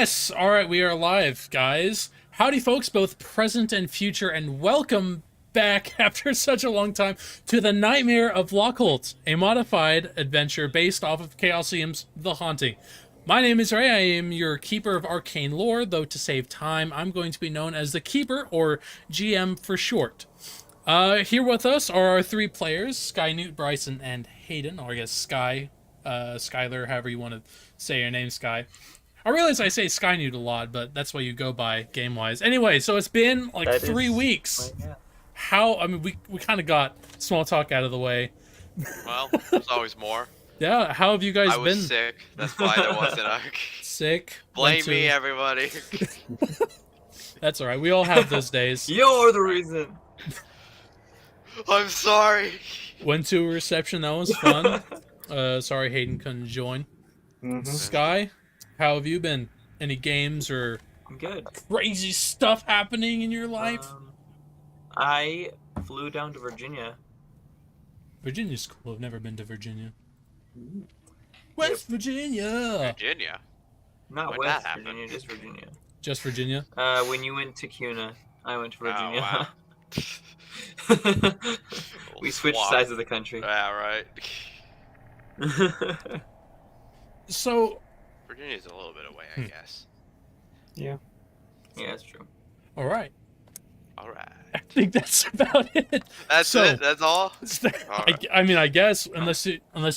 Yes, alright, we are live, guys. Howdy, folks, both present and future, and welcome back after such a long time to the Nightmare of Lochholt, a modified adventure based off of Chaosium's The Haunting. My name is Ray, I am your keeper of arcane lore, though to save time, I'm going to be known as the Keeper, or GM for short. Here with us are our three players, Sky, Newt, Bryson, and Hayden, or I guess Sky, Skylar, however you want to say your name, Sky. I realize I say Skynewt a lot, but that's what you go by game-wise. Anyway, so it's been like 3 weeks. I mean, we kind of got small talk out of the way. Well, there's always more. Yeah, how have you guys been? I was sick. That's why there wasn't a... Sick? Blame me, everybody. That's alright, we all have those days. You're the reason. I'm sorry. Went to a reception, that was fun. Sorry Hayden couldn't join. Sky? How have you been? Any games or I'm good. Crazy stuff happening in your life? I flew down to Virginia. Virginia's cool. I've never been to Virginia. West Virginia. Virginia. Not Where'd West that happen? Virginia, just Virginia. Just Virginia? When you went to CUNA, I went to Virginia. Oh, wow. We switched sides of the country. Yeah, right. So... Virginia's a little bit away, I guess. Yeah, that's true. Alright. Alright. I think that's about it. That's it? That's all? Alright. I mean, I guess, unless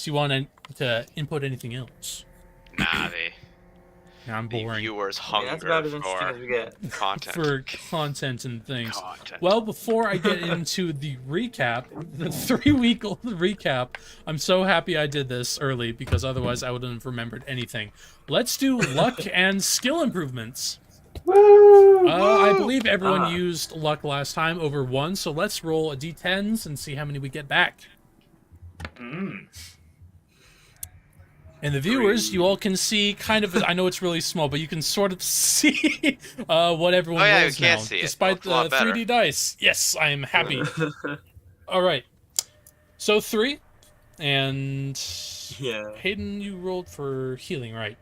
you want to input anything else. Nah, I'm the boring. viewers Yeah, hunger that's about as interesting as we get. for content. For content and things. Content. Well, before I get into the recap, the 3-week-old recap, I'm so happy I did this early because otherwise I wouldn't have remembered anything. Let's do luck and skill improvements. I believe everyone used luck last time over 1, so let's roll a d10s and see how many we get back. And the viewers, you all can see kind of, I know it's really small, but you can sort of see what everyone rolls you can't now, see it. despite It's a lot the better. 3D dice. Yes, I am happy. All right. So 3, and Yeah. Hayden, you rolled for healing, right?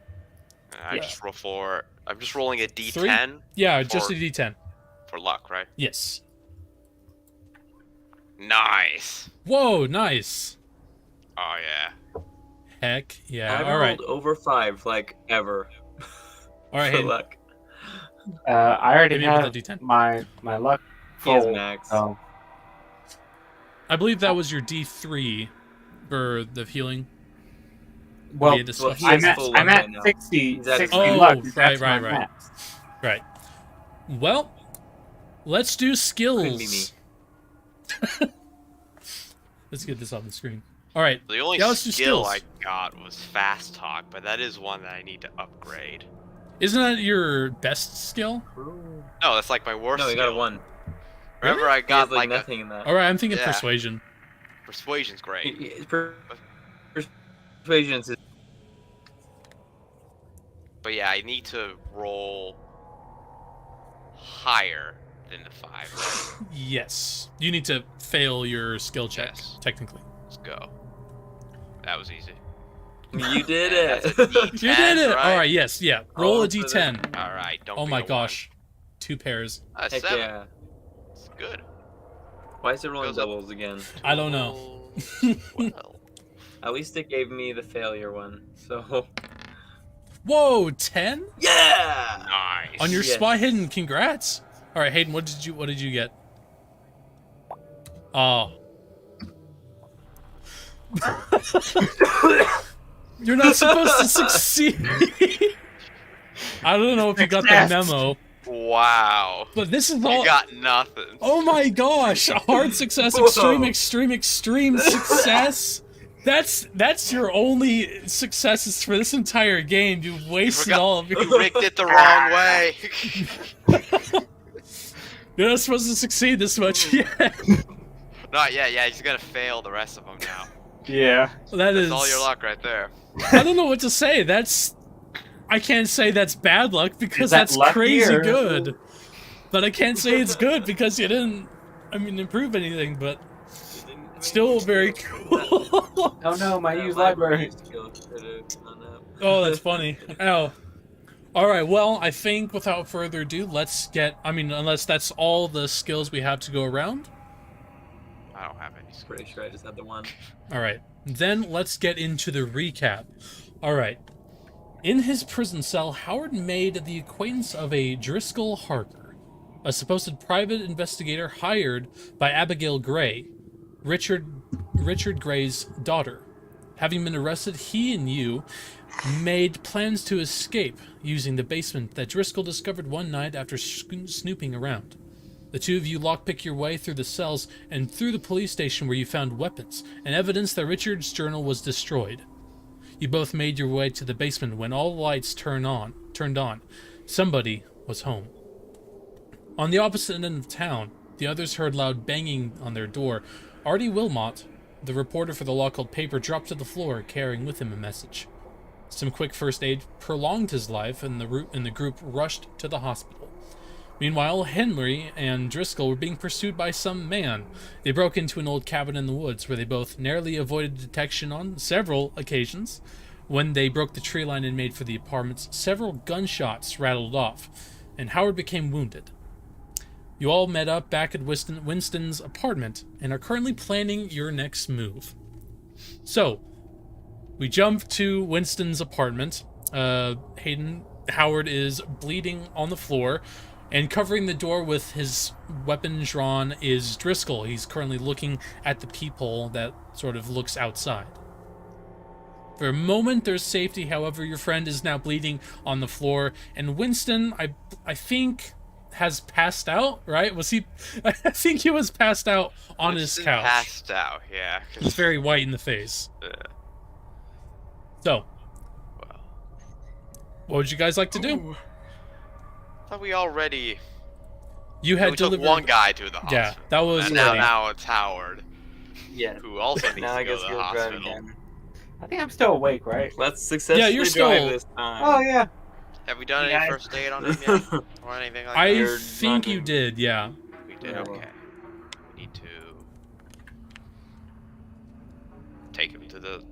I just roll for... I'm just rolling a d10 3? Yeah, just a d10. for luck, right? Yes. Nice. Whoa, nice. Oh, yeah. Heck, I yeah, haven't all right. rolled over 5, like, ever. All right, For Hayden. luck. I already Maybe with have a D10. my luck He has full, max. so I believe that was your d3 for the healing. well, Yeah, this- he has full luck I'm at right now. 60 He's at 60 Oh, luck. right, That's right, my right. max. Right. Well, let's do Couldn't be skills. Let's get this on the screen. All right. The only Yeah, let's do skill skills. I got was fast talk, but that is one that I need to upgrade. Isn't that your best skill? Ooh. No, that's like my worst No, he skill. got a 1. Remember, I He got has, like, like nothing in that. All right, I'm thinking Yeah. persuasion. Persuasion's great, Persuasion is... but yeah, I need to roll higher than the 5. Yes. You need to fail your skill check, Yes. technically. Let's go. That was easy. You did That's it! a D10, You did it! right? All right, yes, yeah. Roll Oh, a d10. All right, don't. Oh be my a 1. gosh. 2 pairs. That's Heck 7. yeah. It's good. Why is it rolling Goes up. doubles again? I don't know. Well, At least it gave me the failure one, so... Whoa, 10? Yeah! nice. On your Yes. spot hidden, congrats. All right, Hayden, what did you get? Oh. You're not supposed to succeed. I don't know if you got the memo, Wow. but this is all. You got nothing. Oh my gosh! Hard success, Whoa. extreme success. That's your only successes for this entire game. You've wasted Forgot- all of your. You rigged it the wrong way. You're not supposed to succeed this much yet. Not yet. Yeah, he's gonna fail the rest of them now. Yeah. That is. That's all your luck right there. I don't know what to say. I can't say that's bad luck because Is that that's luck crazy here? good. But I can't say it's good because you didn't, improve anything, but still very cool. Oh no, my used library. Oh, that's funny. Ow. All right, well, I think without further ado, unless that's all the skills we have to go around. I don't have any skills. Pretty sure I just had the one. All right, then let's get into the recap. All right. In his prison cell, Howard made the acquaintance of a Driscoll Harper, a supposed private investigator hired by Abigail Gray, Richard Gray's daughter. Having been arrested, he and you made plans to escape using the basement that Driscoll discovered one night after snooping around. The two of you lockpick your way through the cells and through the police station where you found weapons and evidence that Richard's journal was destroyed. You both made your way to the basement when all the lights turned on. Somebody was home. On the opposite end of town, the others heard loud banging on their door. Artie Wilmot, the reporter for the Lochholt paper, dropped to the floor, carrying with him a message. Some quick first aid prolonged his life, and the group rushed to the hospital. Meanwhile, Henry and Driscoll were being pursued by some man. They broke into an old cabin in the woods, where they both narrowly avoided detection on several occasions. When they broke the tree line and made for the apartments, several gunshots rattled off, and Howard became wounded. You all met up back at Winston's apartment and are currently planning your next move. So, we jump to Winston's apartment. Howard is bleeding on the floor, and covering the door with his weapon drawn is Driscoll. He's currently looking at the peephole that sort of looks outside. For a moment, there's safety. However, your friend is now bleeding on the floor, and Winston, I think, has passed out. Right? Was he? I think he was passed out on his couch. Passed out, yeah. He's very white in the face. So, Well, what would you guys like to do? I thought we already. You had we took delivered one guy to the hospital. Yeah, that was And already- now it's Howard, Yeah. who also needs Now I to go guess to the you'll drive hospital. again. I think I'm still awake, right? Let's successfully Yeah, you're drive still- this time. Oh yeah. Have we done Yeah. any first aid on him yet? Or anything like I that? You're think not you gonna- did. Yeah. We did, Yeah. okay. We need to take him to the.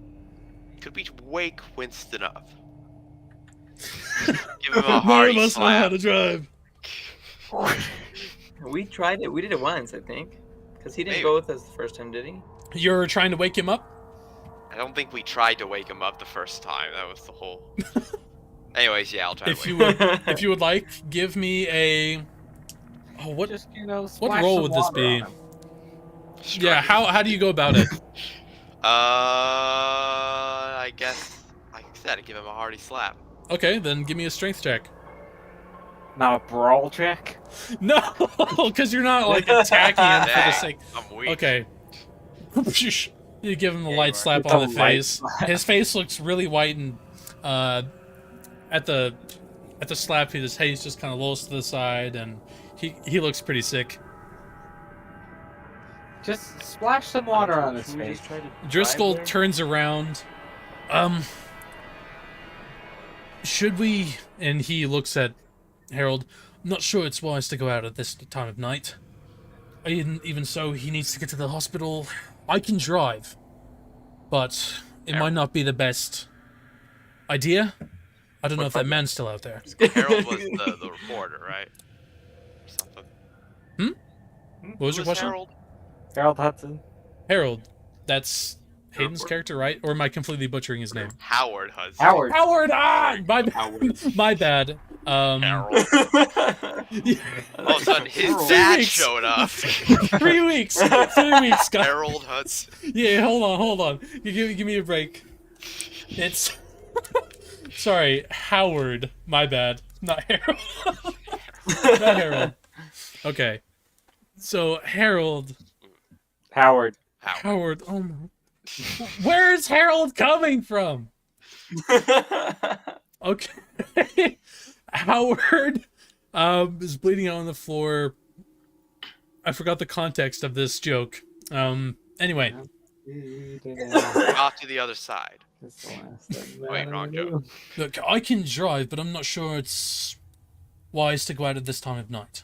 Could we wake Winston up? Give him a hearty slap. drive. We tried it. We did it once, I think. Because he didn't Maybe. go with us the first time, did he? You're trying to wake him up? I don't think we tried to wake him up the first time. That was the whole. Anyways, yeah, I'll try If to you wake would, if you would like, give me a. Oh, what? Just what What role would this be? him. Yeah. How do you go about it? I guess, like I said, give him a hearty slap. Okay, then give me a strength check. Not a brawl check. No, because you're not like attacking him for the Dang, sake. I'm weak. Okay. You give him a Yeah, light you are. slap It's on a the light face. slap. His face looks really white, and at the slap, his face just kind of lolls to the side, and he looks pretty sick. Just splash some water on his Should we face. just try to Driscoll drive there? turns around. Should we? And he looks at Harold. I'm not sure it's wise to go out at this time of night. Even so, he needs to get to the hospital. I can drive, but it might not be the best idea. I don't know if that man's still out there. Harold was the reporter, right? Or something. What was Who your question? Harold? Harold Hudson. Harold. That's Hayden's Report- character, right? Or am I completely butchering his name? Howard Hudson. Howard. Howard! Ah! My Howard. my bad. Harold. Yeah, All of a sudden, his Harold. dad Weeks. showed up. 3 weeks. 3 weeks, guys. Harold Hudson. Yeah, hold on. You give me a break. It's sorry, Howard. My bad. Not Harold. Not Harold. Okay. So Harold. Howard. Howard. Oh my. Where is Harold coming from? Okay. Howard is bleeding out on the floor. I forgot the context of this joke. Anyway. Off to the other side. Wait, wrong joke. Look, I can drive, but I'm not sure it's wise to go out at this time of night.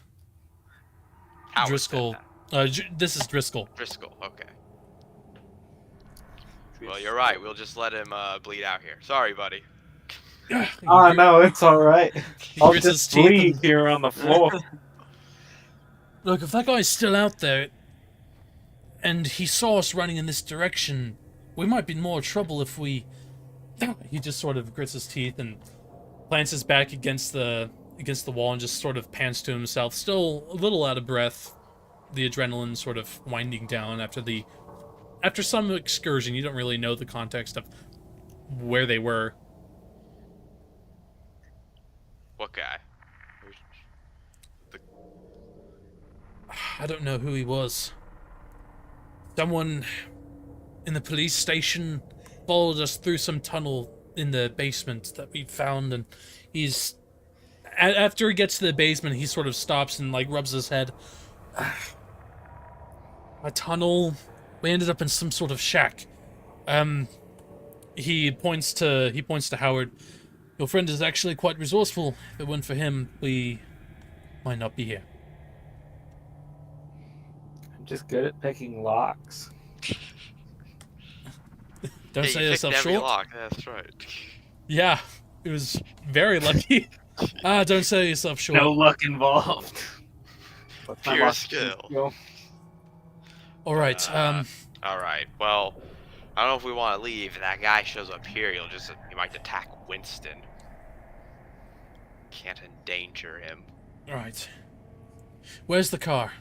Howard Driscoll. said that. This is Driscoll. Driscoll, okay. Well, you're right. We'll just let him bleed out here. Sorry, buddy. Oh no, it's alright. He I'll grits his just teeth leave and- here on the floor. Look, if that guy's still out there, and he saw us running in this direction, we might be in more trouble if we... He just sort of grits his teeth and plants his back against the wall and just sort of pants to himself, still a little out of breath, the adrenaline sort of winding down after some excursion. You don't really know the context of where they were. What guy? I don't know who he was. Someone in the police station followed us through some tunnel in the basement that we found, and he's... After he gets to the basement, he sort of stops and, like, rubs his head. A tunnel... We ended up in some sort of shack. He points to Howard. Your friend is actually quite resourceful. If it weren't for him, we might not be here. I'm just good at picking locks. Don't Yeah, say you picked yourself every short. lock. That's right. Yeah, it was very lucky. Don't sell yourself short. No luck involved. What's my Pure luck skill. All right. All right. Well, I don't know if we want to leave. If that guy shows up here, he might attack Winston. Can't endanger him. All right. Where's the car?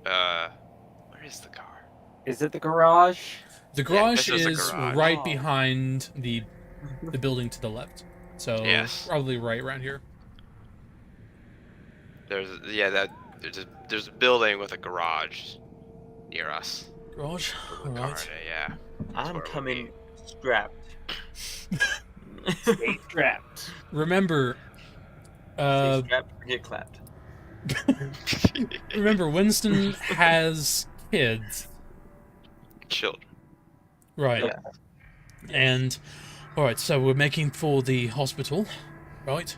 Where is the car? Is it the garage? The garage this is the is garage. right Oh. behind the building to the left. So Yes. probably right around here. There's a building with a garage near us. Garage. The All car right. in it, yeah. I'm where it would coming strapped. Stay trapped. Remember. Stay strapped or get clapped. Remember, Winston has kids. Children. Right. Yeah. And all right, so we're making for the hospital, right?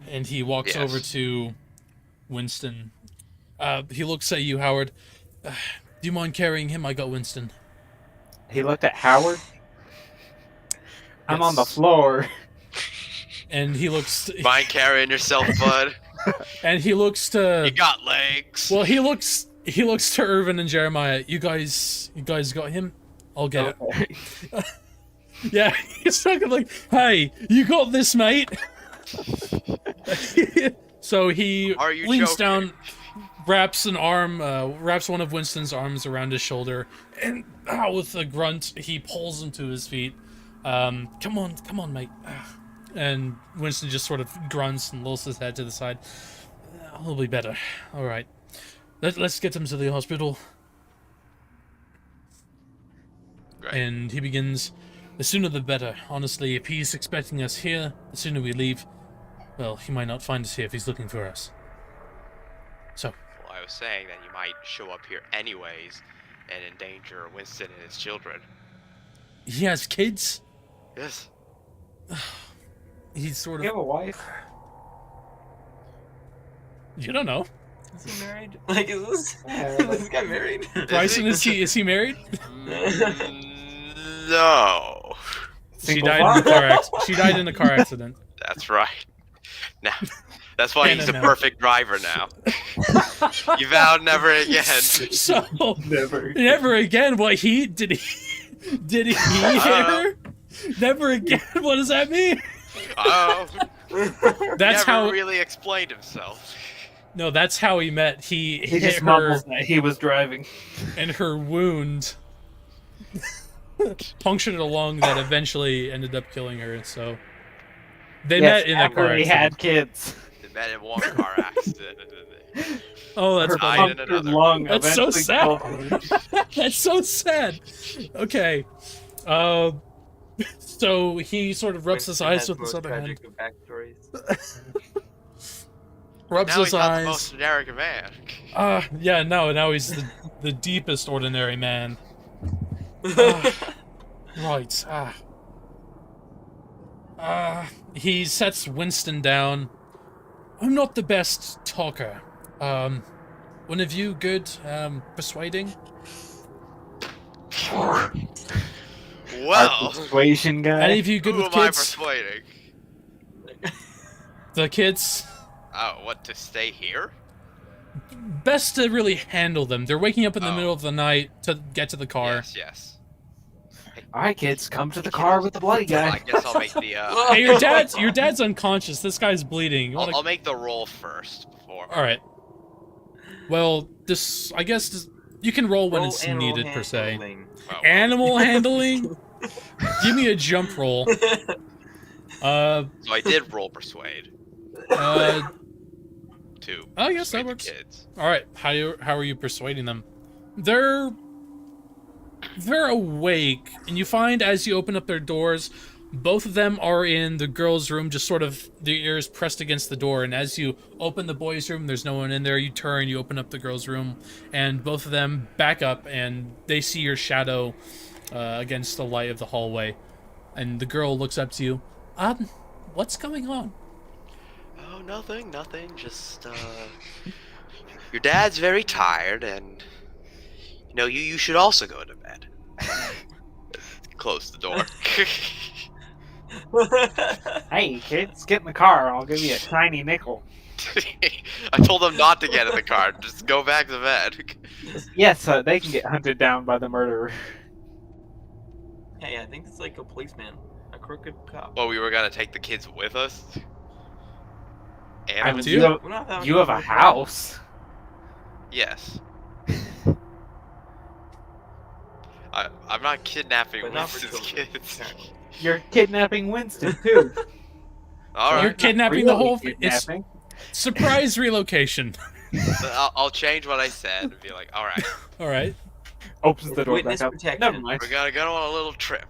And he walks Yes. over to Winston. He looks at you, Howard. Do you mind carrying him? I got Winston. He looked at Howard. I'm on the Yes. floor. And he looks. Mind carrying yourself, bud. And he looks to. You got legs. Well, he looks to Irvin and Jeremiah. You guys got him? I'll get it. Okay. Yeah, he's talking like, "Hey, you got this, mate." So he Are you leans joking? down, wraps one of Winston's arms around his shoulder, and with a grunt, he pulls him to his feet. Come on, mate. And Winston just sort of grunts and lolls his head to the side. He'll be better. All right. Let's get him to the hospital. Great. And he begins, the sooner the better. Honestly, if he's expecting us here, the sooner we leave, well, he might not find us here if he's looking for us. So, Well, I was saying that you might show up here anyways and endanger Winston and his children. he has kids? Yes. He's sort You of, have a wife? you don't know. Is he married? Like, is this Yeah, this guy married? Bryson, is he married? No. She Single died in a she died in a car accident. That's right. Now, that's why he's the no. perfect driver now. You vowed never again. So, Never. again. What did he hit her? Never again. What does that mean? Oh, That's never how. really explained himself. No, that's how he met. He He hit just her, mumbles that he was driving. and her wound punctured a lung that eventually ended up killing her. So they met in a car He accident. had kids. They met in one car accident. And then they... Oh, that's Her died funny. in punctured another. lung That's so eventually sad. killed her. That's so sad. Okay. So he sort of rubs his Winston eyes has with his most other hand. tragic of backstories. Rubs Now his he's not the eyes. most generic man. Yeah, no, now he's the deepest ordinary man. Right. He sets Winston down. I'm not the best talker. One of you good, persuading? Well, persuasion guy. Any of you good who with am I kids? persuading? The kids? Oh, what, to stay here? Best to really handle them. They're waking up in the Oh. middle of the night to get to the car. Yes, yes. All right, kids, come to the car with the bloody I guy. guess I'll make the, Hey, your dad's unconscious. This guy's bleeding. You wanna... I'll make the roll first before. All right. Well, I guess you can roll when Roll it's animal needed per se. handling. Well, Animal handling. Give me a jump roll. so I did roll persuade. To I guess that persuade the works. kids. All right. How are you persuading them? They're awake, and you find as you open up their doors, both of them are in the girls' room, just sort of their ears pressed against the door. And as you open the boys' room, there's no one in there. You turn, you open up the girls' room, and both of them back up, and they see your shadow against the light of the hallway. And the girl looks up to you. What's going on? Oh, nothing. Just, your dad's very tired, and, you know, you should also go to bed. Close the door. Hey, kids, get in the car. I'll give you a shiny nickel. I told them not to get in the car. Just go back to bed. Yes, they can get hunted down by the murderer. Hey, I think it's like a policeman. A crooked cop. Well, we were gonna take the kids with us. And I I'm mean, do? We're not that you have a house. Yes. I'm not kidnapping But not for Winston's children, kids. apparently. You're kidnapping Winston, too. All You're right, kidnapping the whole. Really It's kidnapping. surprise relocation. I'll change what I said and be like, all right, All right. Opens the door Witness back up. protection. Never mind. we're gonna go on a little trip.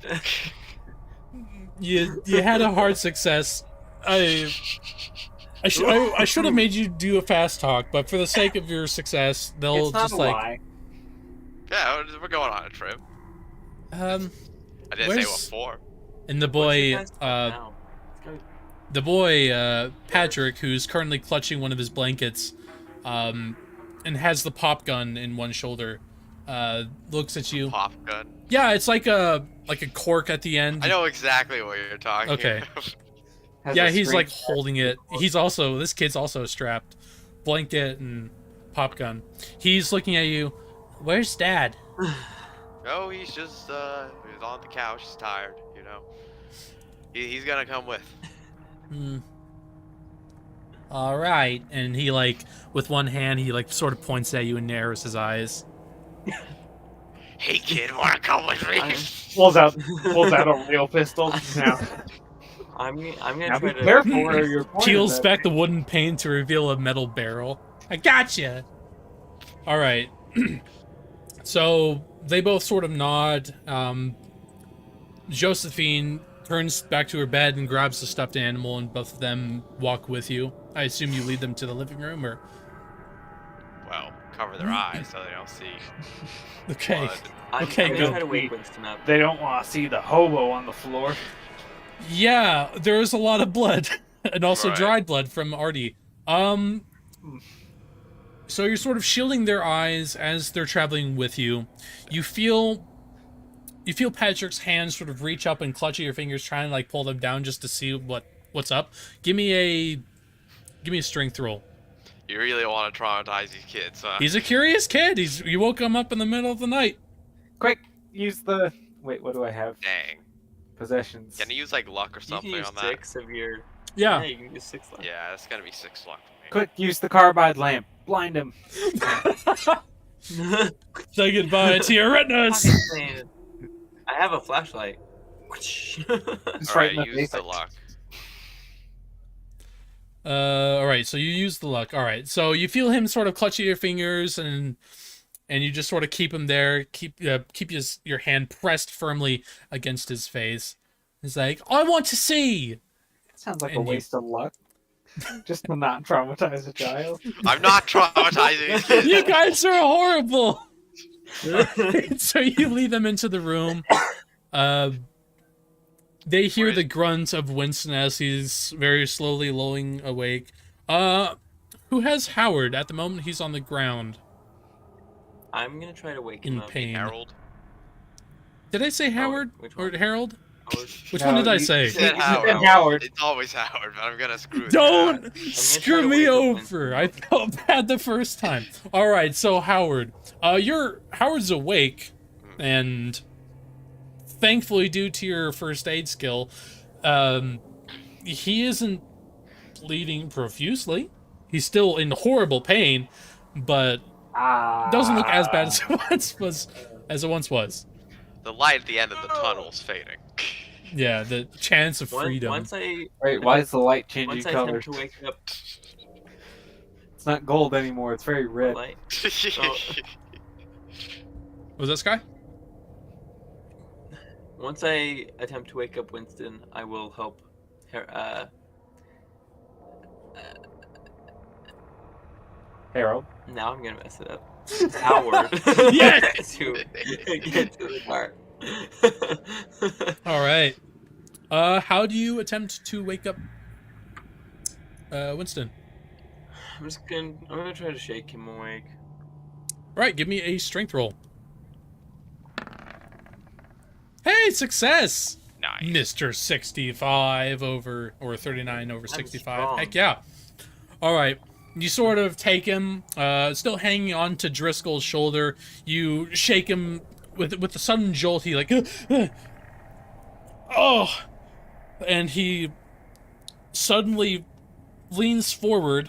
You had a hard success. I should have made you do a fast talk, but for the sake of your success, they'll It's not just a like lie. Yeah, we're going on a trip. I didn't say Where's- what for. and the What's boy your guys' plan now? Let's go. the boy Patrick, who's currently clutching one of his blankets, and has the pop gun in one shoulder, looks at you. Pop gun. Yeah, it's like a cork at the end. I know exactly what you're talking Okay. about. Has Yeah, a he's screen- like holding it. This kid's also strapped. Blanket and pop gun. He's looking at you. Where's Dad? No, he's just he's on the couch. He's tired, you know. He's gonna come with. All right. And he like, with one hand, he like sort of points at you and narrows his eyes. Hey kid, wanna come with me? pulls out a real pistol. Now, I'm gonna now try be to. careful where you're pointing Peels at. back the wooden pane to reveal a metal barrel. I gotcha. All right. So they both sort of nod. Josephine turns back to her bed and grabs the stuffed animal, and both of them walk with you. I assume you lead them to the living room, or Well, cover their eyes so they don't see okay. blood. Okay, I'm good. gonna try to wake Winston up. They don't want to see the hobo on the floor. Yeah, there is a lot of blood, and also Right. dried blood from Artie. So you're sort of shielding their eyes as they're traveling with you. You feel Patrick's hands sort of reach up and clutch at your fingers, trying to like pull them down just to see what's up. Give me a strength roll. You really want to traumatize these kids, huh? He's a curious kid. You woke him up in the middle of the night. Quick, use the. Wait, what do I have? Dang. Possessions. Can you use like luck or You can something use on that? 6 of your. Yeah. you can use 6 left. Yeah, that's gonna be 6 luck for me. Quick, use the carbide lamp. Blind him. Say goodbye to your retinas. Fucking saying. I have a flashlight. Just All right in right, the use face. the luck. All right, so you use the luck. All right, so you feel him sort of clutch at your fingers, and you just sort of keep him there. Keep your hand pressed firmly against his face. He's like, I want to see. Sounds like a And you- waste of luck. Just to not traumatize a child. I'm not traumatizing these kids. You guys are horrible. So you lead them into the room. They hear the grunt of Winston as he's very slowly lolling awake. Who has Howard? At the moment, he's on the ground I'm gonna try to wake in him up. pain. Harold. Did I say Howard Which or one? Harold? Howard. Which No, one did I you say? You said You Howard. said Howard. It's always Howard, but I'm gonna screw it. Don't try screw to me wake up over. I felt bad the first time. All right, so Howard, Howard's awake, and thankfully, due to your first aid skill, he isn't bleeding profusely. He's still in horrible pain, but doesn't look as bad as it once was. The light at the end of the tunnel's fading. Yeah, the chance of freedom. Once I Wait, why is the light changing once I colors? attempt to wake up, It's not gold anymore. It's very red. light. Was that Sky? Once I attempt to wake up Winston, I will help. Harold. Now I'm gonna mess it up. Howard. Yes! To get to the car. All right. How do you attempt to wake up Winston? I'm gonna try to shake him awake. Right, give me a strength roll. Hey, success! Nice. Mr. 65 over, or 39 over 65. strong. Heck yeah. All right. You sort of take him, still hanging on to Driscoll's shoulder. You shake him with a sudden jolt. He like, oh, and he suddenly leans forward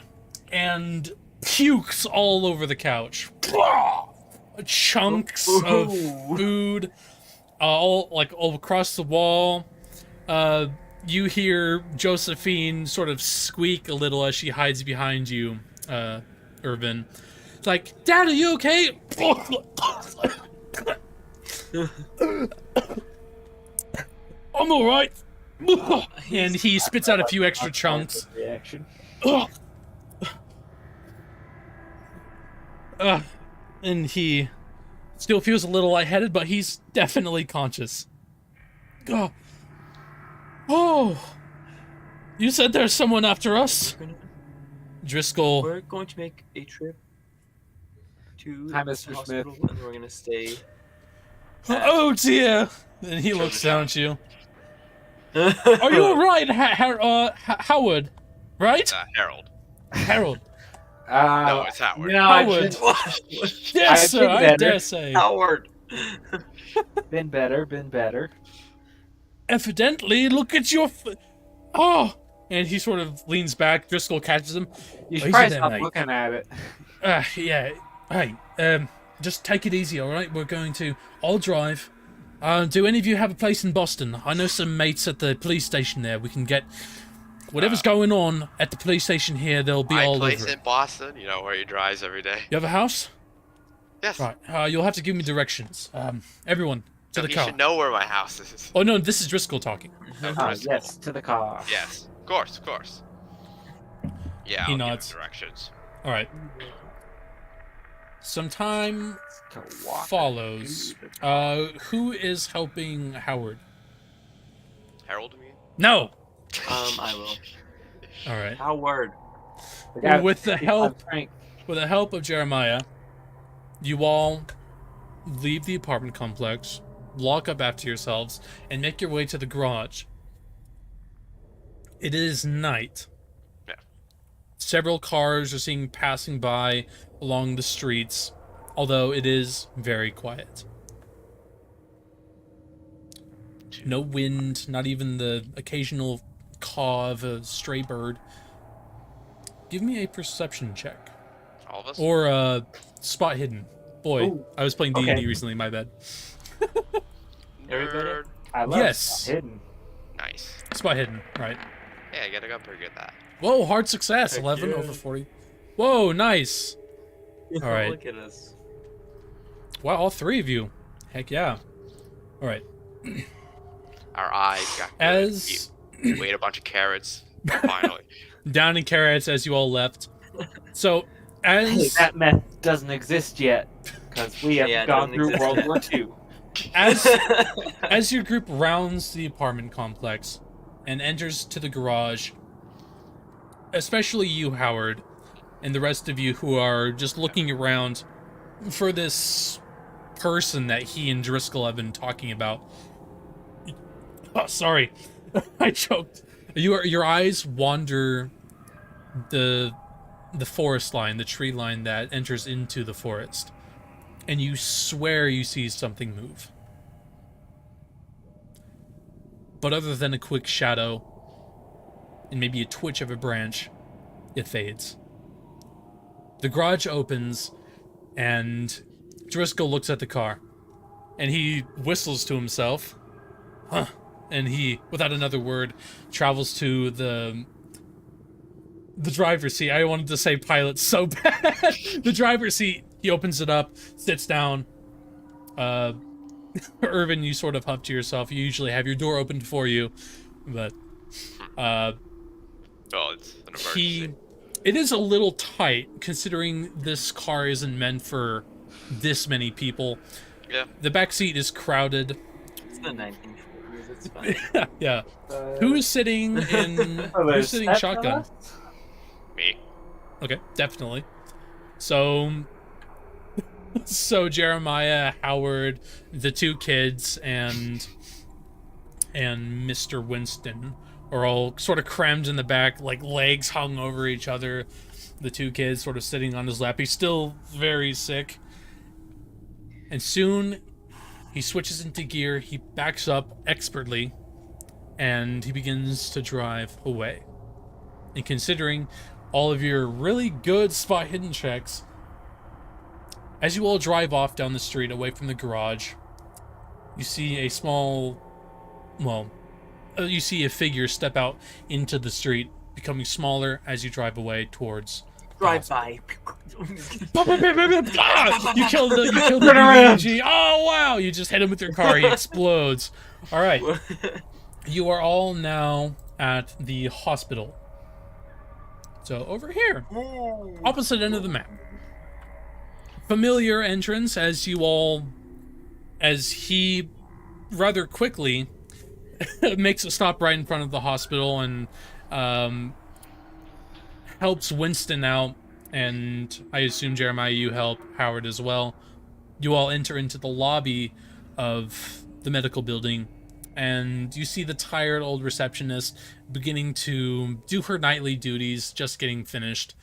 and pukes all over the couch. Chunks of food, all across the wall. You hear Josephine sort of squeak a little as she hides behind you, Irvin. It's like, Dad, are you okay? I'm alright. And he spits out a few extra chunks. Reaction. And he still feels a little lightheaded, but he's definitely conscious. Oh, you said there's someone after us? Driscoll. We're going to make a trip to Hi, the Mr. hospital, and we're gonna stay. Oh dear. And he looks down at you. Are you alright, Howard? Right? Harold. Harold. No, it's Howard. No, I Howard. shouldn't- Yes, sir, been I better. dare say. Howard. Been better. Evidently, look at your oh! And he sort of leans back. Driscoll catches him. You Oh, should he's probably in there, stop mate. looking at it. Yeah. Hey, just take it easy, alright? We're going to... I'll drive. Do any of you have a place in Boston? I know some mates at the police station there. We can get... Whatever's going on at the police station here, they'll be My all place over it. in Boston, you know, where he drives every day. You have a house? Yes. Right. You'll have to give me directions. Everyone, to the He car. should know where my house is. Oh, no, this is Driscoll talking. Oh, Driscoll. Yes, to the car. Yes. Of course. Yeah, He I'll give him nods. directions. Alright. Some time To walk follows. to the car. Who is helping Howard? Harold, you mean? No! I will. Alright. Howard. The guy With the 55 help strength. With the help of Jeremiah, you all leave the apartment complex, lock up after yourselves, and make your way to the garage. It is night. Yeah. Several cars are seen passing by along the streets, although it is very quiet. No wind, not even the occasional caw of a stray bird. Give me a perception check. All of us? Or spot hidden. Boy, Ooh, I was playing D&D okay. recently, my bad. Everybody? Nerd. I love Yes. hidden. Nice. Spot hidden, right. Yeah, I got pretty good at that. Whoa, hard success. Heck 11 yeah. over 40. Whoa, nice. All right. Look at us. Wow, all three of you. Heck yeah. All right. Our eyes got good. As We ate a bunch of carrots. Finally. down in carrots as you all left. So, Hey, as that meth doesn't exist yet because we have Yeah, it gone doesn't through exist World yet. War II. as your group rounds the apartment complex and enters to the garage, especially you, Howard, and the rest of you who are just looking around for this person that he and Driscoll have been talking about. Oh, sorry. I choked. Your eyes wander the forest line, the tree line that enters into the forest, and you swear you see something move. But other than a quick shadow and maybe a twitch of a branch, it fades. The garage opens, and Driscoll looks at the car, and he whistles to himself. Huh. And he, without another word, travels to the driver's seat. I wanted to say pilot so bad. The driver's seat. He opens it up, sits down. Irvin, you sort of huff to yourself. You usually have your door opened for you, but Oh, it's an emergency. it is a little tight considering this car isn't meant for this many people. Yeah. The back seat is crowded. It's the 1940s. It's fine. Yeah. Who's sitting in? Who's sitting shotgun? Me. Okay, definitely. So Jeremiah, Howard, the two kids, and Mr. Winston are all sort of crammed in the back, like legs hung over each other. The two kids sort of sitting on his lap. He's still very sick. And soon he switches into gear, he backs up expertly, and he begins to drive away. And considering all of your really good spot hidden checks, as you all drive off down the street away from the garage, you see a small, you see a figure step out into the street, becoming smaller as you drive away towards Drive by. You killed the BG. Oh wow! You just hit him with your car. He explodes. All right. You are all now at the hospital. So over here, opposite end of the map. Familiar entrance as he rather quickly makes a stop right in front of the hospital and helps Winston out, and I assume, Jeremiah, you help Howard as well. You all enter into the lobby of the medical building, and you see the tired old receptionist beginning to do her nightly duties, just getting finished.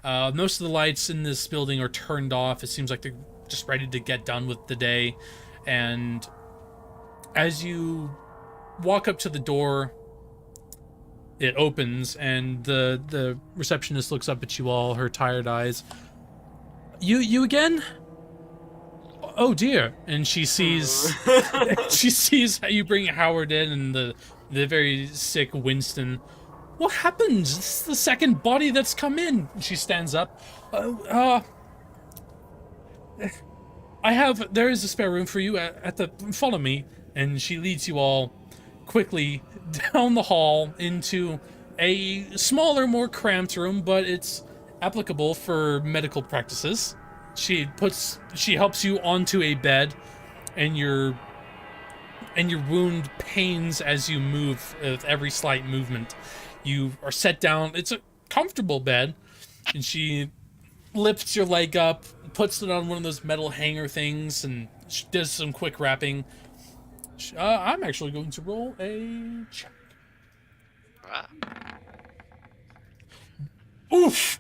Most of the lights in this building are turned off. It seems like they're just ready to get done with the day. And as you walk up to the door, it opens, and the receptionist looks up at you all, her tired eyes. You again? Oh dear. And she sees how you bring Howard in and the very sick Winston. What happened? This is the second body that's come in. She stands up. There is a spare room for you at the, follow me. And she leads you all quickly down the hall into a smaller, more cramped room, but it's applicable for medical practices. She helps you onto a bed, and your wound pains as you move with every slight movement. You are set down. It's a comfortable bed, and she lifts your leg up, puts it on one of those metal hanger things, and she does some quick wrapping. I'm actually going to roll a check. Ah. Oof!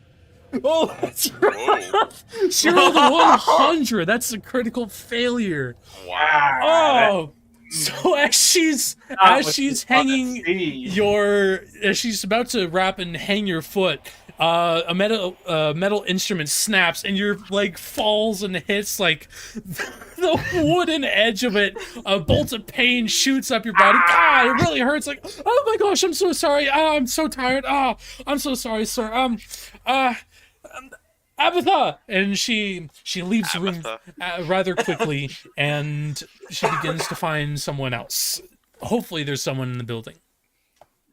Oh, that's rough. She rolled a 100. That's a critical failure. Wow. Oh, so as she's hanging as she's about to wrap and hang your foot, a metal instrument snaps and your leg falls and hits like the wooden edge of it. A bolt of pain shoots up your body. God, it really hurts. Like, oh my gosh, I'm so sorry. I'm so tired. I'm so sorry, sir. Abatha! And she leaves the room rather quickly, and she begins to find someone else. Hopefully there's someone in the building.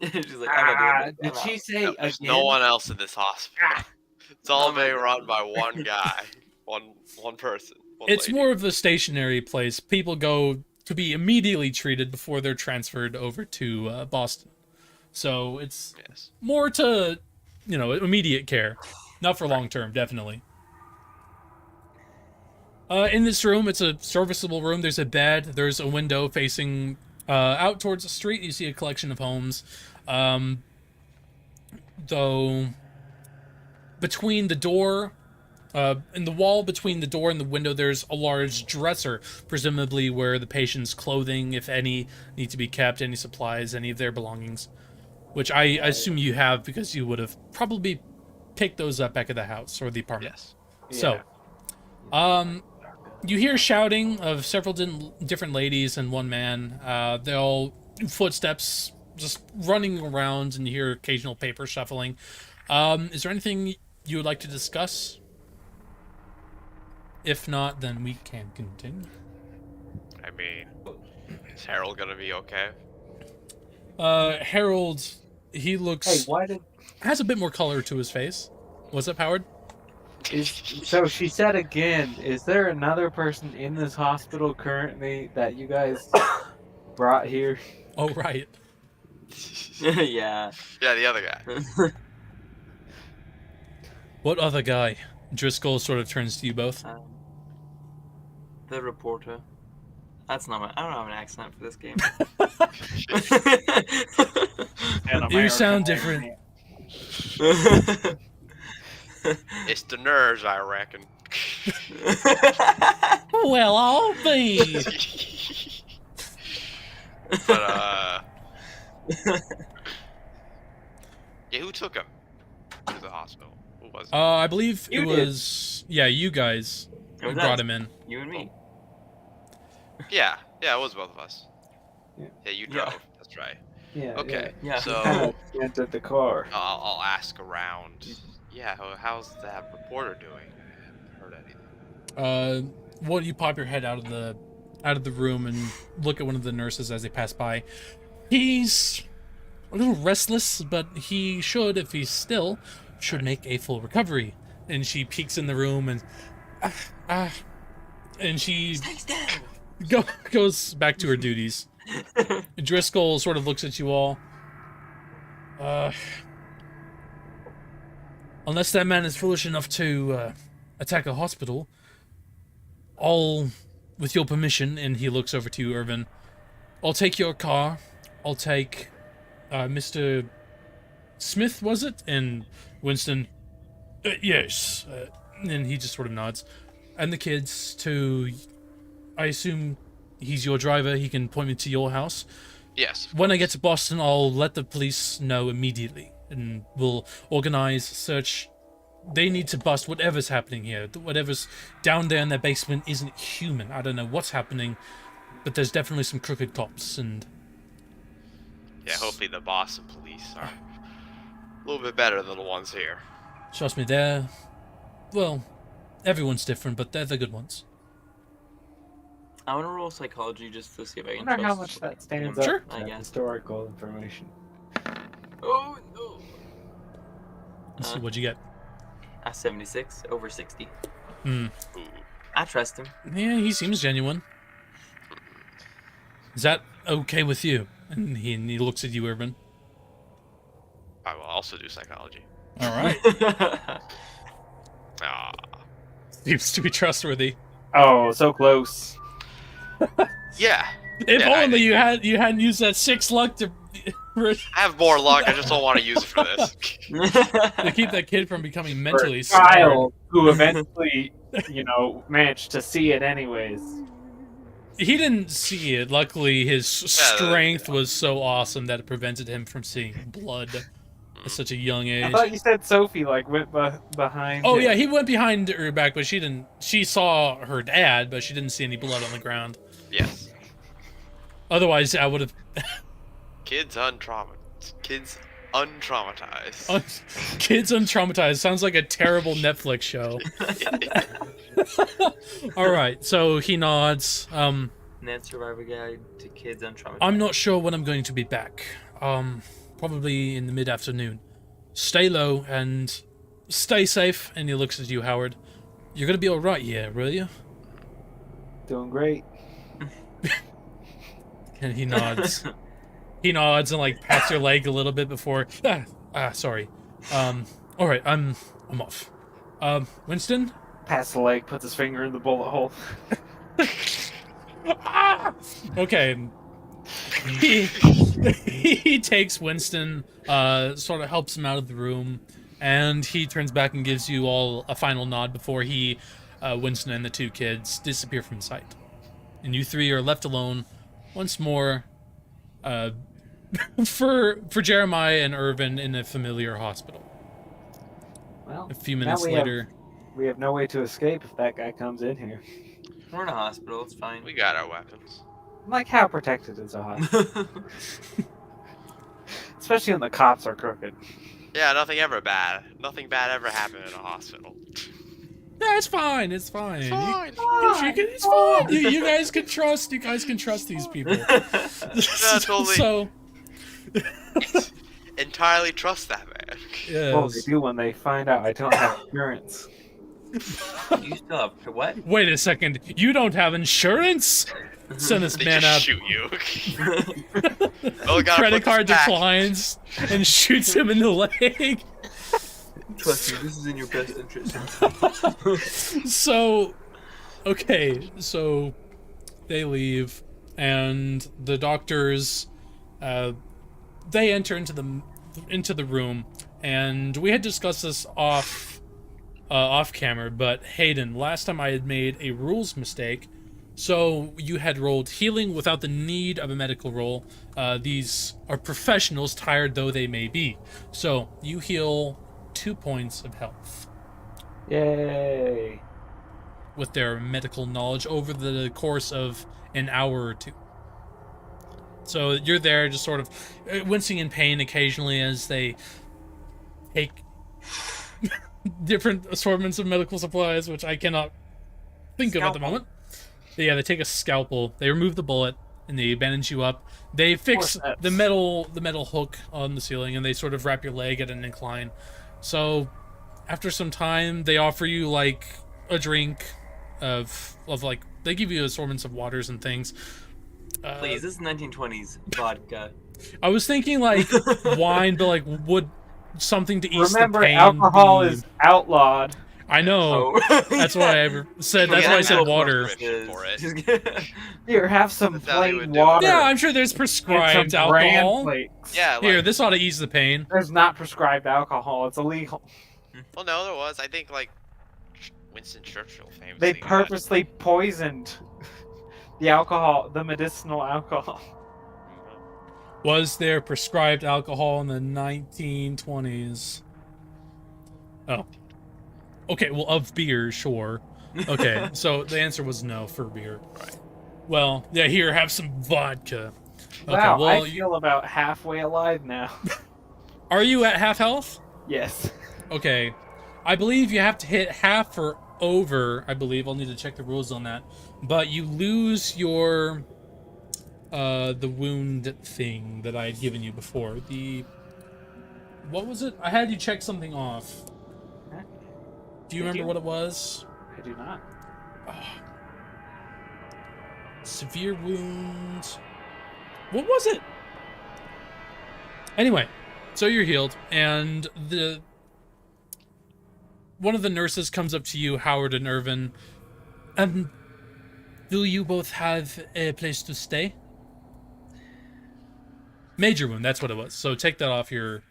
She's like, Did she say There's again? no one else in this hospital. It's all being run by one guy, one person. One It's lady. more of a stationary place. People go to be immediately treated before they're transferred over to Boston. So it's Yes. more to, immediate care. Not for long term, definitely. In this room, it's a serviceable room. There's a bed. There's a window facing out towards the street. You see a collection of homes. Though between the door, in the wall between the door and the window, there's a large dresser, presumably where the patient's clothing, if any, need to be kept, any supplies, any of their belongings. Which I assume you have because you would have probably picked those up back at the house or the apartment. Yes. So, you hear shouting of several different ladies and one man. They're all footsteps just running around, and you hear occasional paper shuffling. Is there anything you would like to discuss? If not, then we can continue. I mean, is Harold gonna be okay? Harold, he looks... Hey, why did... has a bit more color to his face. What's up, Howard? So she said again, is there another person in this hospital currently that you guys brought here? Oh, right. Yeah. Yeah, the other guy. What other guy? Driscoll sort of turns to you both. The reporter. That's not my... I don't have an accent for this game. You sound different. It's the nerves, I reckon. Well, I'll be. But, yeah, who took him to the hospital? Who was it? I believe You it did. was... Yeah, you guys It was brought us. him in. You and me. Yeah, it was both of us. Yeah. Yeah, you Yeah. drove. That's right. Yeah. Okay, Yeah. so Entered the car. I'll ask around. Yeah, how's that reporter doing? I haven't heard anything. Well, you pop your head out of the room and look at one of the nurses as they pass by. He's a little restless, but he should, if he's still, should make a full recovery. And she peeks in the room and and she goes back to her duties. Driscoll sort of looks at you all. Unless that man is foolish enough to attack a hospital, I'll, with your permission, and he looks over to you, Irvin, I'll take your car. I'll take Mr. Smith, was it? And Winston, yes. And he just sort of nods. And the kids to, I assume he's your driver. He can point me to your house. Yes. When I get to Boston, I'll let the police know immediately, and we'll organize a search. They need to bust whatever's happening here. Whatever's down there in their basement isn't human. I don't know what's happening, but there's definitely some crooked cops, and... Yeah, hopefully the Boston police are a little bit better than the ones here. Trust me, they're... Well, everyone's different, but they're the good ones. I want to roll psychology just to see if I I can wonder how trust much that stands him. Sure. up I to guess. historical information. Oh, no. Let's see, what'd you get? 76 over 60. Hmm. Ooh. I trust him. Yeah, he seems genuine. Is that okay with you? And he looks at you, Irvin. I will also do psychology. All right. Ah. Seems to be trustworthy. Oh, so close. Yeah. If Yeah, only you hadn't used that 6 luck to I have more luck, I just don't want to use it for this. to keep that kid from becoming For mentally a scarred. child who eventually, managed to see it anyways. He didn't see it. Luckily, his strength yeah. was so awesome that it prevented him from seeing blood at such a young I age. thought you said Sophie went behind. Oh him. yeah, he went behind her back, but she didn't. She saw her dad, but she didn't see any blood on the ground. Yes. Otherwise, I would have. Kids untraumatized. Kids untraumatized sounds like a terrible Netflix show. All right, so he nods. Ned Survivor Guide to Kids Untraumatized. I'm not sure when I'm going to be back. Probably in the mid-afternoon. Stay low and stay safe. And he looks at you, Howard. You're gonna be all right, yeah, will you? Doing great. And he nods. He nods and like pats your leg a little bit before. Sorry. All right, I'm off. Winston, Pats the leg, puts his finger in the bullet hole. Ah! Okay. He takes Winston, sort of helps him out of the room, and he turns back and gives you all a final nod before Winston and the two kids disappear from sight. And you three are left alone once more, for Jeremiah and Irvin in a familiar hospital. Well, A few minutes now later. we have no way to escape if that guy comes in here. We're in a hospital. It's fine. We got our weapons. Like, how protected is a hospital? Especially when the cops are crooked. Yeah, nothing bad ever happened in a hospital. Yeah, it's fine. It's fine. It's fine. It's fine. You guys can trust. You guys can trust these people. Totally. So. Entirely trust that man. Yes. Well, they do when they find out I don't have insurance. You still have to what? Wait a second. You don't have insurance? Send this They man just up. shoot you. Oh, we gotta Credit put card this back. declines and shoots him in the leg. Trust me, this is in your best interest. So, okay, so they leave, and the doctors, they enter into the room, and we had discussed this off camera. But Hayden, last time I had made a rules mistake. So you had rolled healing without the need of a medical roll. These are professionals, tired though they may be. So you heal 2 points of health Yay! with their medical knowledge over the course of an hour or two. So you're there just sort of wincing in pain occasionally as they take different assortments of medical supplies, which I cannot think of at the moment. Yeah, they take a scalpel, they remove the bullet, and they bandage you up. They fix the metal hook on the ceiling, and they sort of wrap your leg at an incline. So, after some time, they offer you like a drink of like they give you assortments of waters and things. Please, this is 1920s vodka. I was thinking like wine, but like would something to ease Remember, the pain. alcohol is outlawed. I know. Oh. That's why I said. That's why I said water. For it. Here, have some That's how they plain would do it. water. Yeah, I'm sure there's and prescribed some bran alcohol. flakes. Yeah, like, Here, this ought to ease the pain. There's not prescribed alcohol. It's illegal. well, no, there was. I think like Winston Churchill famously. They got- purposely poisoned the alcohol, the medicinal alcohol. Was there prescribed alcohol in the 1920s? Oh. Okay, well, of beer, sure. Okay, so the answer was no for beer. Right. Well, yeah, here, have some vodka. Okay, Wow, well, I feel about halfway alive now. are you at half health? Yes. Okay. I believe you have to hit half or over, I believe. I'll need to check the rules on that. But you lose your the wound thing that I had given you before. What was it? I had you check something off. Do you Did remember you? what it was? I do not. Severe wounds. What was it? Anyway, so you're healed, and one of the nurses comes up to you, Howard and Irvin. Do you both have a place to stay? Major wound, that's what it was. So take that off your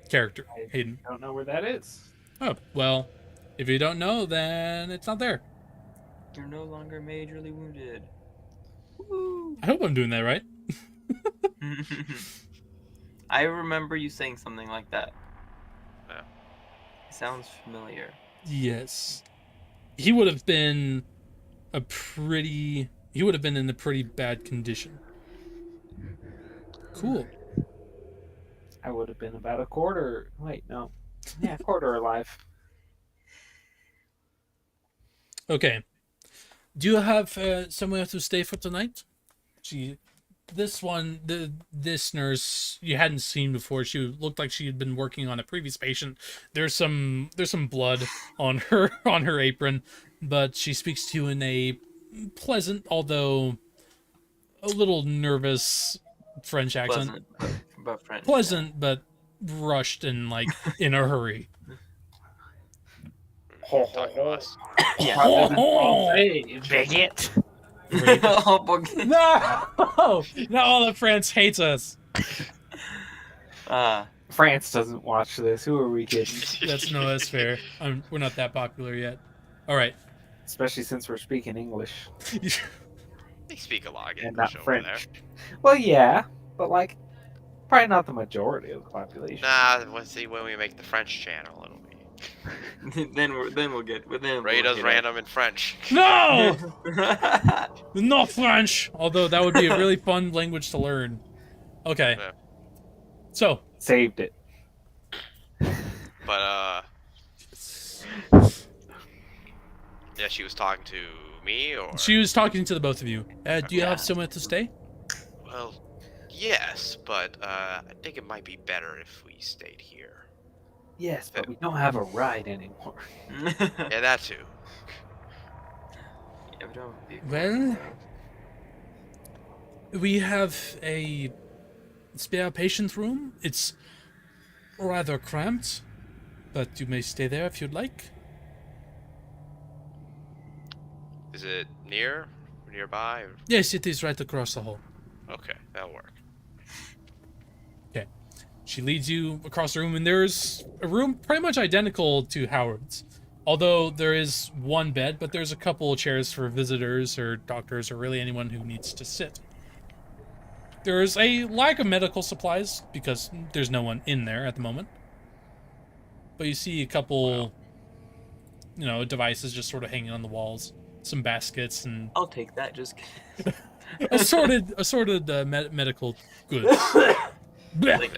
character, Hayden. I don't know where that is. Oh, well, if you don't know, then it's not there. You're no longer majorly wounded. I hope I'm doing that right. I remember you saying something like that. Yeah. It sounds familiar. Yes. He would have been in a pretty bad condition. Cool. I would have been about a quarter. Wait, no. Yeah, a quarter alive. Okay. Do you have somewhere to stay for tonight? This nurse you hadn't seen before. She looked like she had been working on a previous patient. There's some blood on her apron, but she speaks to you in a pleasant, although a little nervous French accent. Pleasant, but French. Pleasant, but rushed and like in a hurry. Talk to us. Hey, bigot. Oh, boy. No! Not all of France hates us. France doesn't watch this. Who are we kidding? That's fair. We're not that popular yet. All right. Especially since we're speaking English They speak a lot of and English not over there. French. Well, yeah, but like, probably not the majority of the population. Nah, let's see when we make the French channel, it'll be. then we'll get. Ray does random in French. No! No French! Although that would be a really fun language to learn. Okay. Yeah. So, Saved it. But yeah, she was talking to me, or she was talking to the both of you. Do you have somewhere to stay? well, yes, but I think it might be better if we stayed here. Yes, but we don't have a ride anymore. Yeah, that too. Yeah, we don't have a vehicle. Well, we have a spare patient room. It's rather cramped, but you may stay there if you'd like. Is it nearby? Or... Yes, it is right across the hall. Okay, that'll work. She leads you across the room, and there's a room pretty much identical to Howard's. Although there is one bed, but there's a couple of chairs for visitors or doctors or really anyone who needs to sit. There's a lack of medical supplies because there's no one in there at the moment. But you see a couple, devices just sort of hanging on the walls. Some baskets and I'll take that. Just assorted medical goods. Blech.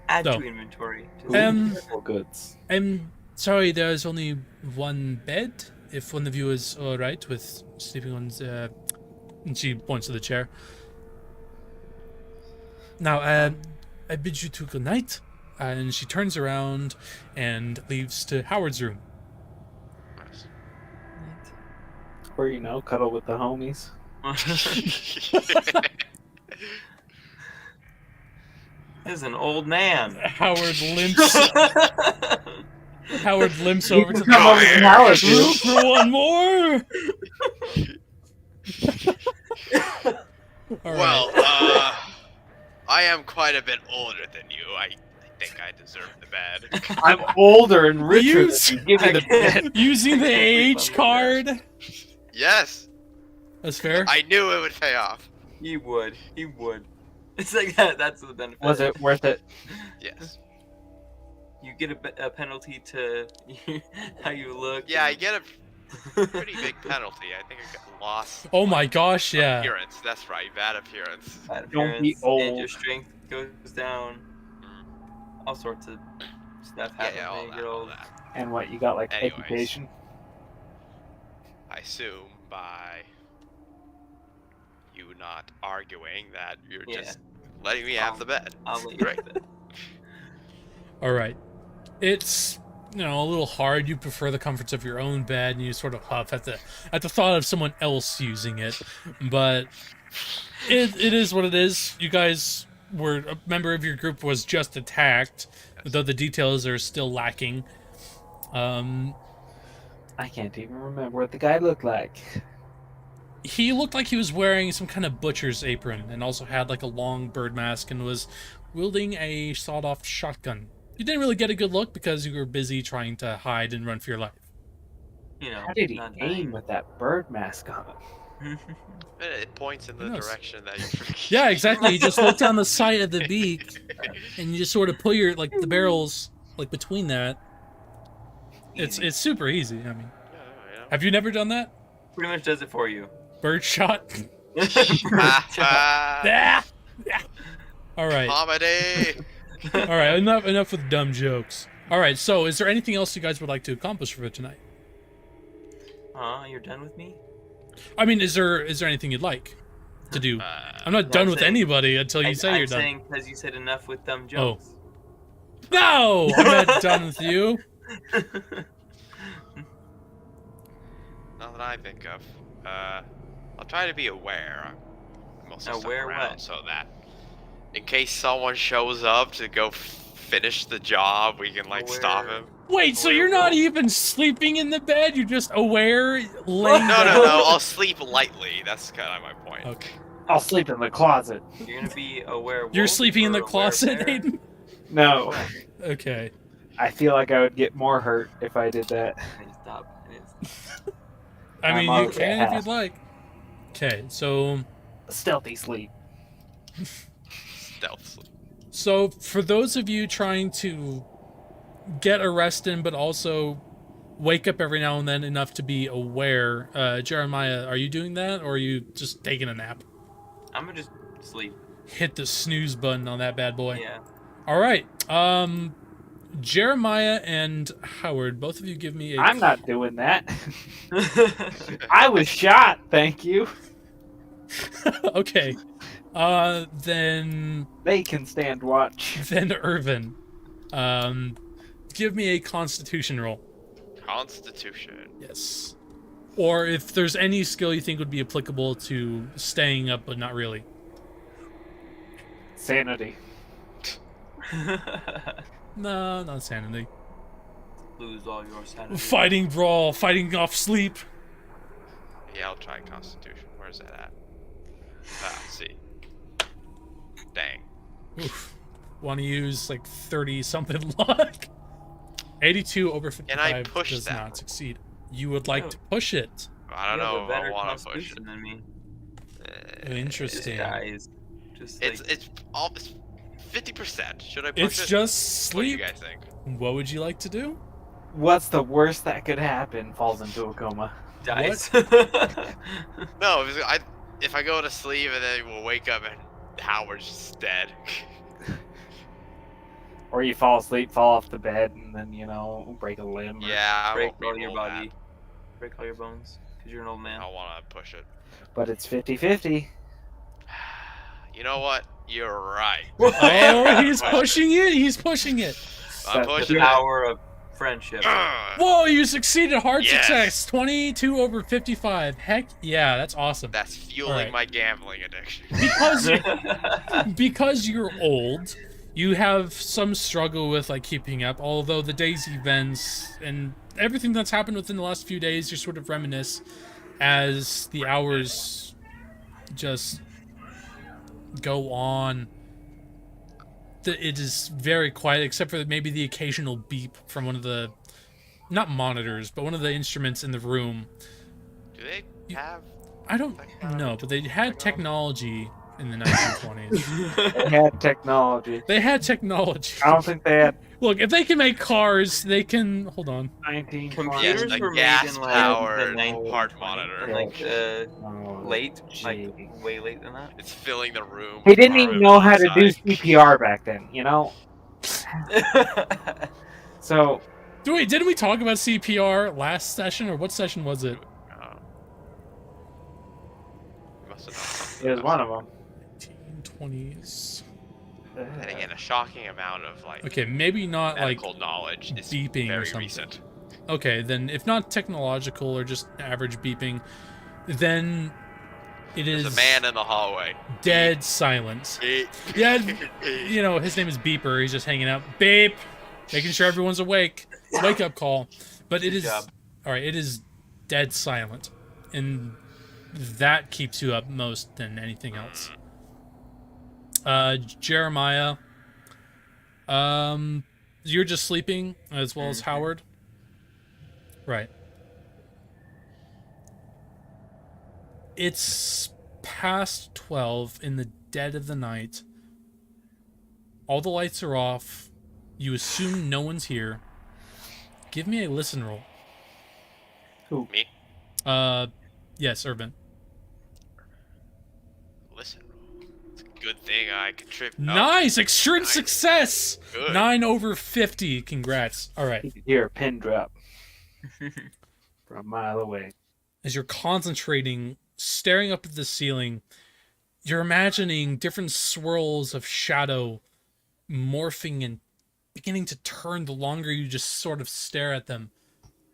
add So, to inventory. Medical goods. I'm sorry, there's only one bed. If one of you is all right with sleeping on the... And she points to the chair. Now, I bid you to good night. And she turns around and leaves to Howard's room. Nice. Or, cuddle with the homies. This is an old man. Howard limps over to the Come over to Howard's room. room for one more. All right. Well, I am quite a bit older than you. I think I deserve the bed. I'm older and richer Use- than you. Give me the bed. Using the age card. Yes, That's fair. I knew it would pay off. He would. It's like that. That's the benefit. Was it worth it? Yes. You get a penalty to how you look. Yeah, I and- get a pretty big penalty. I think I got lost. Oh my gosh, yeah. Appearance. That's right. Bad appearance. bad Don't be appearance, And old. your strength goes down. All sorts of stuff Yeah, happens yeah, all when you that, get all old. that. And what, you got like Anyways. education? I assume by you not arguing that you're Yeah. just letting me have the bed. I'll let you Great. have it. All right. It's a little hard. You prefer the comforts of your own bed, and you sort of huff at the thought of someone else using it. But it is what it is. You guys were a member of your group was just attacked, though the details are still lacking. I can't even remember what the guy looked like. He looked like he was wearing some kind of butcher's apron, and also had like a long bird mask, and was wielding a sawed-off shotgun. You didn't really get a good look because you were busy trying to hide and run for your life. How did he not aim with that bird mask on? dying. It points in the Who knows? direction that you're. Yeah, exactly. You just look down the side of the beak, and you just sort of put your the barrels between that. It's super easy. I mean, Yeah. have you never done that? Pretty much does it for you. Bird shot. Ah, Ah! All right. comedy. All right. Enough with dumb jokes. All right. So, is there anything else you guys would like to accomplish for tonight? You're done with me? I mean, is there anything you'd like to do? I'm not Well, done I'm with saying- anybody until you say I'm you're done. saying because you said enough with dumb jokes. No, I'm not done with you. Not that I think of. I'll try to be aware. I'm also stuck Aware around what? so that in case someone shows up to go finish the job, we can stop him. Wait, so you're not even sleeping in the bed? You're just aware, laying No, down? no, I'll sleep lightly. That's kind of my point. Okay. I'll sleep in the closet. You're gonna be aware. You're wolf sleeping in or the aware closet, bear? Hayden? No, Okay. I feel like I would get more hurt if I did that. I need to stop. I need to stop. I mean, I'm you okay, can if half. you'd like. Okay, so Stealthy sleep. Stealth sleep. so for those of you trying to get a rest in, but also wake up every now and then enough to be aware, Jeremiah, are you doing that, or are you just taking a nap? I'm gonna just sleep. Hit the snooze button on that bad boy. Yeah. All right. Jeremiah and Howard, both of you give me a... I'm not doing that. I was shot, thank you. Okay. Then They can stand watch. Irvin, give me a Constitution roll. Constitution. Yes. Or if there's any skill you think would be applicable to staying up, but not really. Sanity. No, not sanity. Lose all your sanity. Fighting brawl, fighting off sleep. Yeah, I'll try Constitution. Where's that at? See. Dang. Oof. Want to use like 30 something luck? 82 over 55 Can I push does that? not succeed. You would like to push it. I don't You have know a if I better want to push it. constitution than me. Interesting. This guy is just like, It's 50%. Should I push It's it? just What do you sleep. guys think? What would you like to do? What's the worst that could happen? Falls into a coma. dice. No, if I go to sleep and then we'll wake up and Howard's just dead. Or you fall asleep, fall off the bed, and then, break a limb. or- Yeah, I break won't be all your roll body. Break all your bones. Because you're an old that. man. I want to push it. But it's 50-50. You know what? You're right. Oh, he's pushing it. He's pushing it. I'm That's pushing The it. power of friendship. Whoa, you succeeded. Hard Yes. success. 22 over 55. Heck yeah, that's awesome. That's fueling Alright. my gambling addiction. Because you're old, you have some struggle with like keeping up. Although the day's events and everything that's happened within the last few days, you sort of reminisce as the hours just go on. It is very quiet, except for maybe the occasional beep from one of the, not monitors, but one of the instruments in the room. Do they have? I don't know, but they had technology in the 1920s. They had technology. They had technology. I don't think they had Look, if they can make cars, they can. Hold on. 1920s. Computers Yes, were a made in, like, gas-powered the 1920s. heart monitor. Like, Oh, late? gee. Like, way late than that? It's filling the room. They didn't with even know how to do inside. CPR back then, So, Wait, didn't we talk about CPR last session, or what session was it? Oh. Must have done it something was about one of them. 1920s. And again, a shocking amount of like Okay, maybe not like. medical knowledge is beeping or very something. recent. Okay, then if not technological or just average beeping, then it There's is a man in the hallway. dead silence. Beep. Yeah, his name is Beeper. He's just hanging out. Beep, making sure everyone's awake. Wake up call. But it Good is job. all right. It is dead silent, and that keeps you up most than anything else. Jeremiah, you're just sleeping as well as Howard, right? It's past 12 in the dead of the night. All the lights are off. You assume no one's here. Give me a listen roll. Me? Yes, Urban. Listen, it's a good thing I contribute. Nice! Extreme Nice. success! Good. 9 over 50. Congrats. All right. You could hear a pin drop from a mile away. As you're concentrating, staring up at the ceiling, you're imagining different swirls of shadow morphing and beginning to turn the longer you just sort of stare at them.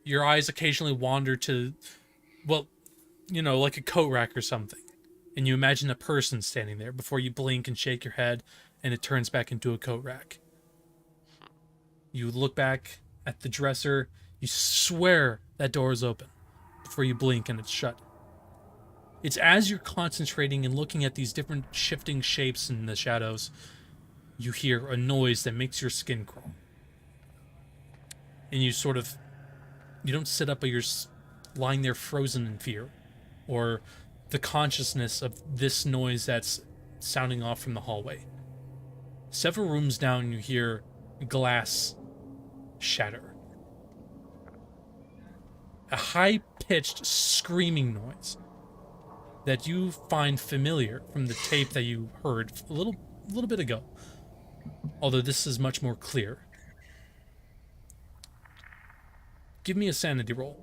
Your eyes occasionally wander to, well, like a coat rack or something. And you imagine a person standing there before you blink and shake your head and it turns back into a coat rack. You look back at the dresser. You swear that door is open before you blink and it's shut. It's as you're concentrating and looking at these different shifting shapes in the shadows, you hear a noise that makes your skin crawl. And you don't sit up, but you're lying there frozen in fear. Or the consciousness of this noise that's sounding off from the hallway. Several rooms down, you hear glass shatter. A high-pitched screaming noise that you find familiar from the tape that you heard a little bit ago. Although this is much more clear. Give me a sanity roll.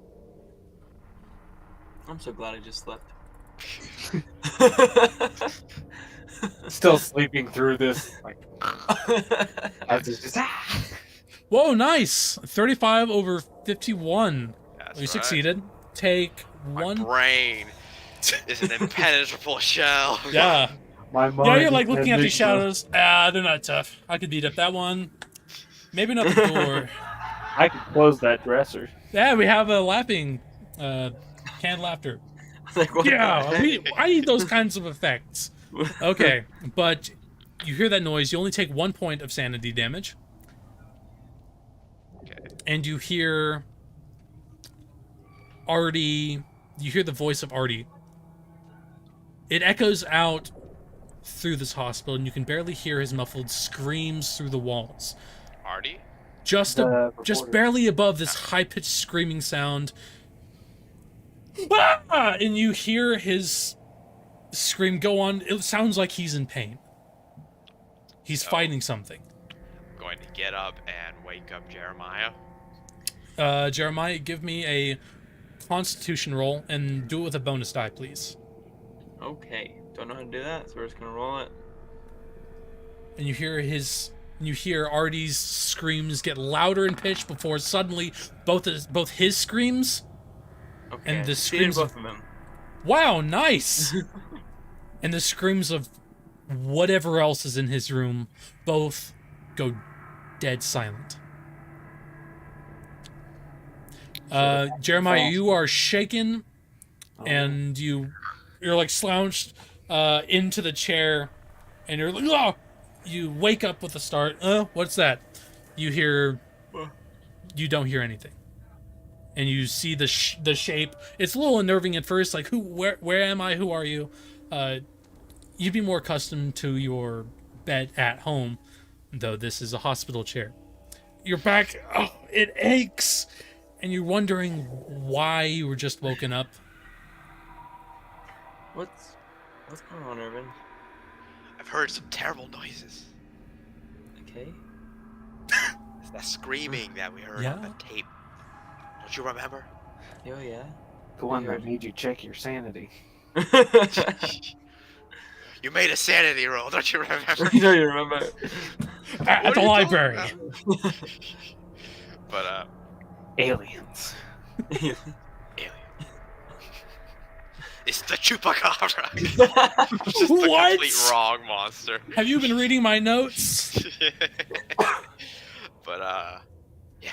I'm so glad I just slept. Still sleeping through this. Like, as it's just, Whoa, nice! 35 over 51. That's You right. succeeded. Take My one. brain is an impenetrable shell. Yeah. my mind. Yeah, you're like is looking at these enigma. shadows. They're not tough. I could beat up that one. Maybe not the door. I could close that dresser. Yeah, we have a laughing, canned laughter. Like, what Yeah, the heck? I need those kinds of effects. Okay, but you hear that noise. You only take 1 point of sanity damage. Okay. And you hear Artie. You hear the voice of Artie. It echoes out through this hospital, and you can barely hear his muffled screams through the walls. Artie? Just Reporter. barely above this high-pitched screaming sound. Ah! And you hear his scream go on. It sounds like he's in pain. He's fighting something. I'm going to get up and wake up Jeremiah. Jeremiah, give me a Constitution roll and do it with a bonus die, please. Okay, don't know how to do that, so we're just gonna roll it. And you hear Artie's screams get louder in pitch before suddenly both his screams. Okay, And the I defeated screams of- both of them. Wow, nice. And the screams of whatever else is in his room both go dead silent. Jeremiah, you are shaken, and you're like slouched into the chair, and you're like, oh! You wake up with a start. What's that? You don't hear anything, and you see the shape. It's a little unnerving at first, like where am I? Who are you? You'd be more accustomed to your bed at home, though this is a hospital chair. Your back, it aches, and you're wondering why you were just woken up. What's going on, Irvin? I've heard some terrible noises. Okay. It's that screaming that we heard on the tape. Don't you remember? Oh yeah. The one that made you check your sanity. You made a sanity roll, don't you remember? You know you remember. At What the are you library. talking about? But Aliens. alien. It's the chupacabra. Just the What? complete wrong monster. Have you been reading my notes? But yeah.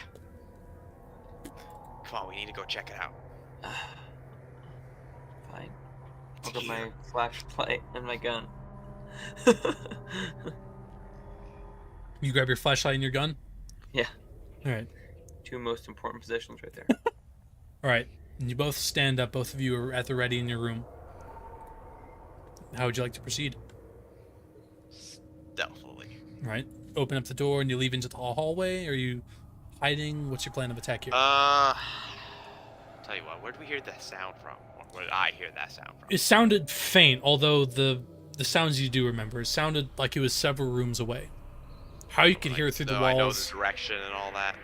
Come on, we need to go check it out. Fine. I'll get my flashlight and my gun. You grab your flashlight and your gun? Yeah. Alright. Two most important positions right there. Alright. And you both stand up. Both of you are at the ready in your room. How would you like to proceed? Stealthily. Right. Open up the door and you leave into the hallway? Are you hiding? What's your plan of attack here? Tell you what, where did we hear that sound from? Or where did I hear that sound from? It sounded faint, although the sounds you do remember, it sounded like it was several rooms away. How you could hear it through the So I know the walls. direction and all that.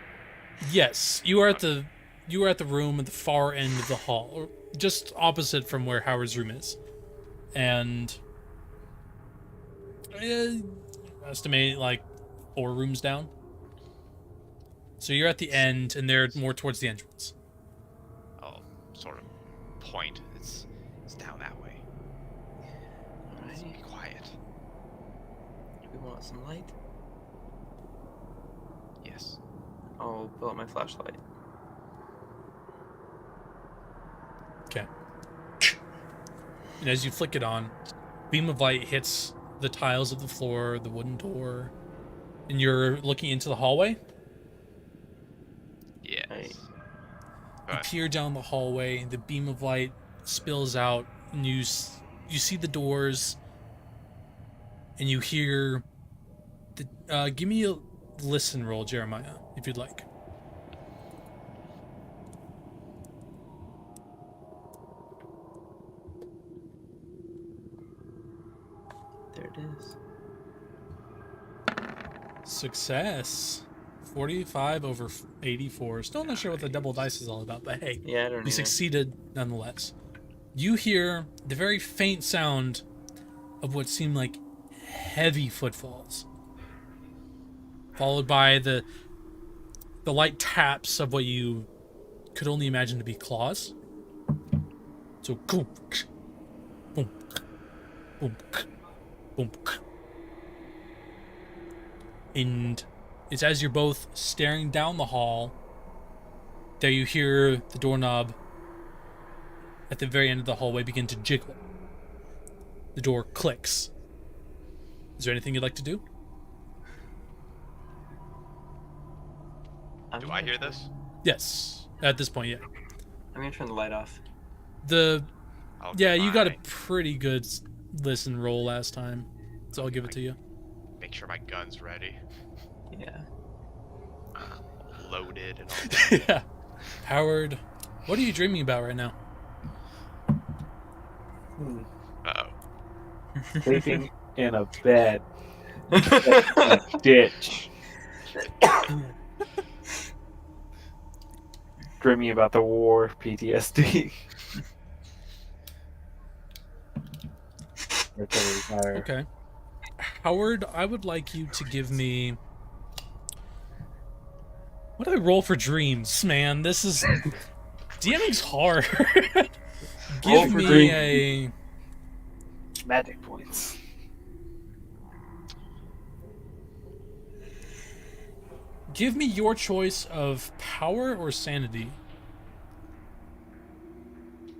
Yes, you were at the room at the far end of the hall, or just opposite from where Howard's room is, and estimate like 4 rooms down. So you're at the end, and they're more towards the entrance. I'll sort of point. It's down that way. Let's be quiet. We want some light. Yes. I'll pull out my flashlight. Okay. And as you flick it on, beam of light hits the tiles of the floor, the wooden door, and you're looking into the hallway. Yes. Right. You peer down the hallway, the beam of light spills out, and you see the doors, and you hear give me a listen roll, Jeremiah, if you'd like. There it is. Success. 45 over 84. Still not sure what the double dice is all about, but hey, Yeah, I don't you know. succeeded nonetheless. You hear the very faint sound of what seem like heavy footfalls, followed by the light taps of what you could only imagine to be claws. So boom, boom, boom, boom. And it's as you're both staring down the hall that you hear the doorknob at the very end of the hallway begin to jiggle. The door clicks. Is there anything you'd like to do? I'm Do gonna I hear try- this? Yes. At this point, yeah. I'm gonna turn the light off. I'll Yeah, get you got a my- pretty good listen roll last time, so I'll give it to you. Make sure my gun's ready, Yeah. loaded, and all that. Yeah. Howard, what are you dreaming about right now? Uh-oh. Sleeping in a bed. In a ditch. Dreaming about the war, PTSD. Okay. Howard, I would like you to give me... What do I roll for dreams, man? This is... DMing's hard. Roll Give for me dreams. a... Magic points. Give me your choice of power or sanity.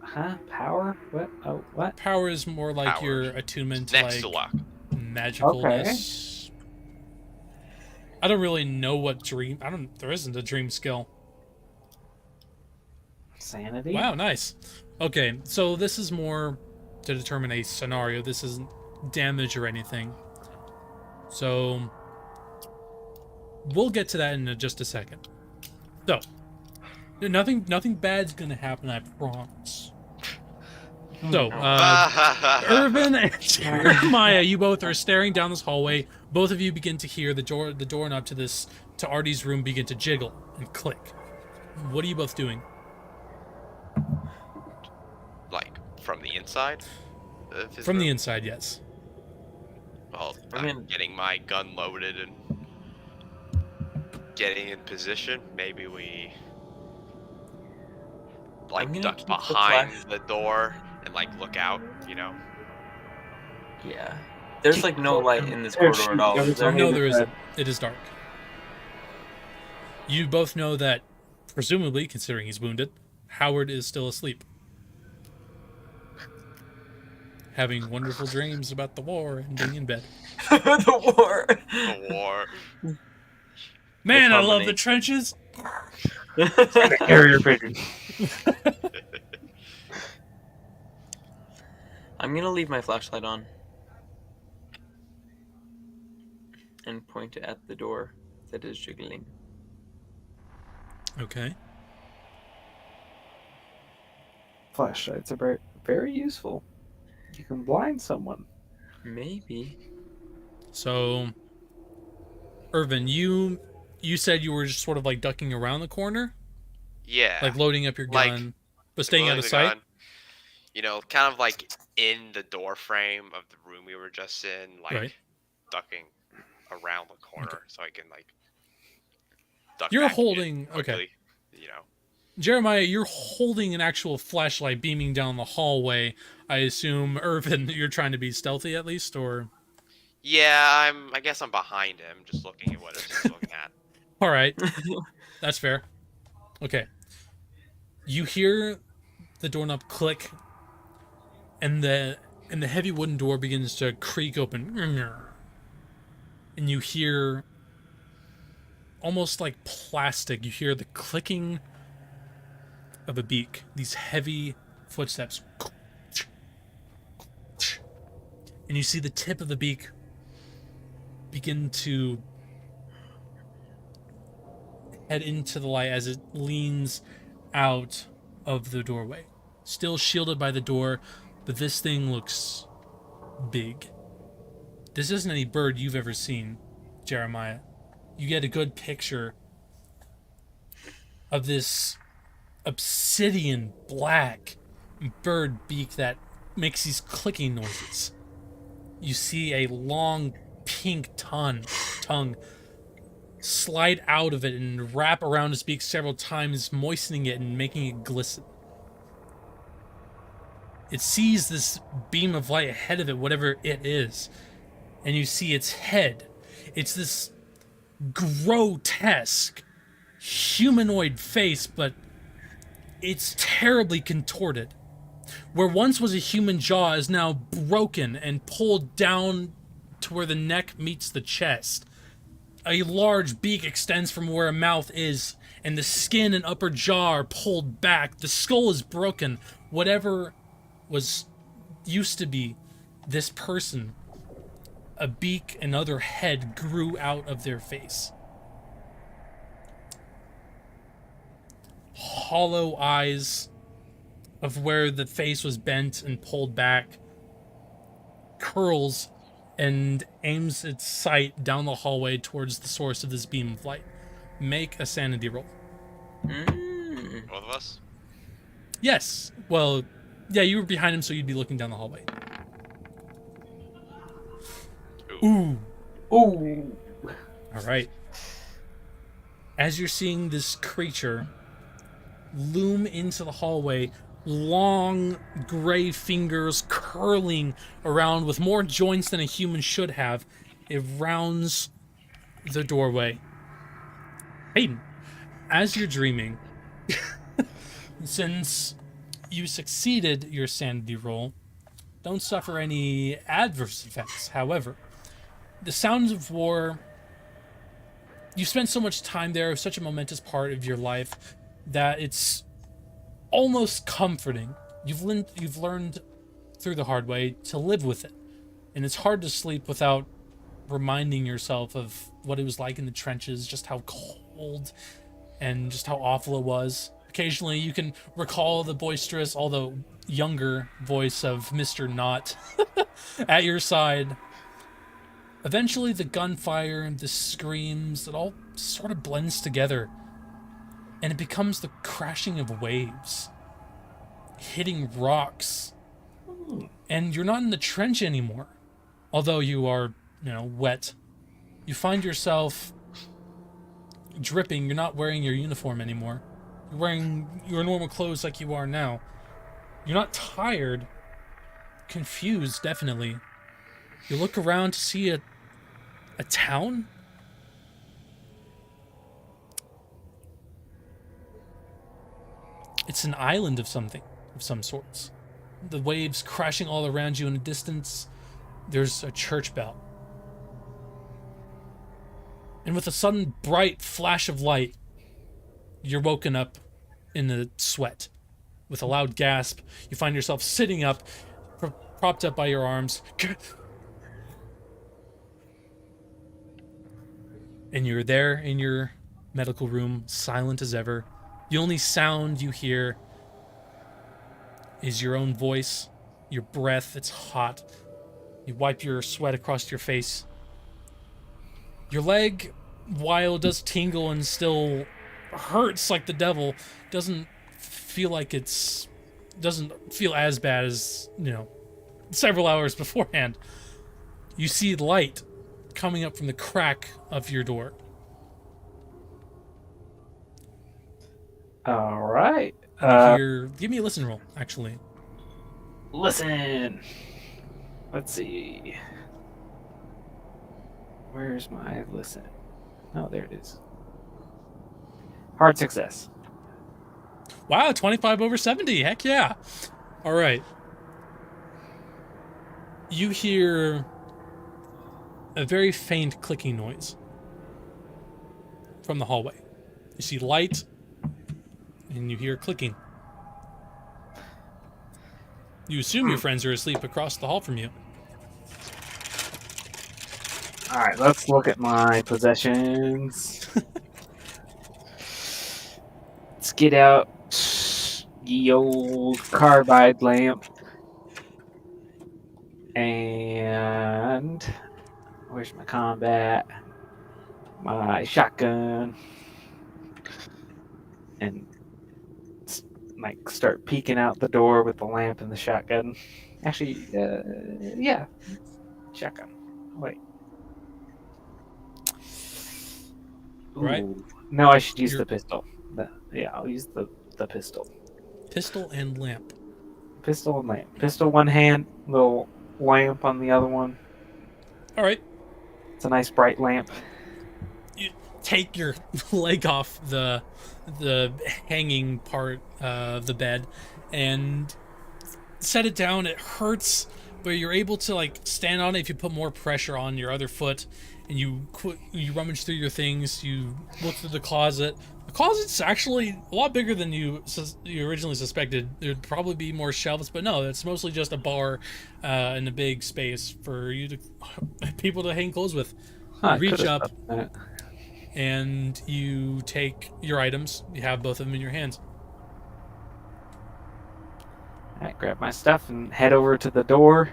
Huh? Power? What? Oh, what? Power is more like Power. your attunement to Next like to luck. magicalness. I don't really know what dream. There isn't a dream skill. Sanity? Wow, nice. Okay, so this is more to determine a scenario. This isn't damage or anything. So we'll get to that in just a second. So nothing bad's gonna happen, I promise. So, Irvin and Jeremiah, you both are staring down this hallway. Both of you begin to hear the doorknob to Artie's room begin to jiggle and click. What are you both doing? Like, from the inside? Of his From the room? inside, yes. Well, I mean- I'm getting my gun loaded and getting in position. Maybe we I'm like gonna duck keep the behind flash- the door and like look out, you know? Yeah. There's like no light in this If corridor at all. she- Is there? No, there isn't. It is dark. You both know that, presumably, considering he's wounded, Howard is still asleep. Having wonderful dreams about the war and being in bed. The war. The war. Man, I love company. the trenches! Carrier pigeon. I'm gonna leave my flashlight on and point it at the door that is jiggling. Okay. Flashlights are very, very useful. You can blind someone. Maybe. So, Irvin, you said you were just sort of like ducking around the corner? Yeah. Like loading up your Like, gun, but staying out loading of the sight? gun, you know, kind of like in the door frame of the room we were just in, like Right. ducking around the corner so I can like duck You're back in holding- okay. quickly, you know. Jeremiah, you're holding an actual flashlight beaming down the hallway. I assume, Irvin, you're trying to be stealthy at least, or... Yeah, I guess I'm behind him, just looking at what he's looking at. All right. That's fair. Okay. You hear the doorknob click, and the heavy wooden door begins to creak open. And you hear, almost like plastic, you hear the clicking of a beak. These heavy footsteps. And you see the tip of the beak begin to head into the light as it leans out of the doorway. Still shielded by the door, but this thing looks big. This isn't any bird you've ever seen, Jeremiah. You get a good picture of this obsidian black bird beak that makes these clicking noises. You see a long pink tongue slide out of it and wrap around his beak several times, moistening it and making it glisten. It sees this beam of light ahead of it, whatever it is, and you see its head. It's this grotesque humanoid face, but it's terribly contorted. Where once was a human jaw is now broken and pulled down to where the neck meets the chest. A large beak extends from where a mouth is, and the skin and upper jaw are pulled back. The skull is broken. Whatever was used to be this person, a beak and other head grew out of their face. Hollow eyes of where the face was bent and pulled back curls and aims its sight down the hallway towards the source of this beam of light. Make a sanity roll. Both of us? Yes. Well, yeah, you were behind him, so you'd be looking down the hallway. Ooh. Ooh. All right. As you're seeing this creature loom into the hallway, long gray fingers curling around with more joints than a human should have, it rounds the doorway. Hayden, as you're dreaming, since you succeeded your sanity roll, don't suffer any adverse effects. However, the sounds of war, you spent so much time there, such a momentous part of your life, that it's almost comforting. You've learned through the hard way to live with it. And it's hard to sleep without reminding yourself of what it was like in the trenches, just how cold and just how awful it was. Occasionally you can recall the boisterous, although younger voice of Mr. Knott at your side. Eventually the gunfire and the screams, it all sort of blends together. And it becomes the crashing of waves, hitting rocks. And you're not in the trench anymore. Although you are, wet. You find yourself dripping. You're not wearing your uniform anymore. You're wearing your normal clothes like you are now. You're not tired. Confused, definitely. You look around to see a town? It's an island of something, of some sorts. The waves crashing all around you in the distance. There's a church bell. And with a sudden bright flash of light, you're woken up in a sweat. With a loud gasp, you find yourself sitting up, propped up by your arms. And you're there in your medical room, silent as ever. The only sound you hear is your own voice, your breath. It's hot. You wipe your sweat across your face. Your leg, while it does tingle and still hurts like the devil, doesn't feel as bad as, several hours beforehand. You see light coming up from the crack of your door. All right. Give me a listen roll, actually. Listen. Let's see. Where's my listen? Oh, there it is. Hard success. Wow, 25 over 70. Heck yeah. All right. You hear a very faint clicking noise from the hallway. You see light, and you hear clicking. You assume your friends are asleep across the hall from you. All right, let's look at my possessions. Let's get out the old carbide lamp. And where's my combat? My shotgun. And like start peeking out the door with the lamp and the shotgun. Actually, yeah, shotgun. Wait. Right. Ooh. No, I should use You're- the pistol. Yeah, I'll use the pistol. Pistol and lamp. Pistol and lamp. Pistol one hand, little lamp on the other one. All right. It's a nice bright lamp. You take your leg off the hanging part of the bed and set it down. It hurts, but you're able to like stand on it if you put more pressure on your other foot. And you rummage through your things. You look through the closet. The closet's actually a lot bigger than you originally suspected. There'd probably be more shelves, but no, it's mostly just a bar and a big space for you to people to hang clothes with. Huh, You reach could've up stopped that. and you take your items. You have both of them in your hands. Alright, grab my stuff and head over to the door.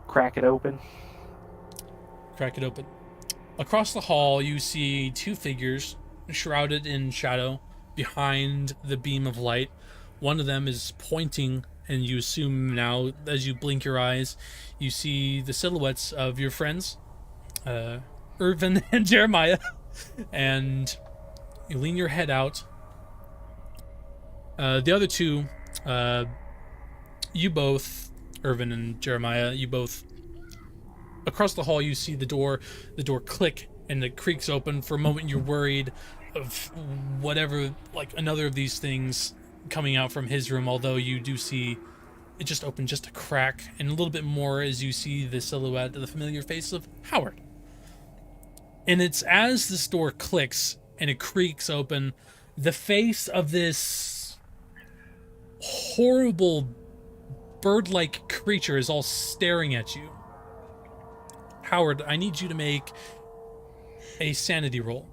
Crack it open. Crack it open. Across the hall, you see two figures shrouded in shadow behind the beam of light. One of them is pointing, and you assume now, as you blink your eyes, you see the silhouettes of your friends, Irvin and Jeremiah, and you lean your head out. The other two, you both, Irvin and Jeremiah, you both, across the hall, you see the door click and it creaks open. For a moment, you're worried of whatever, like another of these things coming out from his room, although you do see it just open just a crack, and a little bit more as you see the silhouette of the familiar face of Howard. And it's as this door clicks and it creaks open, the face of this horrible bird-like creature is all staring at you. Howard, I need you to make a sanity roll.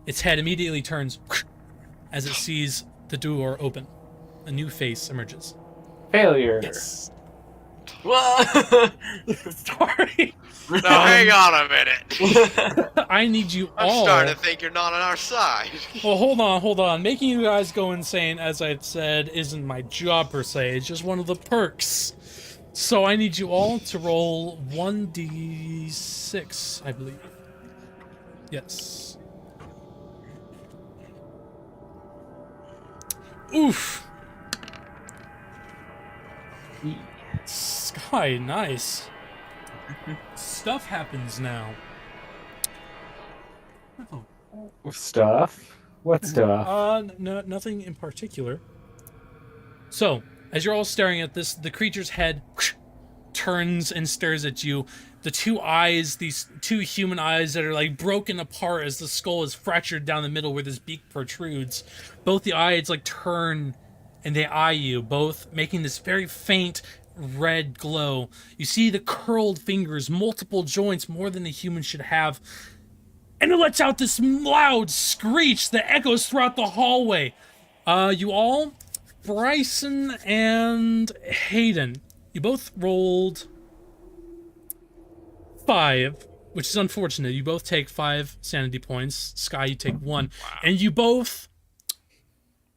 Its head immediately turns as it sees the door open. A new face emerges. Failure. Yes. Whoa! Sorry. Now hang on a minute. I need you I'm all. starting to think you're not on our side. Well, hold on. Making you guys go insane, as I've said, isn't my job per se. It's just one of the perks. So I need you all to roll 1d6, I believe. Yes. Oof. Sky, nice. Stuff happens now. Oh. Stuff? What stuff? No, nothing in particular. So, as you're all staring at this, the creature's head turns and stares at you. The two eyes, these two human eyes that are like broken apart as the skull is fractured down the middle where this beak protrudes. Both the eyes like turn and they eye you, both making this very faint red glow. You see the curled fingers, multiple joints, more than a human should have. And it lets out this loud screech that echoes throughout the hallway. You all, Bryson and Hayden, you both rolled 5, which is unfortunate. You both take 5 sanity points. Sky, you take 1. Wow. And you both,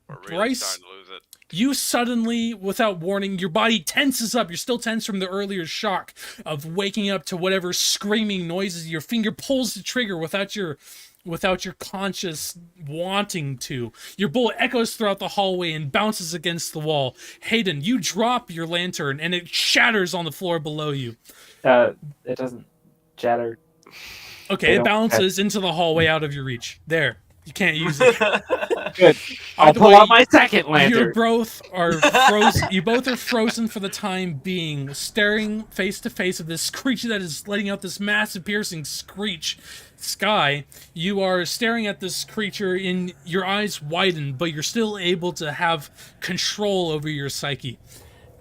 We're really Bryce, starting to lose it. you suddenly, without warning, your body tenses up. You're still tense from the earlier shock of waking up to whatever screaming noises. Your finger pulls the trigger without your conscious wanting to. Your bullet echoes throughout the hallway and bounces against the wall. Hayden, you drop your lantern and it shatters on the floor below you. It doesn't shatter Okay, They it don't- bounces into the hallway out of your reach. There. You can't use it. Good. I'll Either pull way, out my second You lantern. both are frozen. You both are frozen for the time being, staring face to face with this creature that is letting out this massive, piercing screech. Sky, you are staring at this creature, in your eyes widen, but you're still able to have control over your psyche.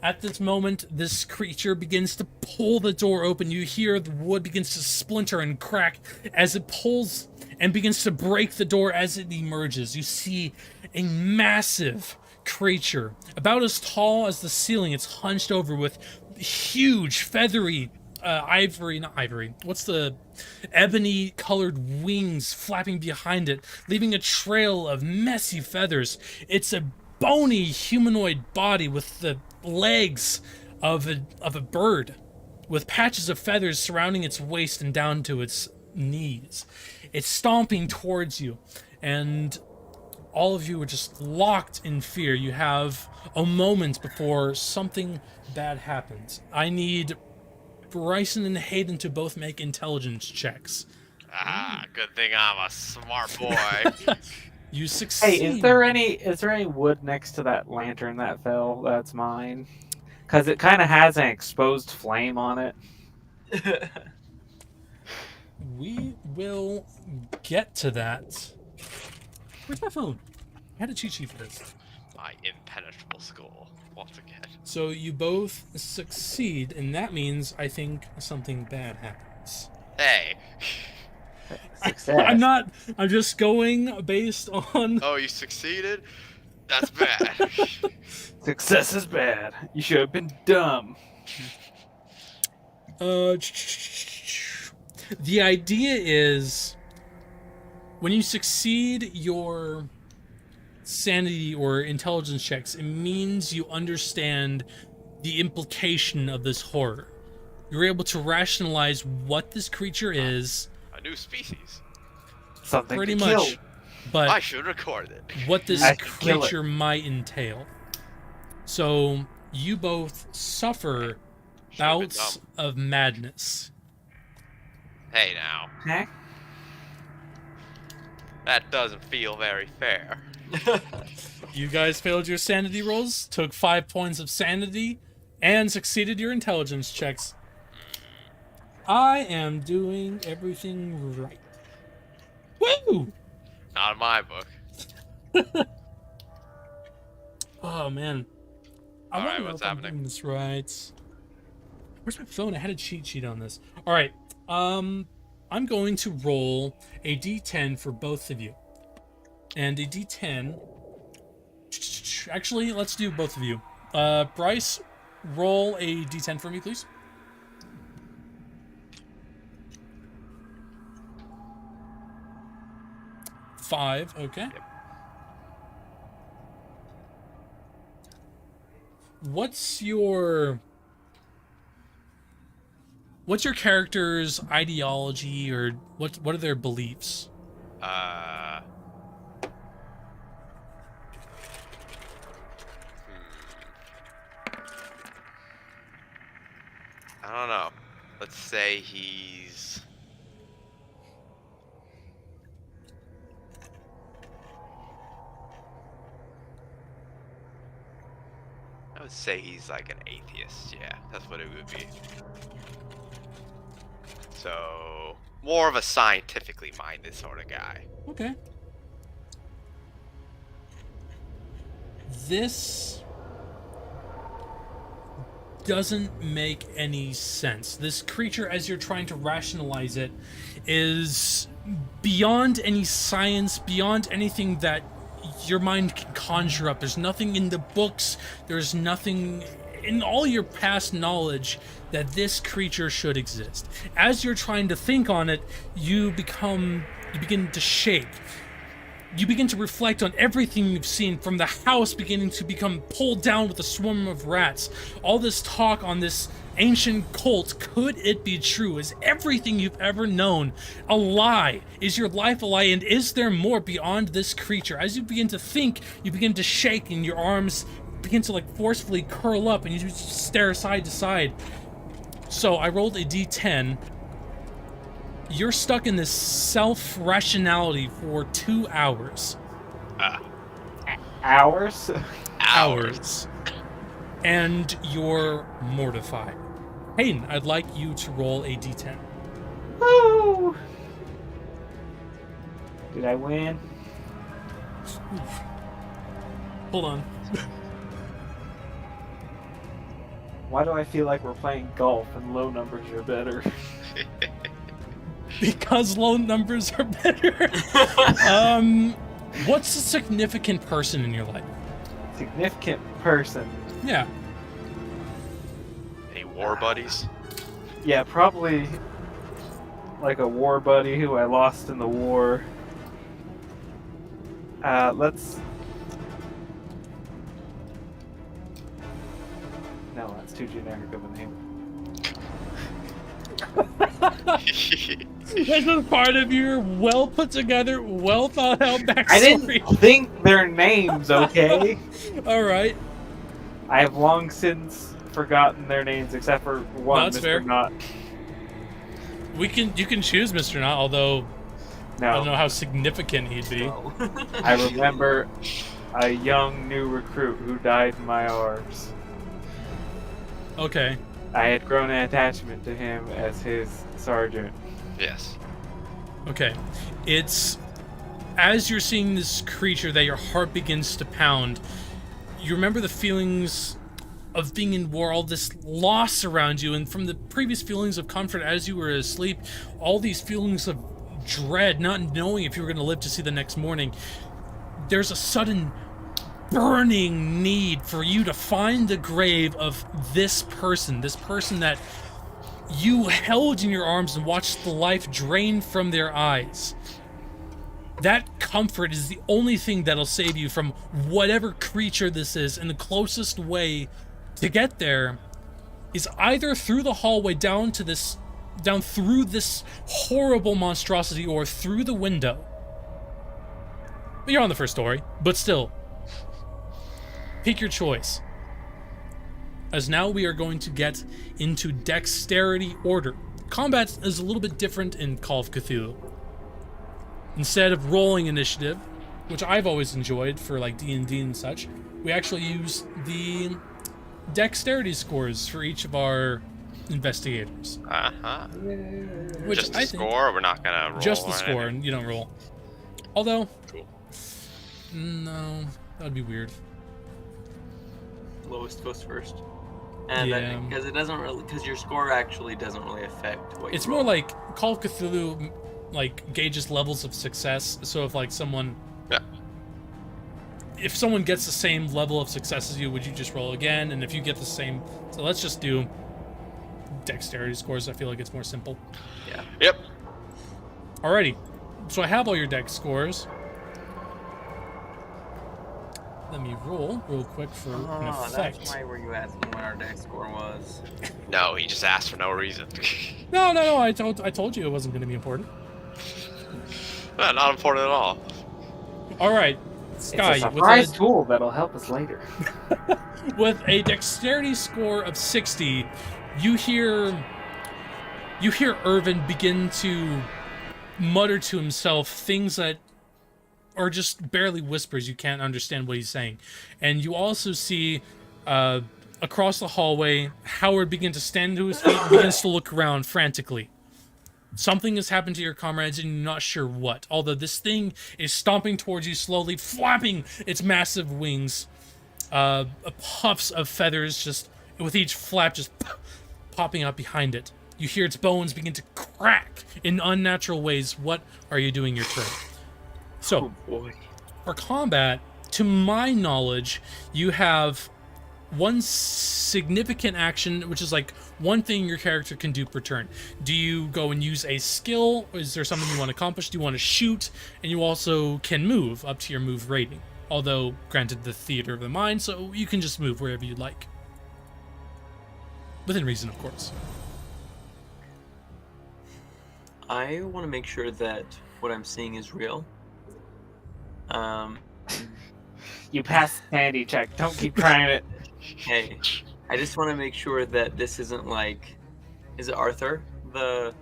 At this moment, this creature begins to pull the door open. You hear the wood begins to splinter and crack as it pulls and begins to break the door as it emerges. You see a massive creature, about as tall as the ceiling. It's hunched over with huge, feathery, ebony colored wings flapping behind it, leaving a trail of messy feathers. It's a bony humanoid body with the legs of a bird, with patches of feathers surrounding its waist and down to its knees. It's stomping towards you, and all of you are just locked in fear. You have a moment before something bad happens. I need Bryson and Hayden to both make intelligence checks. Ah, good thing I'm a smart boy. You succeed. Hey, is there any wood next to that lantern that fell? That's mine. Because it kind of has an exposed flame on it. We will get to that. Where's my phone? I had a cheat sheet for this. My impenetrable skull. Once again. So you both succeed, and that means I think something bad happens. Hey. Success. I'm just going based on... Oh, you succeeded? That's bad. Success is bad. You should have been dumb. The idea is, when you succeed your sanity or intelligence checks, it means you understand the implication of this horror. You're able to rationalize what this creature is. A new species. Something Pretty to much. kill. But I should record it. what this I can kill it. creature might entail. So you both suffer Should've been bouts dumb. of madness. Hey now. Huh? That doesn't feel very fair. You guys failed your sanity rolls, took 5 points of sanity, and succeeded your intelligence checks. I am doing everything right. Woo! Not in my book. Oh man. I All wanna right, know what's if I'm happening? doing this right. Where's my phone? I had a cheat sheet on this. All right. I'm going to roll a d10 for both of you. And a d10. Actually, let's do both of you. Bryce, roll a d10 for me, please. Five, okay. What's your character's ideology, or what are their beliefs? I don't know. Let's say he's... I would say he's like an atheist. Yeah, that's what it would be. So, more of a scientifically minded sort of guy. Okay. This doesn't make any sense. This creature, as you're trying to rationalize it, is beyond any science, beyond anything that your mind can conjure up. There's nothing in the books, there's nothing in all your past knowledge that this creature should exist. As you're trying to think on it, you begin to shake. You begin to reflect on everything you've seen, from the house beginning to become pulled down with a swarm of rats. All this talk on this ancient cult, could it be true? Is everything you've ever known a lie? Is your life a lie? And is there more beyond this creature? As you begin to think, you begin to shake, and your arms begin to forcefully curl up, and you just stare side to side. So I rolled a d10. you're stuck in this self-rationality for 2 hours. Hours? Hours. And you're mortified. Hayden, I'd like you to roll a d10. Woo! Did I win? Hold on. Why do I feel like we're playing golf and low numbers are better? Because low numbers are better. What's a significant person in your life? Significant person. Yeah. Any war buddies? Yeah, probably like a war buddy who I lost in the war. Let's... No, that's too generic of a name. This is part of your well put together, well thought out backstory. I didn't think their names, okay? All right. I have long since forgotten their names, except for one, That's Mr. fair. Knott. You can choose Mr. Knott, although I don't know No, how significant he'd be. No. I remember a young new recruit who died in my arms. Okay. I had grown an attachment to him as his sergeant. Yes. Okay. It's as you're seeing this creature that your heart begins to pound. You remember the feelings of being in war, all this loss around you, and from the previous feelings of comfort as you were asleep, all these feelings of dread, not knowing if you were going to live to see the next morning. There's a sudden burning need for you to find the grave of this person that you held in your arms and watched the life drain from their eyes. That comfort is the only thing that'll save you from whatever creature this is, and the closest way to get there is either through the hallway down through this horrible monstrosity, or through the window. You're on the first story, but still, pick your choice. As now we are going to get into dexterity order. Combat is a little bit different in Call of Cthulhu. Instead of rolling initiative, which I've always enjoyed for like D&D and such, we actually use the dexterity scores for each of our investigators. Which Just the I think, score? We're not gonna roll. just the or score, anything? and you don't roll. Although, Cool. no, that'd be weird. Lowest goes first. And Yeah. because it doesn't really, because your score actually doesn't really affect what you It's roll. more like Call of Cthulhu, like gauges levels of success. So if like someone, Yeah. if someone gets the same level of success as you, would you just roll again? And if you get the same, so let's just do dexterity scores. I feel like it's more simple. Yeah. Yep. Alrighty, so I have all your dex scores. Let me roll real quick for an Oh, effect. that's why were you asking what our dex score was? No, he just asked for no reason. No. I told you it wasn't going to be important. Not important at all. All right, It's Sky, a surprise tool that'll help us later. with a dexterity score of 60, you hear Irvin begin to mutter to himself things that are just barely whispers. You can't understand what he's saying. And you also see across the hallway Howard begin to stand to his feet and begins to look around frantically. Something has happened to your comrades and you're not sure what, although this thing is stomping towards you slowly, flapping its massive wings. Puffs of feathers just with each flap just popping out behind it. You hear its bones begin to crack in unnatural ways. What are you doing your turn? So, Oh boy. for combat, to my knowledge, you have one significant action, which is like one thing your character can do per turn. Do you go and use a skill? Or is there something you want to accomplish? Do you want to shoot? And you also can move up to your move rating. Although, granted, the theater of the mind, so you can just move wherever you like. Within reason, of course. I want to make sure that what I'm seeing is real. You passed the sanity check. Don't keep trying it. Hey, I just want to make sure that this isn't like, is it Arthur? The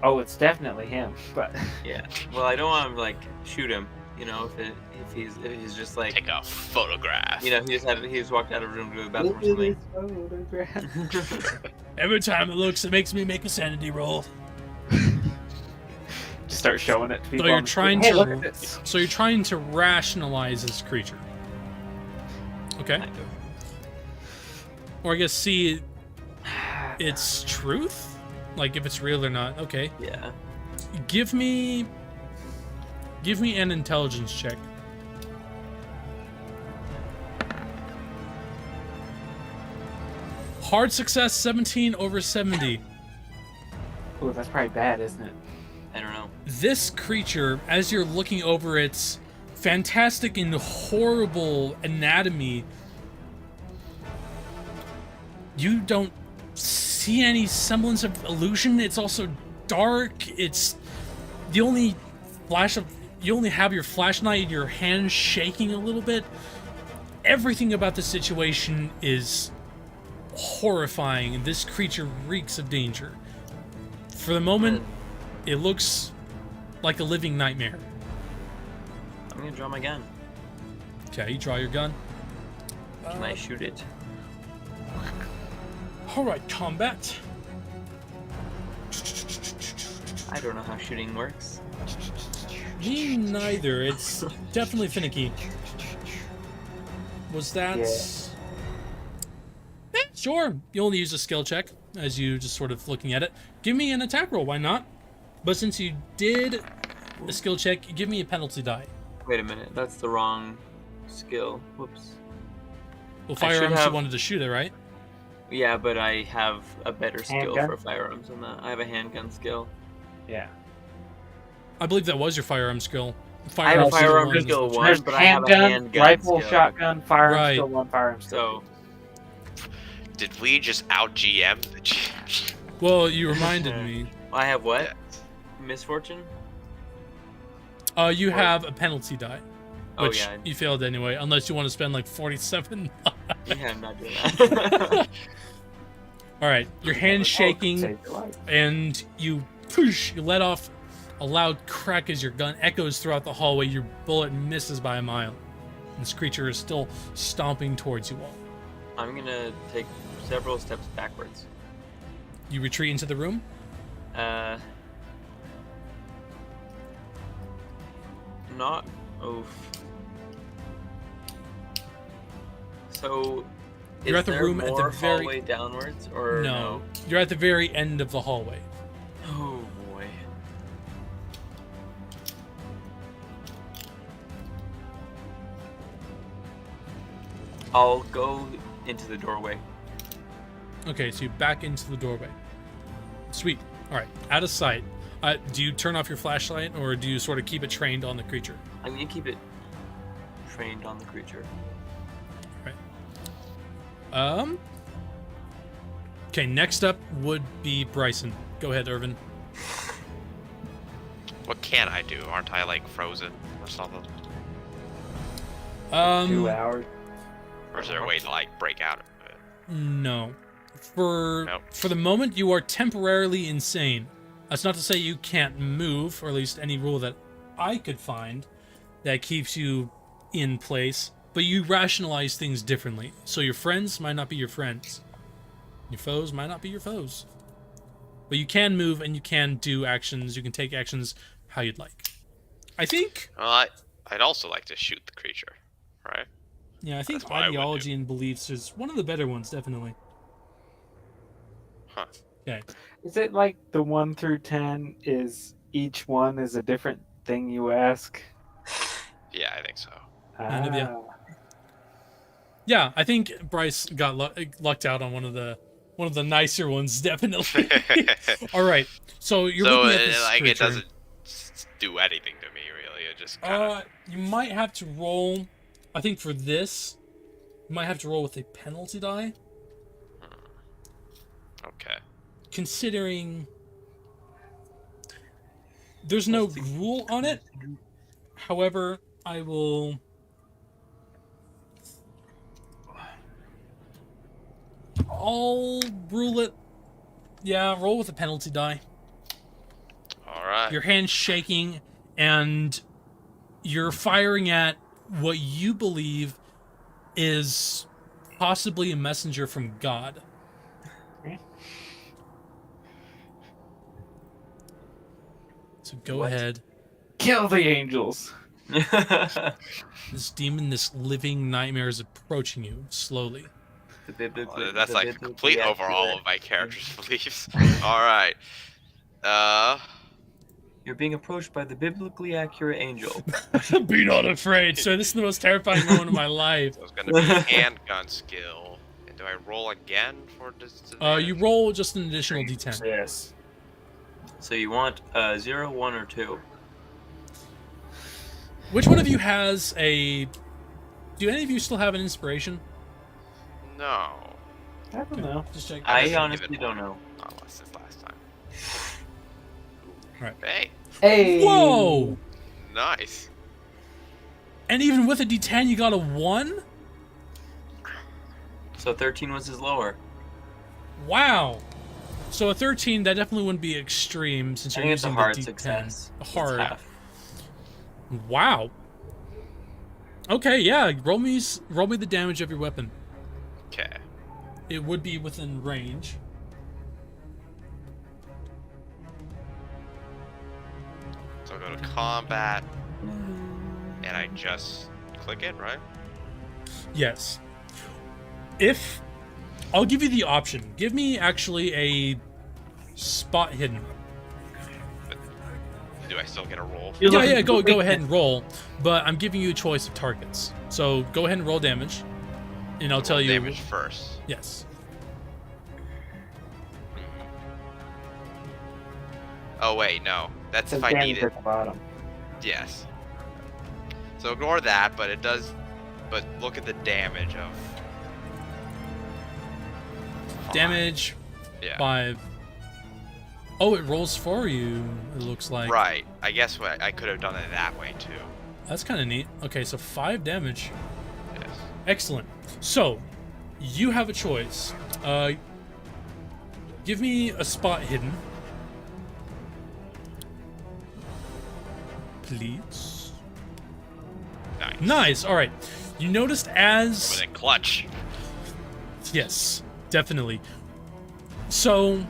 Oh, it's definitely him. But Yeah. Well, I don't want to like shoot him. You know, if he's just like, Take a photograph. you know, he just walked out of the room to go to the bathroom or photograph. something. Every time it looks, it makes me make a sanity roll. Just start showing it to people. So you're on the trying street. Hey, to. look at this. So you're trying to rationalize this creature. Okay. Kind of. Or I guess see its truth, like if it's real or not. Okay. Yeah. Give me an intelligence check. Hard success, 17 over 70. Oh, that's probably bad, isn't it? I don't know. This creature, as you're looking over its fantastic and horrible anatomy, you don't see any semblance of illusion. It's also dark. It's the only flash of, you only have your flashlight and your hand shaking a little bit. Everything about the situation is horrifying, and this creature reeks of danger. For the moment, it looks like a living nightmare. I'm gonna draw my gun. Okay, you draw your gun. Can I shoot it? Alright, combat. I don't know how shooting works. Me neither. It's definitely finicky. Was that... Yeah. Sure. You only use a skill check as you just sort of looking at it. Give me an attack roll, why not? But since you did a skill check, give me a penalty die. Wait a minute, that's the wrong skill. Whoops. Well, I should firearms, you have- wanted to shoot it, right? Yeah, but I have a better skill Handgun? for firearms than that. I have a handgun skill. Yeah. I believe that was your firearm skill. I have a Firearms is the firearm one- skill one, There's but I have a handgun, handgun rifle, skill. shotgun, firearm Right. skill, one firearm skill. So Did we just out GM the GM? Well, you reminded me. I have what? Yeah. Misfortune? You have a penalty die, Oh which yeah. you failed anyway, unless you want to spend like 47. Yeah, I'm not doing that. All right, your hand Oh, shaking, save your life. and you push. You let off a loud crack as your gun echoes throughout the hallway. Your bullet misses by a mile. This creature is still stomping towards you all. I'm gonna take several steps backwards. You retreat into the room. Not. Oof. So. You're is at the there room at the more very- hallway downwards, or No, you're at the very end of the hallway. Oh boy. I'll go into the doorway. Okay, so you back into the doorway. Sweet. All right, out of sight. Do you turn off your flashlight, or do you sort of keep it trained on the creature? I'm gonna keep it trained on the creature. Okay, next up would be Bryson. Go ahead, Irvin. What can I do? Aren't I like frozen or something? 2 Um, hours. Or is there a way to like break out of it? no. For Nope. the moment, you are temporarily insane. That's not to say you can't move, or at least any rule that I could find that keeps you in place. But you rationalize things differently. So your friends might not be your friends. Your foes might not be your foes. But you can move and you can do actions. You can take actions how you'd like. I think, Well, I'd also like to shoot the creature, right? yeah, I think That's what I would ideology and beliefs is one of the better ones, definitely. Huh. Okay. Is it like the 1 through 10 is each one is a different thing you ask? Yeah, I think so. Kind of, yeah. Yeah, I think Bryce got lucked out on one of the nicer ones, definitely. All right, so you're So looking at this like creature. it doesn't do anything to me really. It just kind of. You might have to roll. I think for this, you might have to roll with a penalty die, Okay. considering there's no rule on it. However, I will. I'll rule it. Yeah, roll with a penalty die. All right. your hand's shaking, and you're firing at what you believe is possibly a messenger from God. So go What? ahead. Kill the angels. This demon, this living nightmare is approaching you slowly. That's like a complete overhaul of my character's beliefs. All right. You're being approached by the biblically accurate angel. Be not afraid, sir. This is the most terrifying moment of my life. So it's gonna be handgun skill. And do I roll again for this? You roll just an additional d10. Yes. So you want 0, 1, or 2? Which one of you has a... Do any of you still have an inspiration? No. I don't know. Just check. I give honestly it don't one. know. Not less than last time. Right. Hey, Hey. Whoa! nice. And even with a d10, you got a 1? So 13 was his lower. Wow. So a 13, that definitely wouldn't be extreme since I you're think it's a using hard the d10. success. A It's hard. half. Wow. Okay, yeah. Roll me the damage of your weapon. Okay. It would be within range. So I'll go to combat, and I just click it, right? Yes. If I'll give you the option. Give me actually a spot hidden. Do I still get a roll? You're Yeah, looking yeah, for go weakness. ahead and roll, but I'm giving you a choice of targets. So go ahead and roll damage, and I'll tell Roll you. damage first. Yes. Oh wait, no. That's Says if I damage need it. at the bottom. Yes. So ignore that, but it does. But look at the damage of. Damage Yeah. 5. Oh, it rolls for you. It looks like. Right. I guess I could have done it that way too. That's kind of neat. Okay, so 5 damage. Yes. Excellent. So, you have a choice. Give me a spot hidden. Please. Nice. Nice. All right. You noticed as... With a clutch. Yes, definitely. So,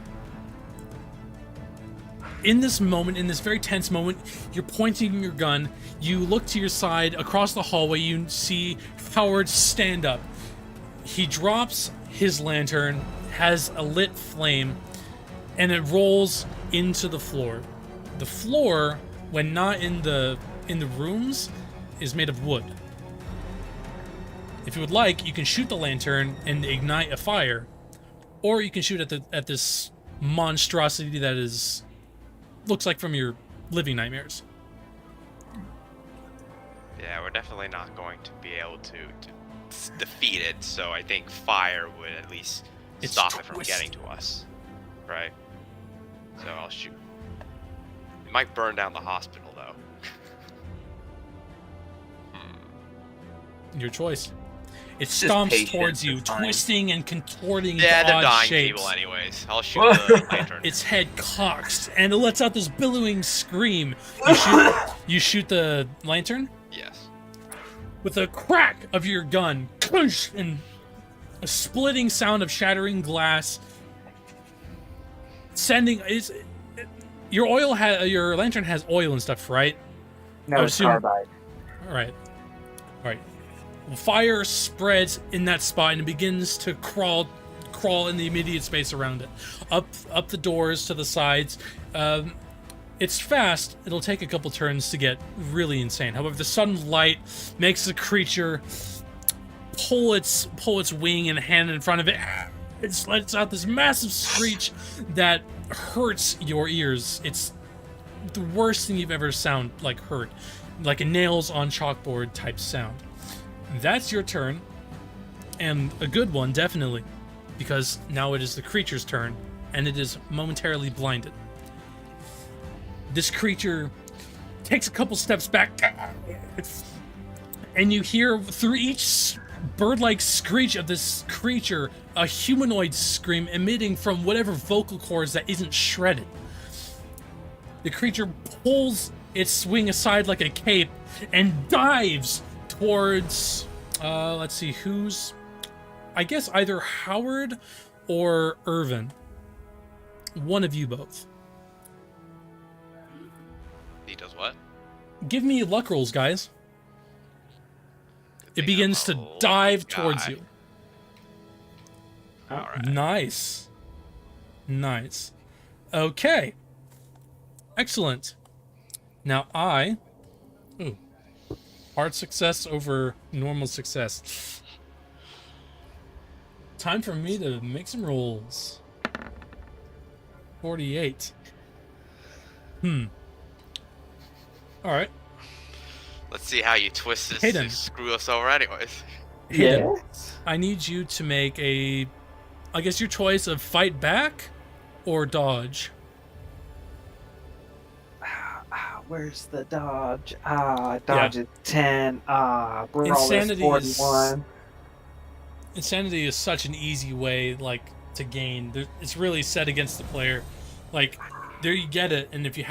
in this moment, in this very tense moment, you're pointing your gun. You look to your side. Across the hallway, you see Howard stand up. He drops his lantern, has a lit flame, and it rolls into the floor. The floor, when not in the rooms, is made of wood. If you would like, you can shoot the lantern and ignite a fire, or you can shoot at this monstrosity that looks like from your living nightmares. Yeah, we're definitely not going to be able to defeat it. So I think fire would at least It's stop it from twisted. getting to us. Right. So I'll shoot. It might burn down the hospital though. Your choice. It Just stomps patience, towards you, it's fine. twisting and contorting Yeah, into they're odd dying shapes. people anyways. I'll shoot the lantern. Its head cocks, and it lets out this billowing scream. You shoot the lantern Yes. with a crack of your gun, crunch, and a splitting sound of shattering glass. Your lantern has oil and stuff, right? No, I it's assume- carbide. All right. Well, fire spreads in that spot and it begins to crawl in the immediate space around it, up the doors to the sides. It's fast. It'll take a couple turns to get really insane. However, the sudden light makes the creature pull its wing and hand in front of it. It lets out this massive screech that hurts your ears. It's the worst thing you've ever heard, like a nails on chalkboard type sound. That's your turn, and a good one, definitely, because now it is the creature's turn, and it is momentarily blinded. This creature takes a couple steps back, and you hear through each bird-like screech of this creature a humanoid scream emitting from whatever vocal cords that isn't shredded. The creature pulls its swing aside like a cape and dives towards, let's see, who's, I guess either Howard or Irvin. One of you both. He does what? Give me luck rolls, guys. It begins to dive towards you. All right. Nice. Nice. Okay. Excellent. Now Ooh. Hard success over normal success. Time for me to make some rolls. 48. Alright. Let's see how you twist this Hayden. to screw us over anyways. Hayden, Yes. I need you to make I guess your choice of fight back or dodge. Where's the dodge? Dodge is 10. Brawl Insanity is 41. Insanity is such an easy way, like, to gain. It's really set against the player. Like, there you get it, and if you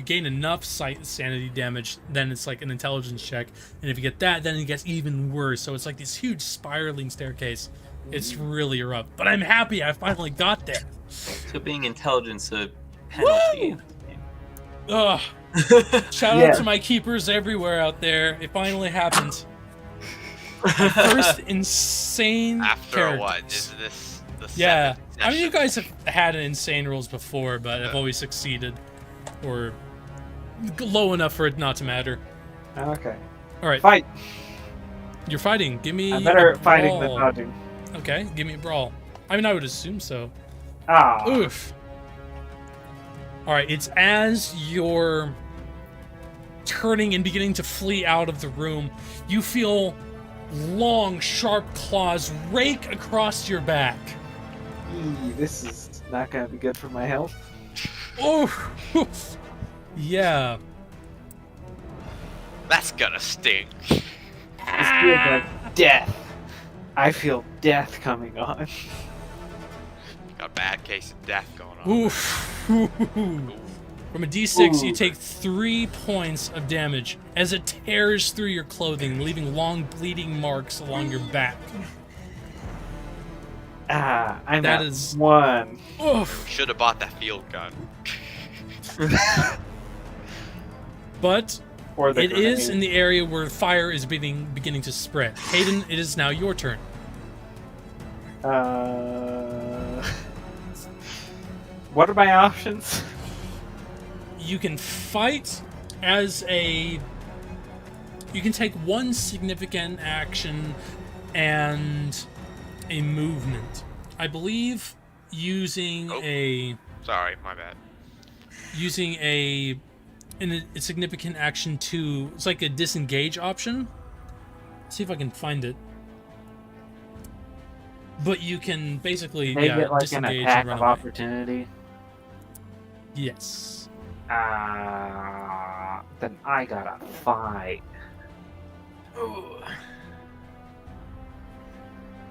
gain enough sanity damage, then it's like an intelligence check, and if you get that, then it gets even worse. So it's like this huge spiraling staircase. It's really rough, but I'm happy I finally got there. So being intelligence a penalty. Ugh. Shout Yeah. out to my keepers everywhere out there. It finally happened. My first insane After what? characters. Is this the Yeah, seventh I mean, you session? guys have had insane rolls before, but I've Yeah. always succeeded, or low enough for it not to matter. Okay. All right, Fight. you're fighting. Give me I'm better a at fighting than brawl. dodging. Okay, give me a brawl. I mean, I would assume so. Ah. Oof. All right, it's as you're turning and beginning to flee out of the room, you feel long, sharp claws rake across your back. This is not going to be good for my health. Oh, yeah. That's gonna sting. This feels like death. I feel death coming on. Got a bad case of death going on. Oof. From a d6, you Ooh. take 3 points of damage as it tears through your clothing, leaving long bleeding marks along your back. I'm That at is- 1. Oof. Should have bought that field gun. But Or the it is in grenade. the area where fire is beginning to spread. Hayden, it is now your turn. What are my options? You can fight as a... You can take one significant action and a movement. I believe using Oh. a significant action to... It's like a disengage option. Let's see if I can find it. But you can basically Make it like an disengage attack and run of away. opportunity. Yes. Then I gotta fight.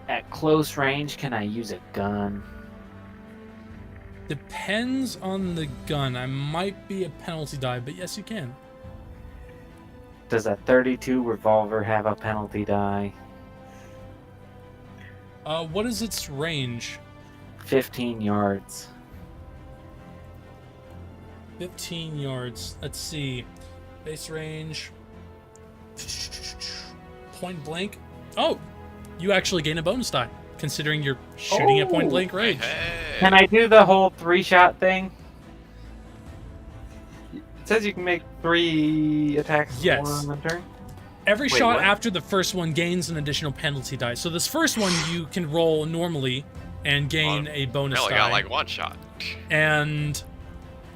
At close range, can I use a gun? Depends on the gun. I might be a penalty die, but yes, you can. Does a 32 revolver have a penalty die? What is its range? 15 yards. 15 yards. Let's see. Base range. Point blank. Oh! You actually gain a bonus die, considering you're shooting at point blank range. Hey. Can I do the whole 3-shot thing? It says you can make 3 attacks Yes. in one turn. Every Wait, shot what? after the first one gains an additional penalty die. So this first one you can roll normally and gain Well, a bonus I only die. got like one shot. And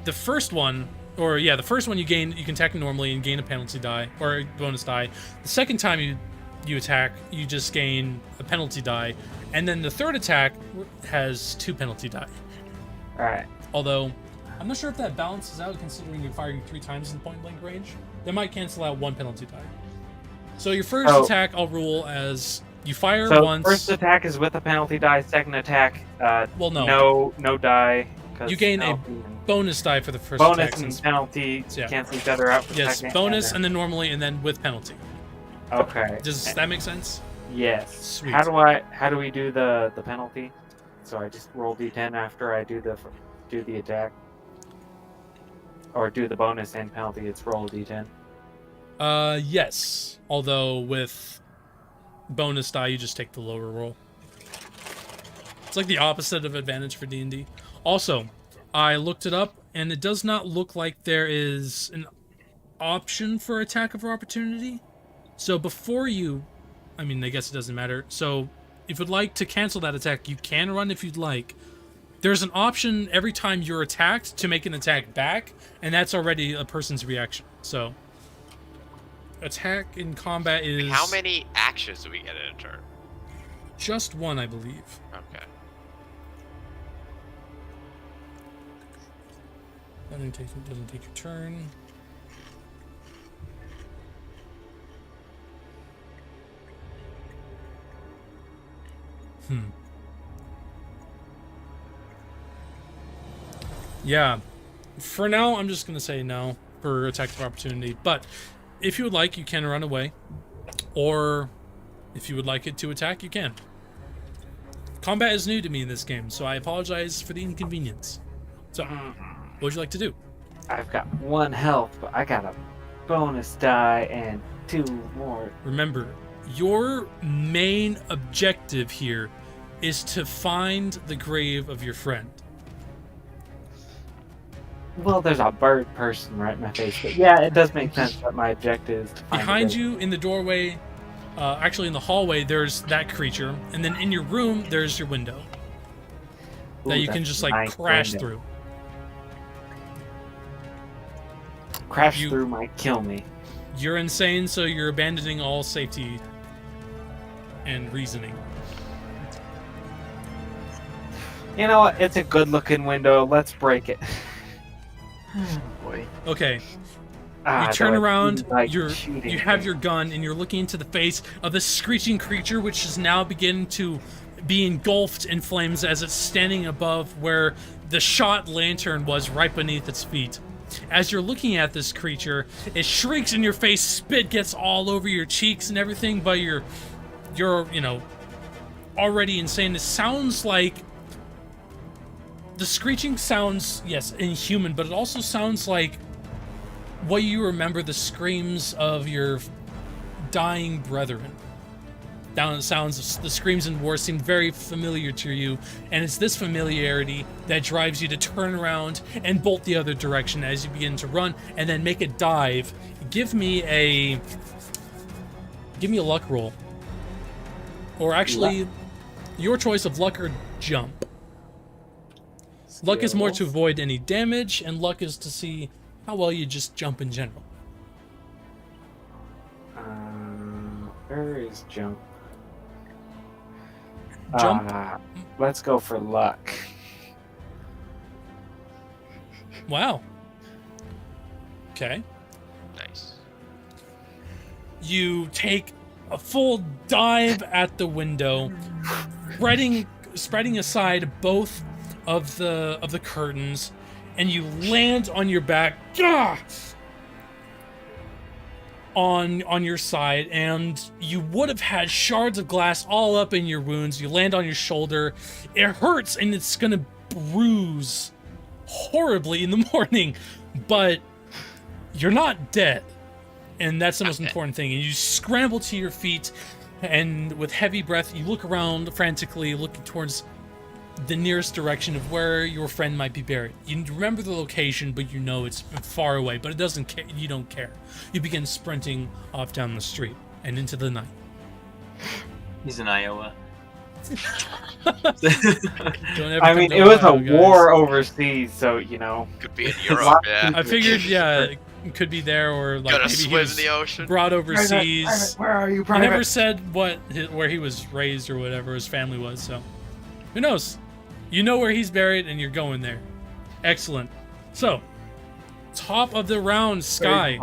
the first one, the first one you can attack normally and gain a penalty die or a bonus die. The second time you attack, you just gain a penalty die, and then the third attack has 2 penalty die. Alright. Although I'm not sure if that balances out, considering you're firing 3 times in point blank range. That might cancel out 1 penalty die. So your first Oh. attack I'll rule as you fire So once. first attack is with a penalty die. Second attack, Well, no. no die. 'cause You gain a penalty and bonus die for the first Bonus attack. and Since, penalty yeah. cancel each other out. For yes, second, bonus and then normally and then with penalty. Okay. Does that make sense? Yes. Sweet. How do we do the penalty? So I just roll d10 after I do the attack, or do the bonus and penalty. It's roll d10. Yes. Although with bonus die, you just take the lower roll. It's like the opposite of advantage for D&D. Also, I looked it up, and it does not look like there is an option for attack of opportunity. So before you, I mean, I guess it doesn't matter. So if you'd like to cancel that attack, you can run if you'd like. There's an option every time you're attacked to make an attack back, and that's already a person's reaction. So attack in combat is... How many actions do we get in a turn? Just one, I believe. Okay. Doesn't take your turn. Yeah. For now, I'm just gonna say no for attack of opportunity. But if you would like, you can run away. Or if you would like it to attack, you can. Combat is new to me in this game, so I apologize for the inconvenience. So, what would you like to do? I've got 1 health, but I got a bonus die and 2 more. Remember, your main objective here is to find the grave of your friend. Well, there's a bird person right in my face, but yeah, it does make sense that my objective is to find Behind the you in the doorway, actually in the hallway, there's that creature, and then in your room, there's your window Ooh, that you can that's just a like nice crash window. through. Crash You- through might kill me. You're insane, so you're abandoning all safety and reasoning. You know what? It's a good-looking window. Let's break it. Oh boy. Okay, Ah, you turn though it around, seems like you shooting have me. your gun, and you're looking into the face of this screeching creature, which is now beginning to be engulfed in flames as it's standing above where the shot lantern was right beneath its feet. As you're looking at this creature, it shrieks in your face, spit gets all over your cheeks and everything, but you're you know, already insane. It sounds like... The screeching sounds, yes, inhuman, but it also sounds like what you remember the screams of your dying brethren. The sounds of the screams in war seem very familiar to you, and it's this familiarity that drives you to turn around and bolt the other direction as you begin to run, and then make a dive. Give me a luck roll, or actually, your choice of luck or jump. Luck is more to Skills. avoid any damage, and luck is to see how well you just jump in general. Where is jump? Jump? Let's go for luck. Wow. Okay. Nice. You take a full dive at the window, spreading aside both of the curtains, and you land on your back, on your side, and you would have had shards of glass all up in your wounds. You land on your shoulder. It hurts, and it's gonna bruise horribly in the morning, but you're not dead, and that's the most important thing. And you scramble to your feet, and with heavy breath, you look around frantically, looking towards the nearest direction of where your friend might be buried. You remember the location, but you know it's far away, but it doesn't care. You don't care. You begin sprinting off down the street and into the night. He's in Iowa. Don't ever I come mean, to it was Ohio, a guys. war overseas, so you know. Could be in Europe, yeah. I figured, yeah, it could be there, or like Gotta maybe he swim in was the ocean. brought overseas. Where are you, He Private? never said where he was raised or whatever his family was, so who knows? You know where he's buried, and you're going there. Excellent. So, top of the round, Sky.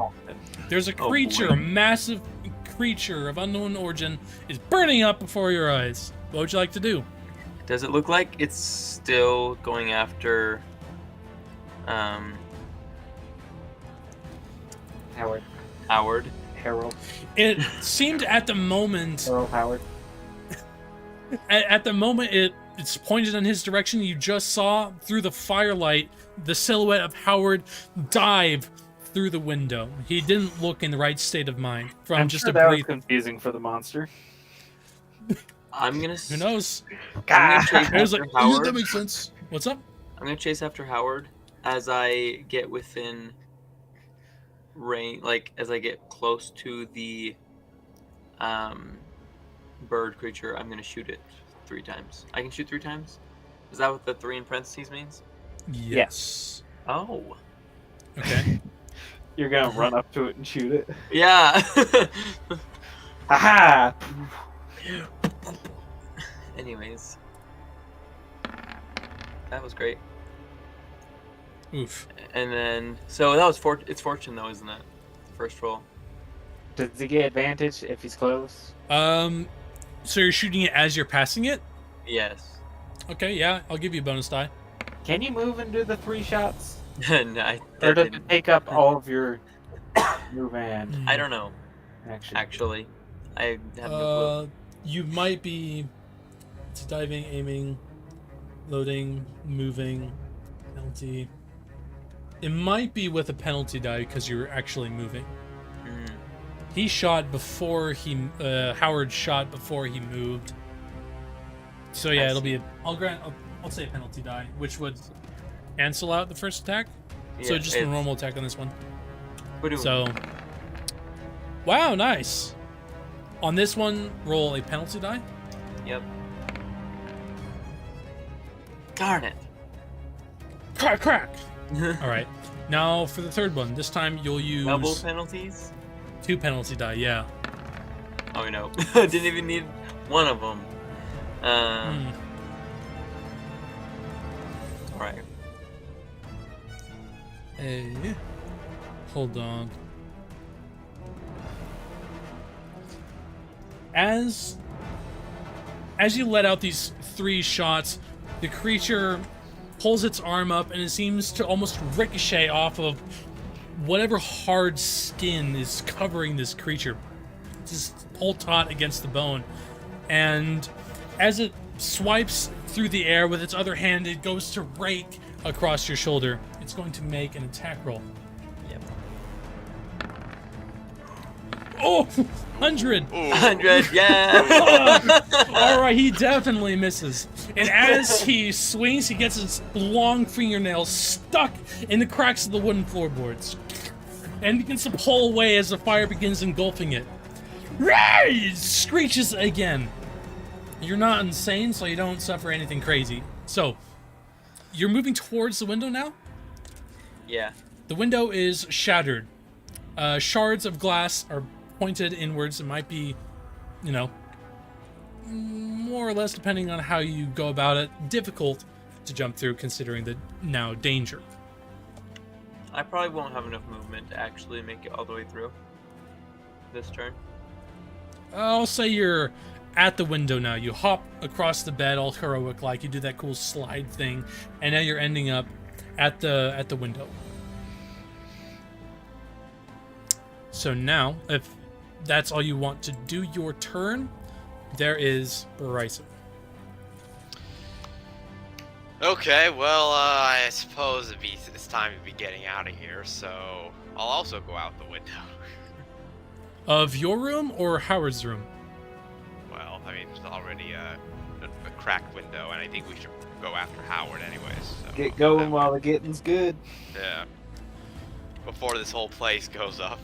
There's a creature, boy. a massive creature of unknown origin, is burning up before your eyes. What would you like to do? Does it look like it's still going after Um, Howard. Howard. Harold. It seemed at the moment, Harold Howard. at the moment it's pointed in his direction. You just saw through the firelight the silhouette of Howard dive through the window. He didn't look in the right state of mind from I'm just sure a that was brief. confusing for the monster. I'm gonna. Who knows? I'm gonna chase It was after like, "Oh, Howard. that makes sense. What's up? I'm gonna chase after Howard as I get within range, like as I get close to the bird creature. I'm gonna shoot it 3 times. I can shoot 3 times. Is that what the 3 in parentheses means? Yes. Oh. Okay. You're gonna run up to it and shoot it. Yeah. Haha! Anyways, that was great. Oof. And then, so that was it's fortune though, isn't it? The first roll. Does he get advantage if he's close? So you're shooting it as you're passing it? Yes. Okay, yeah, I'll give you a bonus die. Can you move and do the 3 shots? No, Or does didn't. it take up all of your move and I don't know. action? Actually, I have no You might be diving, aiming, loading, moving, penalty. It might be with a penalty die because you're actually moving. clue. Mm. He shot before he Howard shot before he moved. So yeah, I it'll see. be I'll say a penalty die, which would cancel out the first attack. So Yeah, just a it's- normal attack on this one. Ba-doom. So wow, nice. On this one, roll a penalty die. Yep. Darn it. Crack, crack. All right. Now for the third one. This time you'll use Double penalties? 2 penalty die. Yeah. Oh no. Didn't even need one of them. Hmm. Alright. Hey, hold on. As you let out these 3 shots, the creature pulls its arm up and it seems to almost ricochet off of whatever hard skin is covering this creature. Just pull taut against the bone. And as it swipes through the air with its other hand, it goes to rake across your shoulder. It's going to make an attack roll. Yep. Oh, 100. 100, yeah! All right, he definitely misses. And as he swings, he gets his long fingernails stuck in the cracks of the wooden floorboards and begins to pull away as the fire begins engulfing it. It screeches again. You're not insane, so you don't suffer anything crazy. So, you're moving towards the window now? Yeah. The window is shattered. Shards of glass are pointed inwards. It might be, more or less, depending on how you go about it, difficult to jump through considering the now danger. I probably won't have enough movement to actually make it all the way through this turn. I'll say you're at the window now. You hop across the bed, all heroic like. You do that cool slide thing, and now you're ending up at the window. So now, if that's all you want to do your turn, there is Bryson. Okay, well, I suppose it's time to be getting out of here, so I'll also go out the window. Of your room or Howard's room? Well, I mean, there's already a cracked window, and I think we should go after Howard anyways. So Get going while the getting's good. Yeah. Before this whole place goes up.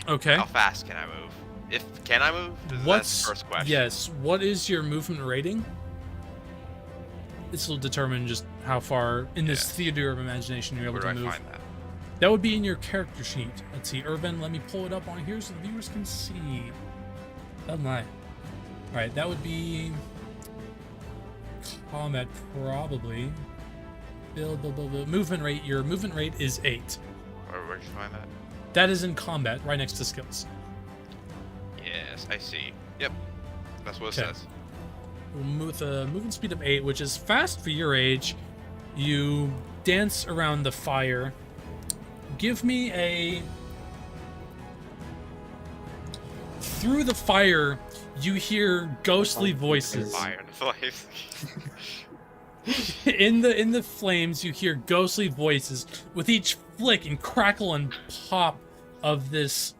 Okay. How fast can I move? Can I move? That's What's the first question. Yes. What is your movement rating? This will determine just how far in this theater of imagination you're able Where to do I move. find that? That would be in your character sheet. Let's see, Irvin, let me pull it up on here so the viewers can see. Oh my. Alright, that would be combat probably. Build. Movement rate. Your movement rate is 8. Where'd you find that? That is in combat, right next to skills. Yes, I see. Yep. That's what it Okay. says. With a movement speed of 8, which is fast for your age, You dance around the fire. Give me a... Through the fire, you hear ghostly voices. Fire and flames. In the flames, you hear ghostly voices. With each flick and crackle and pop of this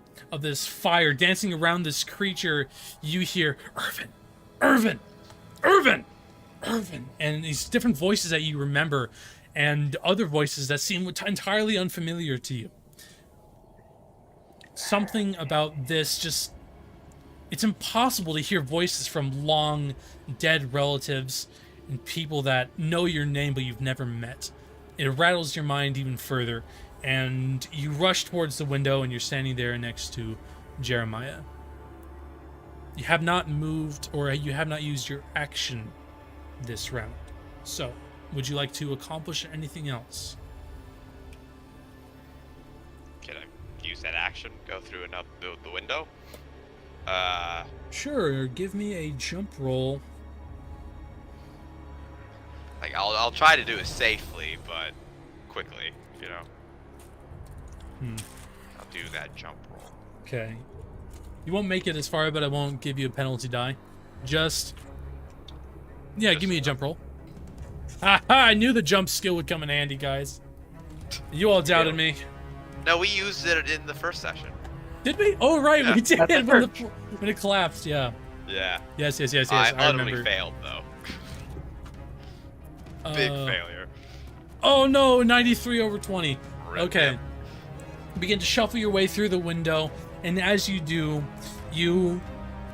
fire dancing around this creature, you hear Irvin, Irvin, Irvin, Irvin, and these different voices that you remember, and other voices that seem entirely unfamiliar to you. Something about this just... It's impossible to hear voices from long dead relatives and people that know your name but you've never met. It rattles your mind even further, and you rush towards the window and you're standing there next to Jeremiah. You have not moved, or you have not used your action this round. So, would you like to accomplish anything else? Can I use that action? Go through and up the window? Sure, give me a jump roll. Like, I'll try to do it safely, but quickly, you know? I'll do that jump roll. Okay. You won't make it as far, but I won't give you a penalty die. Just... Yeah, give me a jump roll. Ha ha! I knew the jump skill would come in handy, guys. You all doubted me. No, we used it in the first session. Did we? Oh, right, Yeah. we did At the when it collapsed, yeah. Yeah. Yes, I I utterly remember. failed, though. Big failure. Oh no, 93 over 20. Rip. Okay. Begin to shuffle your way through the window, and as you do, you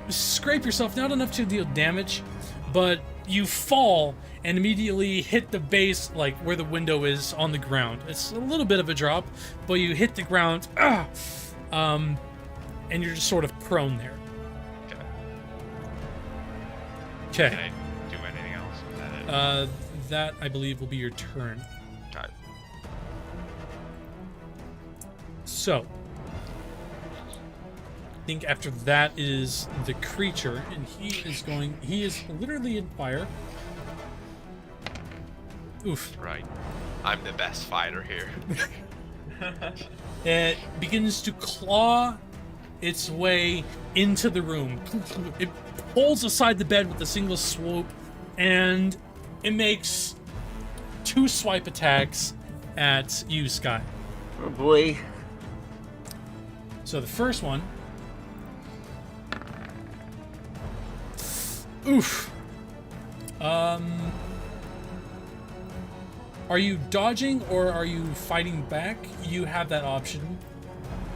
scrape yourself, not enough to deal damage, but you fall and immediately hit the base, like where the window is, on the ground. It's a little bit of a drop, but you hit the ground, and you're just sort of prone there. Can Okay. I do anything else? Is that it? That, I believe, will be your turn. Okay. So, I think after that is the creature, and he is literally in fire. Oof. Right. I'm the best fighter here. It begins to claw its way into the room. It pulls aside the bed with a single swoop, and it makes 2 swipe attacks at you, Sky. Oh boy. So the first one... Oof. Are you dodging or are you fighting back? You have that option.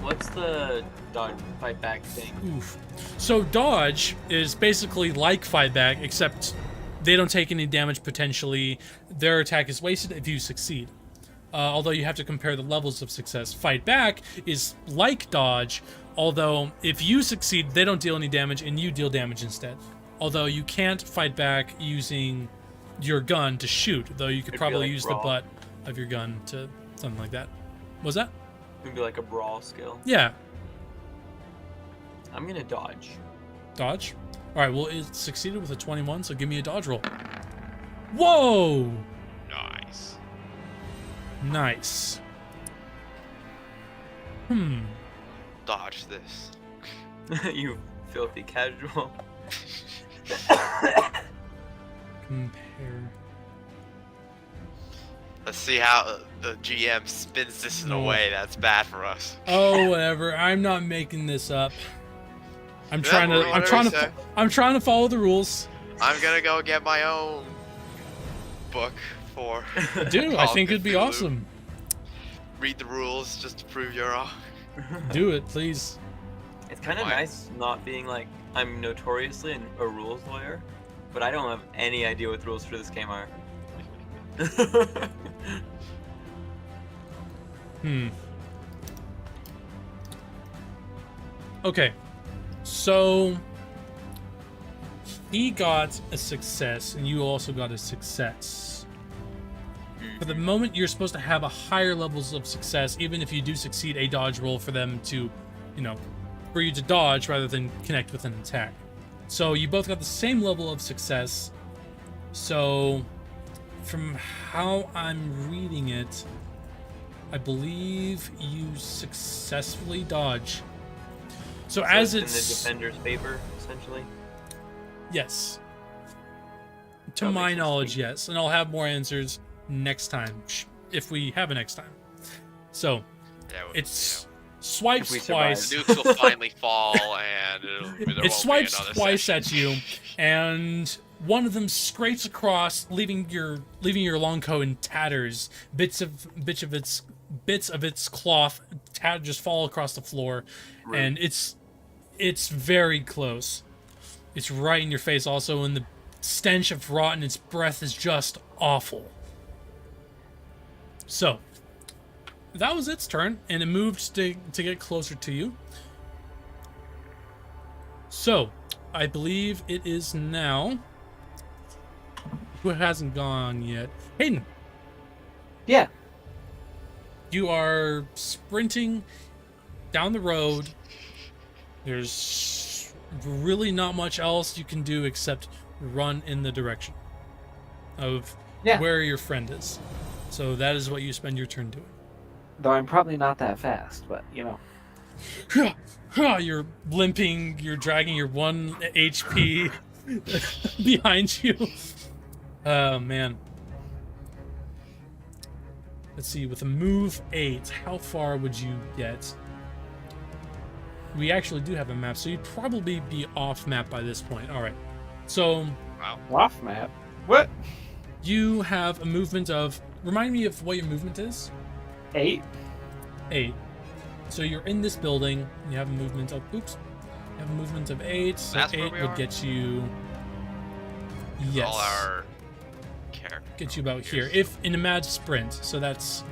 What's the dodge fight back thing? Oof. So dodge is basically like fight back, except they don't take any damage potentially. Their attack is wasted if you succeed. Although you have to compare the levels of success. Fight back is like dodge, although if you succeed, they don't deal any damage and you deal damage instead. Although you can't fight back using your gun to shoot, though you could It'd be probably like use brawl. the butt of your gun to something like that. Was that? Maybe like a brawl skill. Yeah, I'm gonna dodge. dodge. All right, well, it succeeded with a 21, so give me a dodge roll. Whoa! Nice. Nice. Dodge this. You filthy casual. Compare. Let's see how the GM spins this in a No. way that's bad for us. Oh, whatever. I'm not making this up. I'm Yeah, trying to. I'm whatever trying you to. say. I'm trying to follow the rules. I'm gonna go get my own book for. Dude, I Call of think it'd be Cthulhu. awesome. Read the rules just to prove you're wrong. Do it, please. It's kind of Why? nice not being like, I'm notoriously a rules lawyer, but I don't have any idea what the rules for this game are. Okay, so he got a success, and you also got a success. For the moment, you're supposed to have a higher levels of success, even if you do succeed a dodge roll for them to, for you to dodge rather than connect with an attack. So you both got the same level of success. So from how I'm reading it, I believe you successfully dodge. So as in the it's defender's favor, essentially. yes, to That my makes sense to knowledge, me. yes, and I'll have more answers next time if we have a next time. So Yeah, it's swipes If we survive. twice. the nukes will finally fall, and there It won't swipes be another twice session. at you, and one of them scrapes across, leaving your long coat in tatters. Bits of its cloth just fall across the floor, and it's very close. It's right in your face, also, and the stench of rot in its breath is just awful. So that was its turn, and it moved to get closer to you. So, I believe it is now. Who hasn't gone yet? Hayden, Yeah. you are sprinting down the road. There's really not much else you can do except run in the direction of where your friend is. So that is what you spend your turn doing. Though I'm probably not that fast, but You're limping, you're dragging your 1 HP behind you. Oh, man. Let's see, with a move 8, how far would you get? We actually do have a map, so you'd probably be off map by this point. All right. So off map. What? you have a movement of... Remind me of what your movement is? 8. 8. So you're in this building. You have a movement of... Oops. You have a movement of 8. So That's where 8 we would are? get you... Yes. All our characters. Get you about here. If in a mad sprint. So that's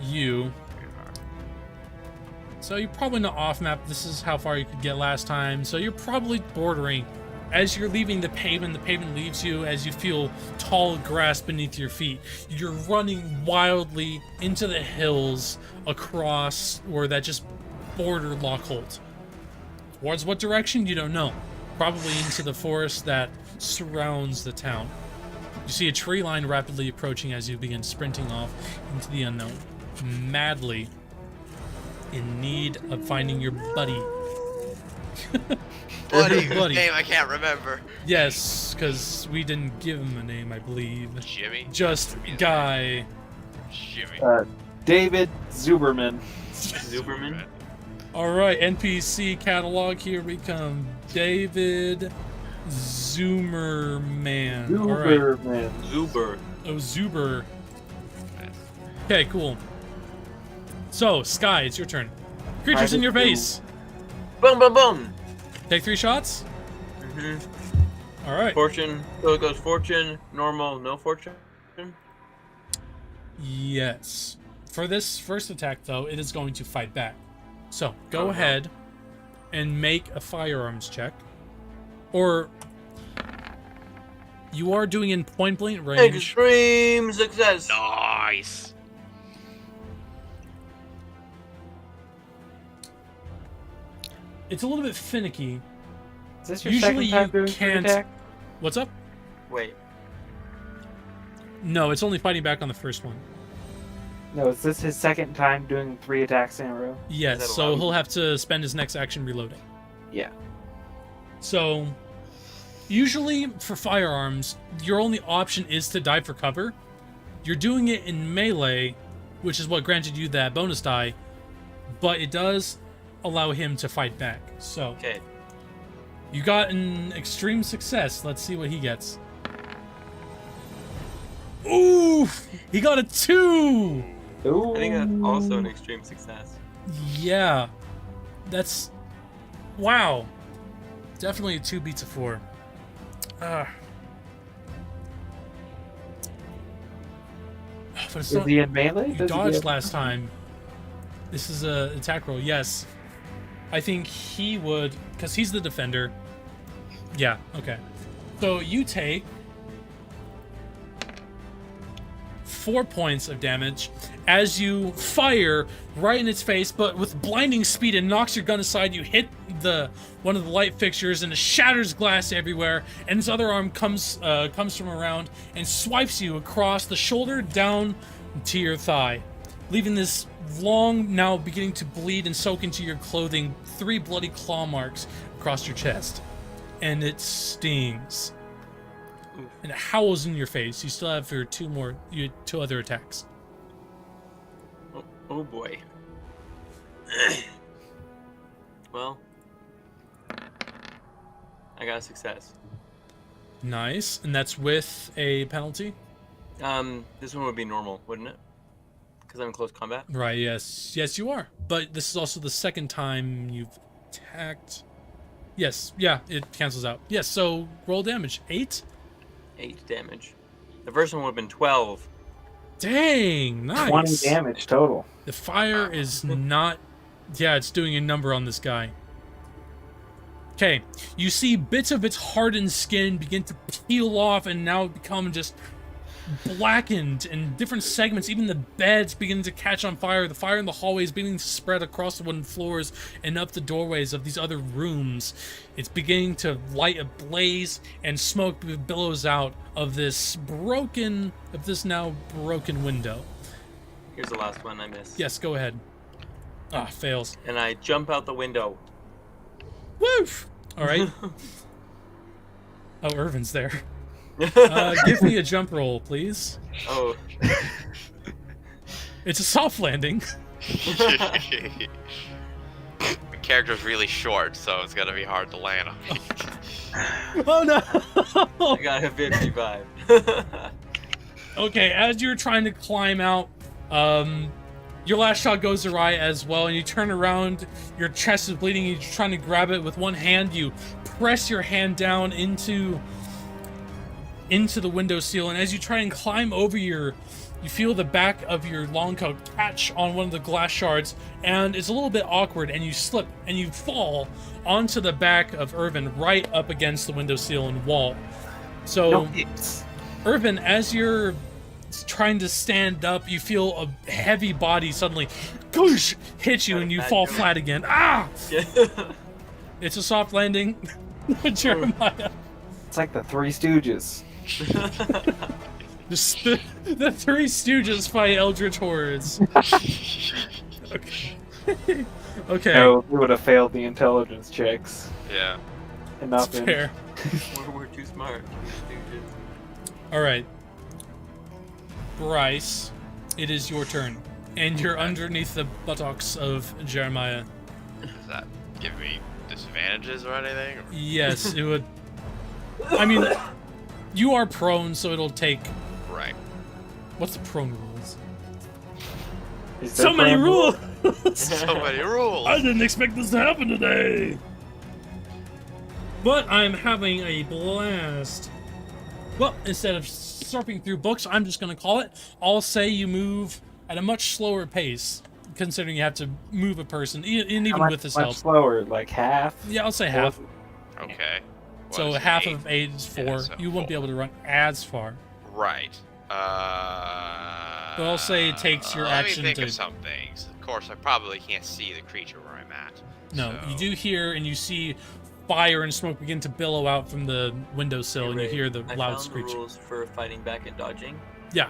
you. So you're probably not off map. This is how far you could get last time. So you're probably bordering. As you're leaving the pavement leaves you as you feel tall grass beneath your feet. You're running wildly into the hills across or that just border Lochholt. Towards what direction? You don't know. Probably into the forest that surrounds the town. You see a tree line rapidly approaching as you begin sprinting off into the unknown. Madly in need of finding your buddy. Buddy, Buddy. whose name I can't remember. Yes, because we didn't give him a name, I believe. Jimmy? Just Guy. Jimmy. David Zuberman. Zuberman. Alright, NPC catalog, here we come. David Zoomerman. Alright. Zuberman. Zuber. Oh, Zuber. Okay, cool. So, Sky, it's your turn. Creatures in your base. Boom, boom, boom. Take 3 shots. Alright. Fortune. So it goes fortune, normal, no fortune. Yes. For this first attack, though, it is going to fight back. So, go Oh, no. ahead and make a firearms check. Or... You are doing in point-blank range. Extreme success. Nice. It's a little bit finicky. Is this your Usually second time you doing free can't- attack? What's up? Wait. No, it's only fighting back on the first one. No, is this his second time doing 3 attacks in a row? Yes, that so allowed? he'll have to spend his next action reloading. Yeah. So, usually for firearms, your only option is to dive for cover. You're doing it in melee, which is what granted you that bonus die, but it does allow him to fight back. So, Okay. you got an extreme success. Let's see what he gets. Ooh! He got a 2! Ooh. I think that's also an extreme success. Yeah. That's... Wow. Definitely a 2 beats a 4. But it's Is not... he in melee? You Does he dodged get- last time. This is a attack roll, yes. I think he would... Because he's the defender. Yeah, okay. So you take... 4 points of damage as you fire right in its face, but with blinding speed. It knocks your gun aside. You hit one of the light fixtures, and it shatters glass everywhere. And its other arm comes from around and swipes you across the shoulder down to your thigh, leaving this long, now beginning to bleed and soak into your clothing, 3 bloody claw marks across your chest. And it stings. And it howls in your face. You still have your 2 other attacks. Oh boy. Well, I got a success. Nice. And that's with a penalty? This one would be normal, wouldn't it? Because I'm in close combat? Right, yes. Yes, you are. But this is also the second time you've attacked. Yes, yeah, it cancels out. Yes, so roll damage. 8? 8 damage. The first one would have been 12. Dang, nice. 20 damage total. The fire is not... Yeah, it's doing a number on this guy. Okay, you see bits of its hardened skin begin to peel off and now become just blackened in different segments. Even the beds begin to catch on fire. The fire in the hallways beginning to spread across the wooden floors and up the doorways of these other rooms. It's beginning to light a blaze, and smoke billows out of this now broken window. Here's the last one I missed. Yes, go ahead. Ah, fails. And I jump out the window. Woof! All right. Oh, Irvin's there. Give me a jump roll, please. Oh. It's a soft landing. The character's really short, so it's gonna be hard to land on. Oh no! I got a 55. Okay, as you're trying to climb out, your last shot goes awry as well, and you turn around, your chest is bleeding, you're trying to grab it with one hand, you press your hand down into the windowsill, and as you try and climb over you feel the back of your long coat catch on one of the glass shards, and it's a little bit awkward, and you slip, and you fall onto the back of Irvin right up against the windowsill and wall. So, Irvin, as you're trying to stand up, you feel a heavy body suddenly goosh, hit you, and you fall flat again. Ah! It's a soft landing. Jeremiah. It's like the Three Stooges. The Three Stooges fight Eldritch Horrors. Okay. Okay. No, we would have failed the intelligence checks. Yeah. Enough. That's fair. We're too smart. Alright. Bryce, it is your turn. And you're underneath the buttocks of Jeremiah. Does that give me disadvantages or anything? Or? Yes, it would. I mean, you are prone, so it'll take. Right. What's the prone rules? So many rules! So many rules! I didn't expect this to happen today! But I'm having a blast. Well, instead of surfing through books, I'm just going to call it. I'll say you move at a much slower pace, considering you have to move a person, and even with this help. Much slower, like half? Yeah, I'll say half. Okay. So half of 8 is 4. Yeah, so you won't be able to run as far. Right. But I'll say it takes your action let me think to... of some things. Of course, I probably can't see the creature where I'm at. No, so... you do hear and you see fire and smoke begin to billow out from the windowsill, and you hear the loud screeching. I found the rules for fighting back and dodging. Yeah.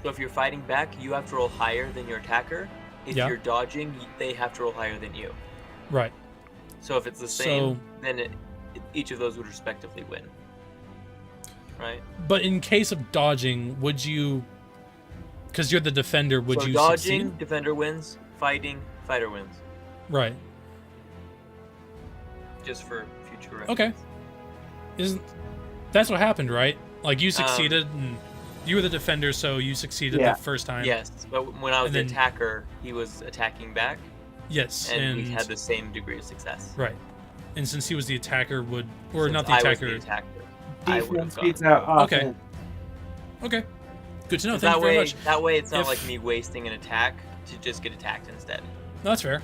So if you're fighting back, you have to roll higher than your attacker. If you're dodging, they have to roll higher than you. Right. So if it's the same, then each of those would respectively win. Right? But in case of dodging, would you... Because you're the defender, would you dodging, succeed? defender wins. Fighting, fighter wins. Right. Just for future reference. Okay. That's what happened, right? Like, you succeeded, and you were the defender, so you succeeded the first time. Yes, but when I was the attacker, he was attacking back. Yes, and we had the same degree of success. Right. And since he was the attacker, not the I attacker. was the attacker. Defense beats out offense. Okay. Good to know. Thank you very much. That way, it's not like me wasting an attack to just get attacked instead. No, that's fair.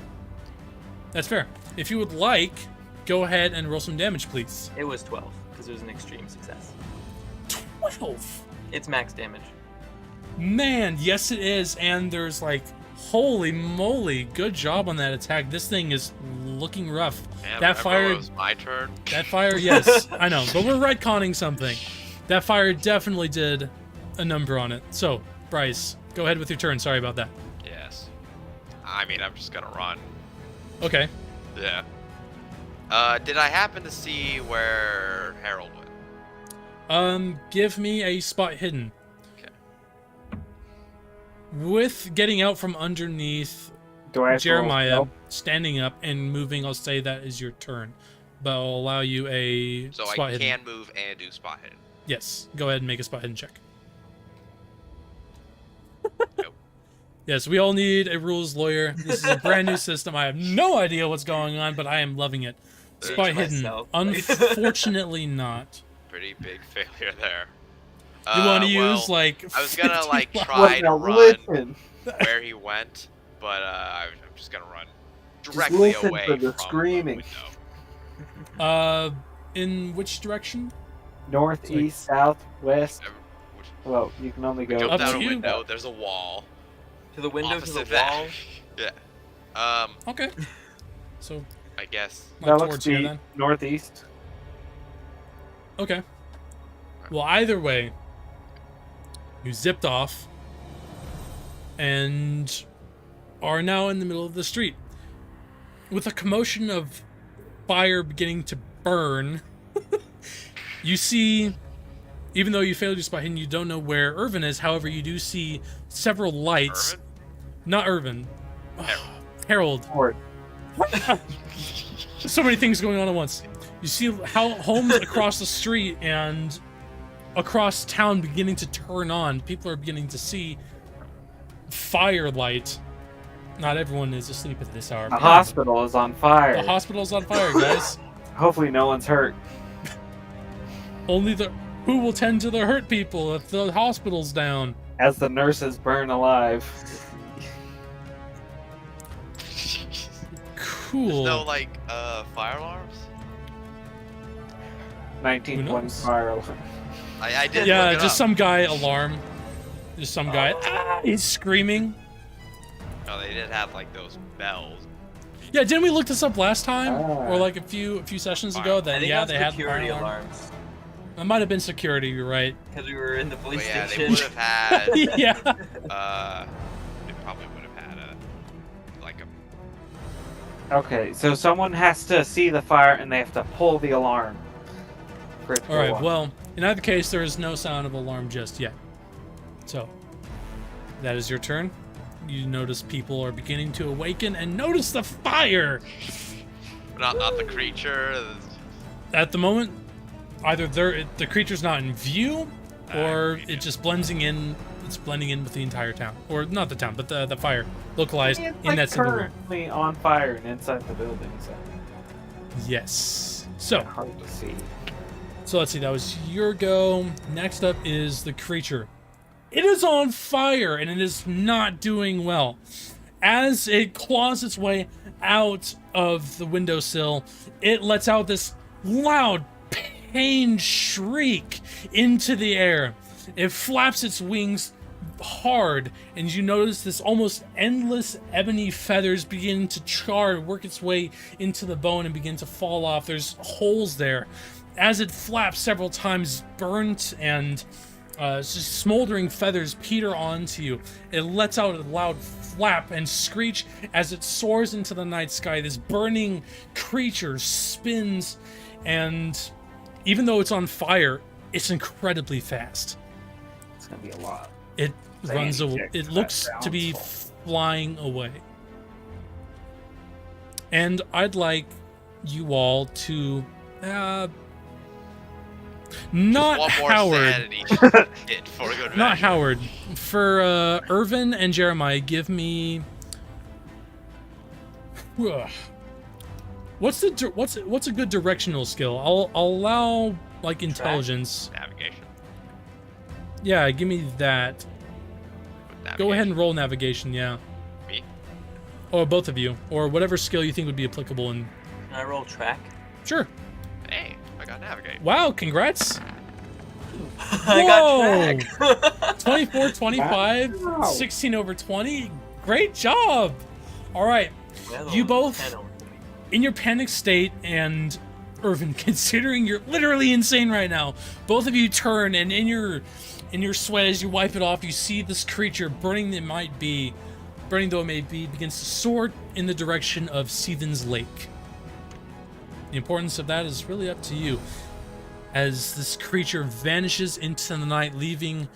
That's fair. If you would like, go ahead and roll some damage, please. It was 12, because it was an extreme success. 12? It's max damage. Man, yes it is, and there's like, holy moly, good job on that attack. This thing is looking rough. Damn, That remember fire, it was my turn. that fire, yes, I know, but we're retconning something. That fire definitely did a number on it. So, Bryce, go ahead with your turn. Sorry about that. Yes. I mean, I'm just gonna run. Okay. Yeah. Did I happen to see where Harold went? Give me a spot hidden. Okay. With getting out from underneath Do I have to roll Jeremiah, stealth? standing up and moving, I'll say that is your turn. But I'll allow you a So spot I hidden. can move and do spot hidden. Yes, go ahead and make a spot hidden check. Nope. Yes, we all need a rules lawyer. This is a brand new system. I have no idea what's going on, but I am loving it. Spot hidden. myself. Unfortunately not. Pretty big failure there. You want to well, use like I was gonna 50 like li- try What, to now run listen. where he went, but I'm just gonna run Just directly listen away for the from screaming. the window. In which direction? North, It's like- east, south, west. Which- Well, you can only go. Jump Up down to a you. window. There's a wall. To the window, to Opposite the that. wall. Yeah. Okay. So I guess. not That looks towards to here be then. northeast. Okay. Well, either way, you zipped off and are now in the middle of the street. With a commotion of fire beginning to burn, you see, even though you failed your spot hidden, you don't know where Irvin is. However, you do see several lights. Irvin? Not Irvin. Harold. Harold. Or So many things going on at once. You see how homes across the street and across town beginning to turn on. People are beginning to see firelight. Not everyone is asleep at this hour. the hospital is on fire. The hospital's on fire, guys. Hopefully, no one's hurt. Only the who will tend to the hurt people if the hospital's down. As the nurses burn alive. Cool. There's no like fire alarms. 1920 knows? fire alarm. I did. Yeah, look it just up. some guy alarm. Just some guy. Ah, he's screaming. No, they did have like those bells. Yeah, didn't we look this up last time, Ah. or like a few sessions ago? I That think yeah, that's they had security fire alarm. alarms It might have been security. You're right. because we were in the police But yeah, they station. would have had. Yeah. They probably would have had a like a. Okay, so someone has to see the fire and they have to pull the alarm. for it to All right. go off. Well, in either case, there is no sound of alarm just yet. So, that is your turn. You notice people are beginning to awaken and notice the fire. Not the creature. At the moment, either the creature's not in view, or it just blending in. It's blending in with the entire town, or not the town, but the fire localized It's in like that single room. currently on fire and inside the building, so Yes. So. hard to see. So let's see, that was your go. Next up is the creature. It is on fire and it is not doing well. As it claws its way out of the windowsill, it lets out this loud pain shriek into the air. It flaps its wings hard, and you notice this almost endless ebony feathers begin to char, work its way into the bone and begin to fall off. There's holes there. As it flaps several times, burnt and just smoldering feathers peter onto you. It lets out a loud flap and screech as it soars into the night sky. This burning creature spins, and even though it's on fire, it's incredibly fast. It's gonna be a lot. It runs away. check It that looks to be flying away. And I'd like you all to not One more Howard. sanity hit before we go to Not measure. Howard. For Irvin and Jeremiah, give me. Ugh. What's a good directional skill? I'll allow like intelligence. Navigation. Yeah, give me that. Go ahead and Navigation. roll navigation. Yeah, Me? or both of you, or whatever skill you think would be applicable. And Can I roll track? sure. Hey, I got navigate. Wow, congrats. I got track. 24, 25, Wow. 16 over 20. Great job. All right. Well, You both, 10 over 20. in your panic state, and Irvin, considering you're literally insane right now, both of you turn, and in your sweat, as you wipe it off, you see this creature, burning though it may be, begins to soar in the direction of Seethen's Lake. The importance of that is really up to you, as this creature vanishes into the night, leaving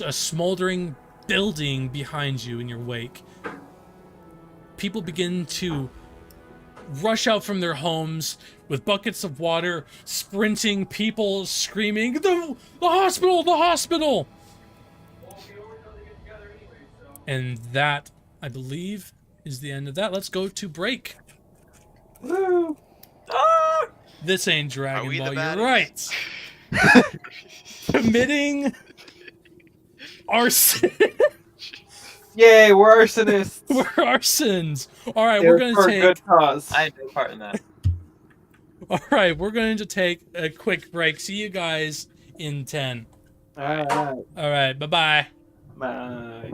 a smoldering building behind you in your wake. People begin to rush out from their homes with buckets of water, sprinting, people screaming, the hospital, the hospital! And that, I believe, is the end of that. Let's go to break. Woo! Ah! This ain't Dragon we the Ball, you're baddies? right. Committing arson. Yay, we're arsonists. We're arsons. All right, They're we're going for to a take... good cause. I had no part in that. All right, we're going to take a quick break. See you guys in 10. All right. All right, bye-bye. Bye.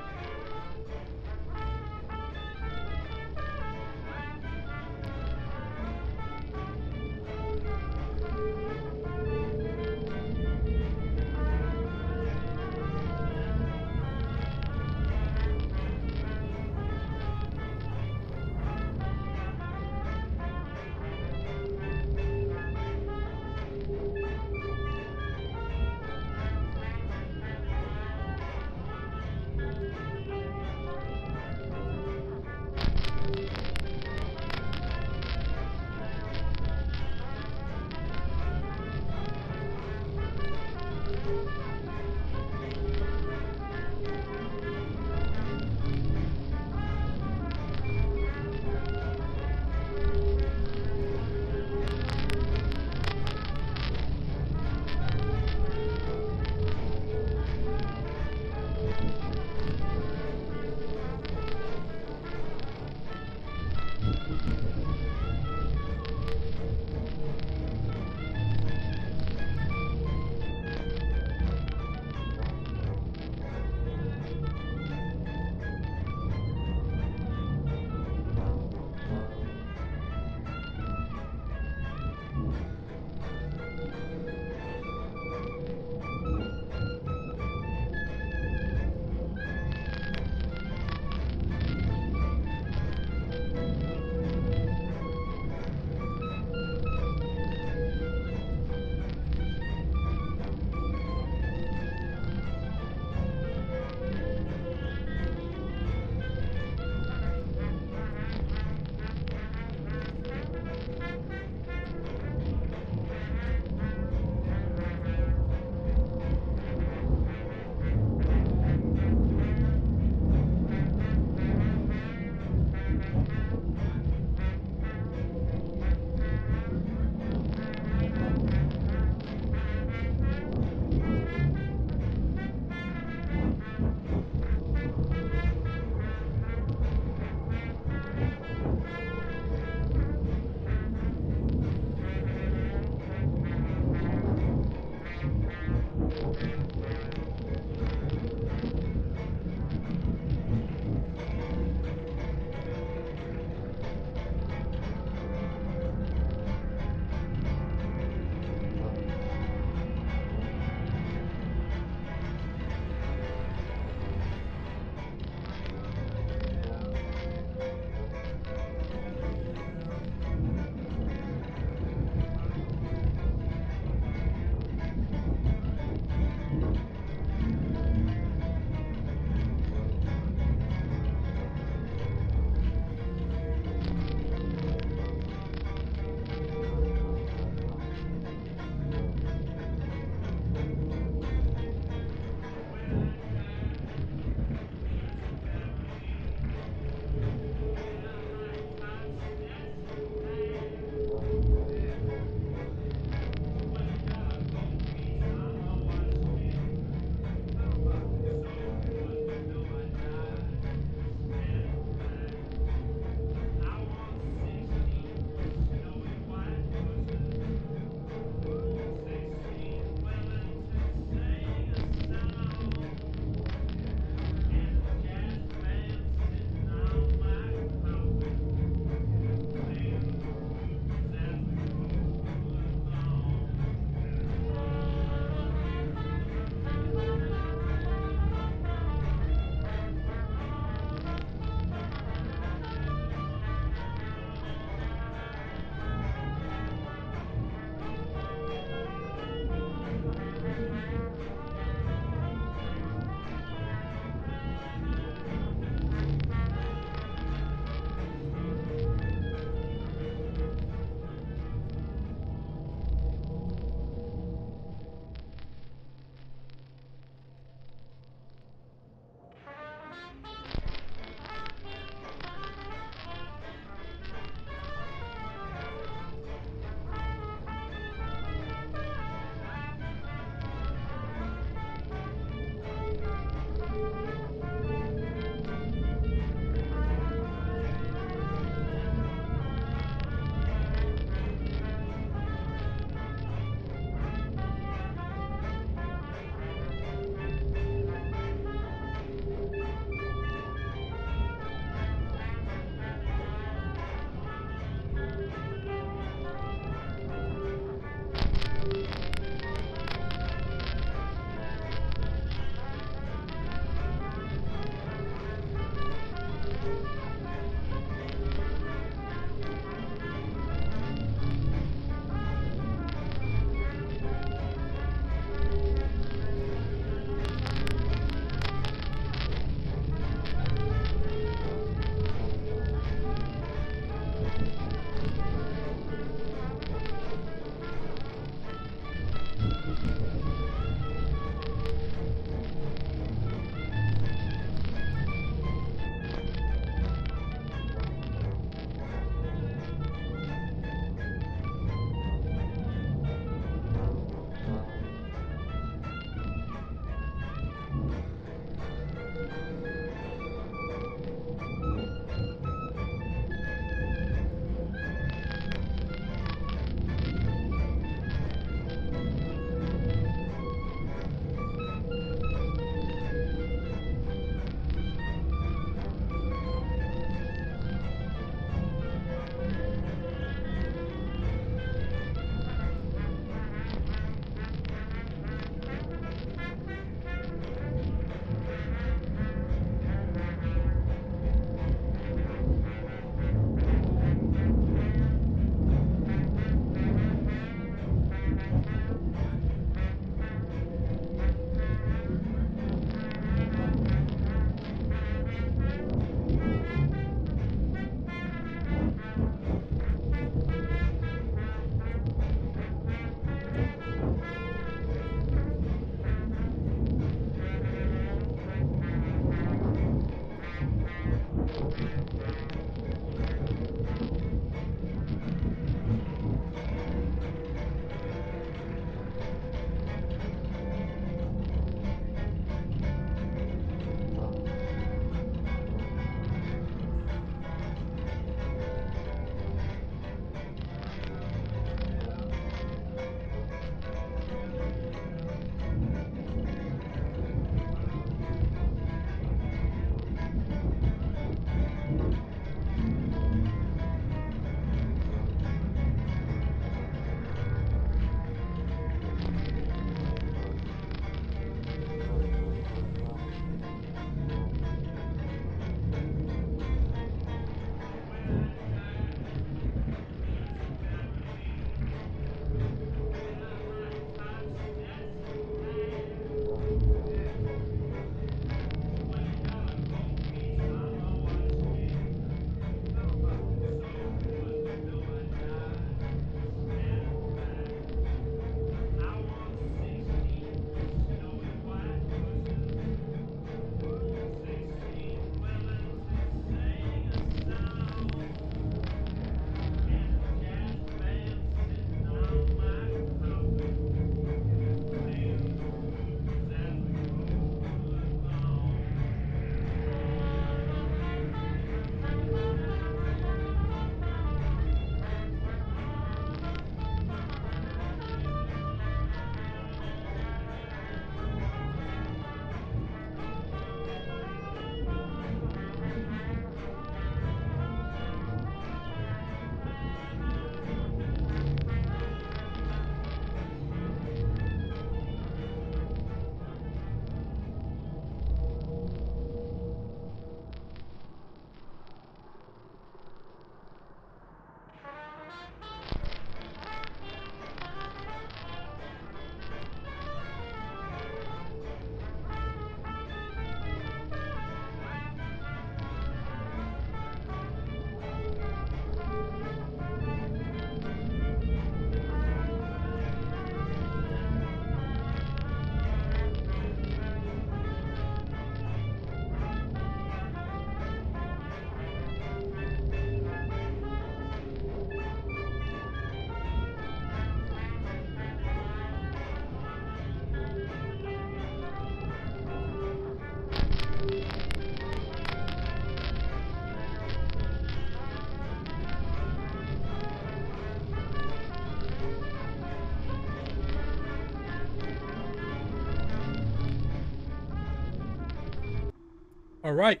All right.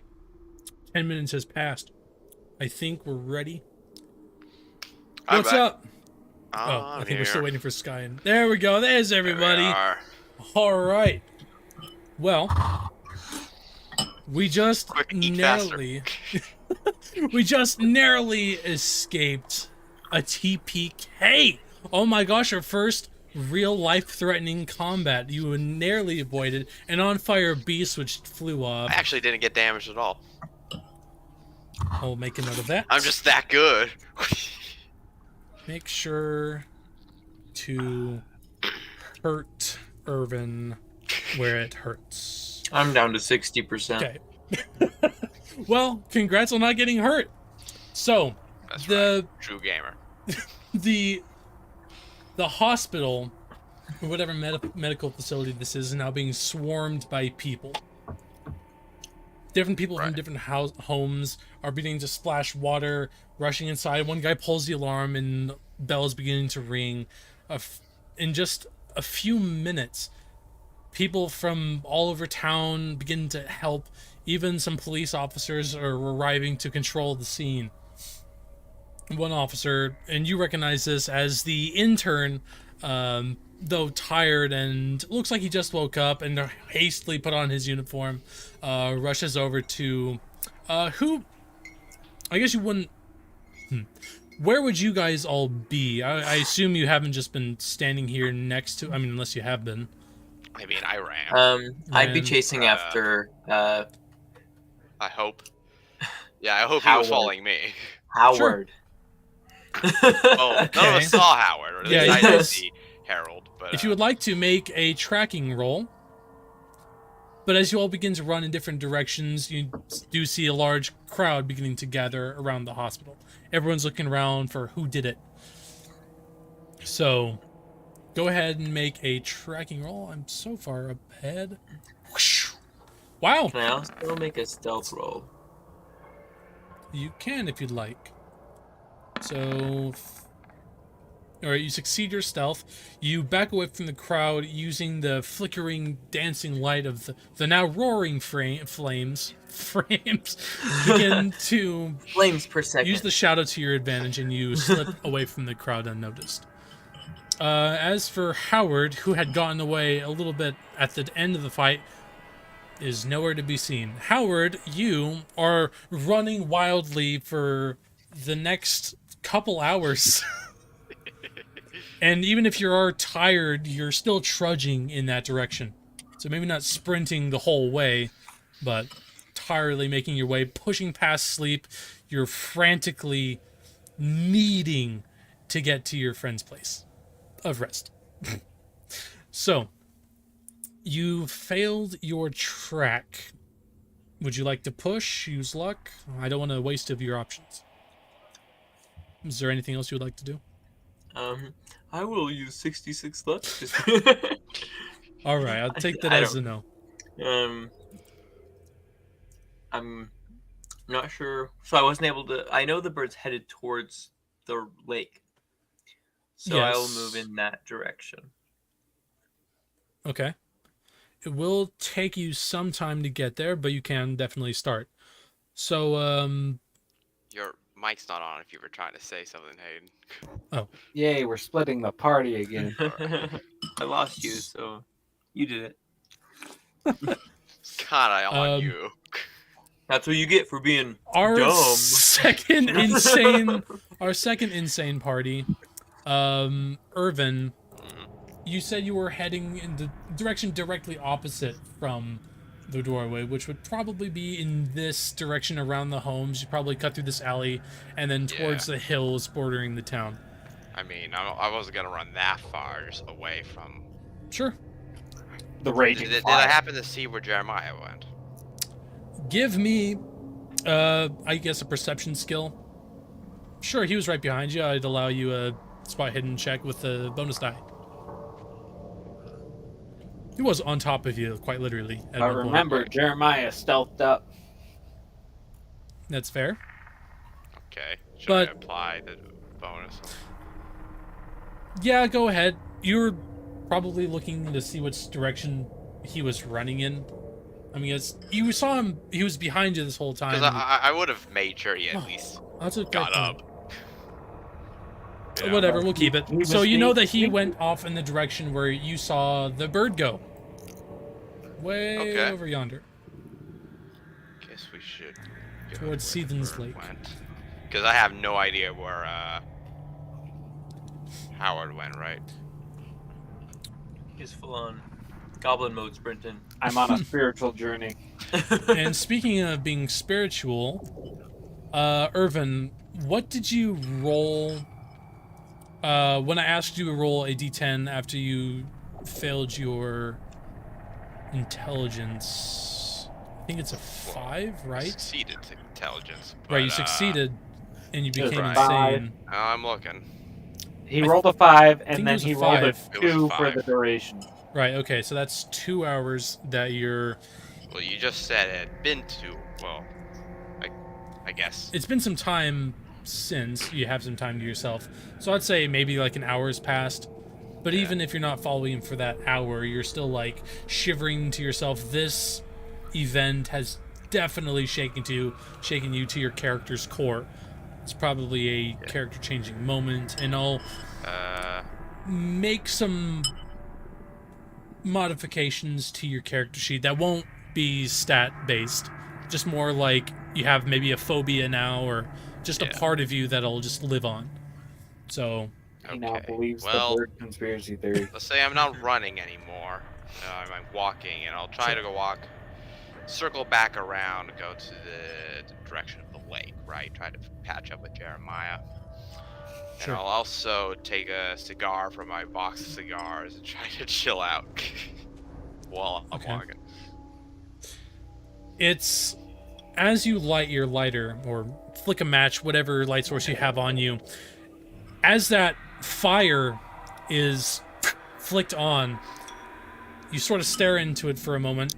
10 minutes has passed. I think we're ready. I'm What's back. up? Oh, I I'm think we're still here. waiting for Sky. And there we go. There's There we everybody. are. All right. Well, we just Quick, eat faster. narrowly we just narrowly escaped a TPK. Oh my gosh, our first real life-threatening combat. You narrowly avoided an on-fire beast which flew I off. actually didn't get damaged at all. I'll make a note of that. I'm just that good. Make sure to hurt Irvin where it hurts. I'm down to 60%. Okay. Well, congrats on not getting hurt. So, That's the right. True gamer. the hospital, or whatever medical facility this is now being swarmed by people. Different people from Right. different homes are beginning to splash water, rushing inside. One guy pulls the alarm and bells beginning to ring. In just a few minutes, people from all over town begin to help. Even some police officers are arriving to control the scene. One officer, and you recognize this as the intern, though tired and looks like he just woke up and hastily put on his uniform, rushes over to who I guess you wouldn't where would you guys all be? I assume you haven't just been standing here next to, I mean, unless you have been. I mean, I ran. I'd be And, chasing after I hope. Yeah, I hope he was Howard. following me. Howard. Oh, none of Okay. us saw Howard. Or at Yeah, least I you didn't guys- see Harold. But If you would like to make a tracking roll, but as you all begin to run in different directions, you do see a large crowd beginning to gather around the hospital. Everyone's looking around for who did it. So, go ahead and make a tracking roll. I'm so far ahead. Whoosh. Wow, Can I also make a stealth roll? you can if you'd like. So, alright, you succeed your stealth. You back away from the crowd using the flickering, dancing light of the now roaring flames. Begin to Flames per second. use the shadow to your advantage, and you slip away from the crowd unnoticed. As for Howard, who had gotten away a little bit at the end of the fight, is nowhere to be seen. Howard, you are running wildly for the next couple hours. And even if you are tired, you're still trudging in that direction. So maybe not sprinting the whole way, but tirelessly making your way, pushing past sleep. You're frantically needing to get to your friend's place of rest. So, you failed your track. Would you like to push, use luck? I don't want to waste of your options. Is there anything else you would like to do? I will use 66 luck. All right, I'll take that I as a don't- no. I'm not sure. So I wasn't able to. I know the bird's headed towards the lake, so I will Yes. move in that direction. Okay. It will take you some time to get there, but you can definitely start. So, your mic's not on if you were trying to say something, Hayden. Yay, we're splitting the party again. I lost you, so you did it. It's kind of on Um, you. That's what you get for being our dumb. second insane party, Irvin, you said you were heading in the direction directly opposite from the doorway, which would probably be in this direction around the homes. You probably cut through this alley and then towards the hills bordering the town. I mean, I wasn't gonna run that far, just away from. Sure. The raging Did fire. I happen to see where Jeremiah went? Give me, I guess, a perception skill. Sure, he was right behind you. I'd allow you a spot hidden check with the bonus die. He was on top of you, quite literally. At But one point. remember, Jeremiah stealthed up. That's fair. Okay. Should But- I apply the bonus? Yeah, go ahead. You're probably looking to see which direction he was running in. I mean, you saw him. He was behind you this whole time. Because I would have made sure he at Oh, least that's a great got point. up. Yeah. Whatever, we'll keep it. He was So you know that he sneaky. went off in the direction where you saw the bird go. Way Okay. over yonder. Guess we should go Towards where the Seethens bird Lake. went. Because I have no idea where Howard went, right? He's full on goblin mode sprinting. I'm on a spiritual journey. And speaking of being spiritual, Irvin, what did you roll when I asked you to roll a d10 after you failed your intelligence? I think it's a 5, I right? succeeded to intelligence. Right, you but, succeeded, and you It was became a insane. I'm looking. He rolled a 5, think and it then was a he rolled a 5. It was 2 a for 5. the duration. Right, okay, so that's 2 hours that you're... Well, you just said it had been 2. Well, I guess. It's been some time since you have some time to yourself. So I'd say maybe like an hour's passed. But Yeah. even if you're not following him for that hour, you're still like shivering to yourself. This event has definitely shaken you to your character's core. It's probably a character changing moment, and I'll make some modifications to your character sheet that won't be stat based, just more like you have maybe a phobia now or just a Yeah. part of you that'll just live on. So He now Okay. believes Well, the bird conspiracy theory. let's say I'm not running anymore. I'm walking, and I'll try to go walk, circle back around, go to the direction of the lake, right? Try to patch up with Jeremiah. Sure. And I'll also take a cigar from my box of cigars and try to chill out while I'm Okay. walking. it's as you light your lighter or flick a match, whatever light source you have on you, as that fire is flicked on, you sort of stare into it for a moment,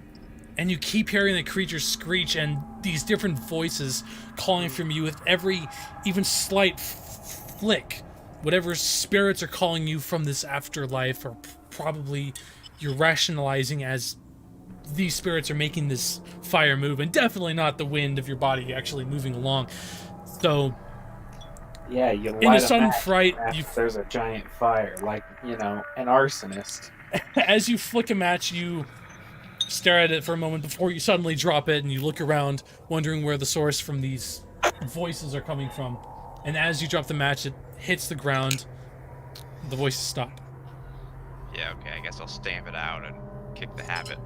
and you keep hearing the creature screech and these different voices calling from you with every even slight flick. Whatever spirits are calling you from this afterlife, or probably you're rationalizing as these spirits are making this fire move, and definitely not the wind of your body actually moving along. So Yeah, you light in the a sudden match fright, after you there's a giant fire, like, an arsonist. as you flick a match, you stare at it for a moment before you suddenly drop it, and you look around, wondering where the source from these voices are coming from. And as you drop the match, it hits the ground. The voices stop. Yeah, okay, I guess I'll stamp it out and kick the habit.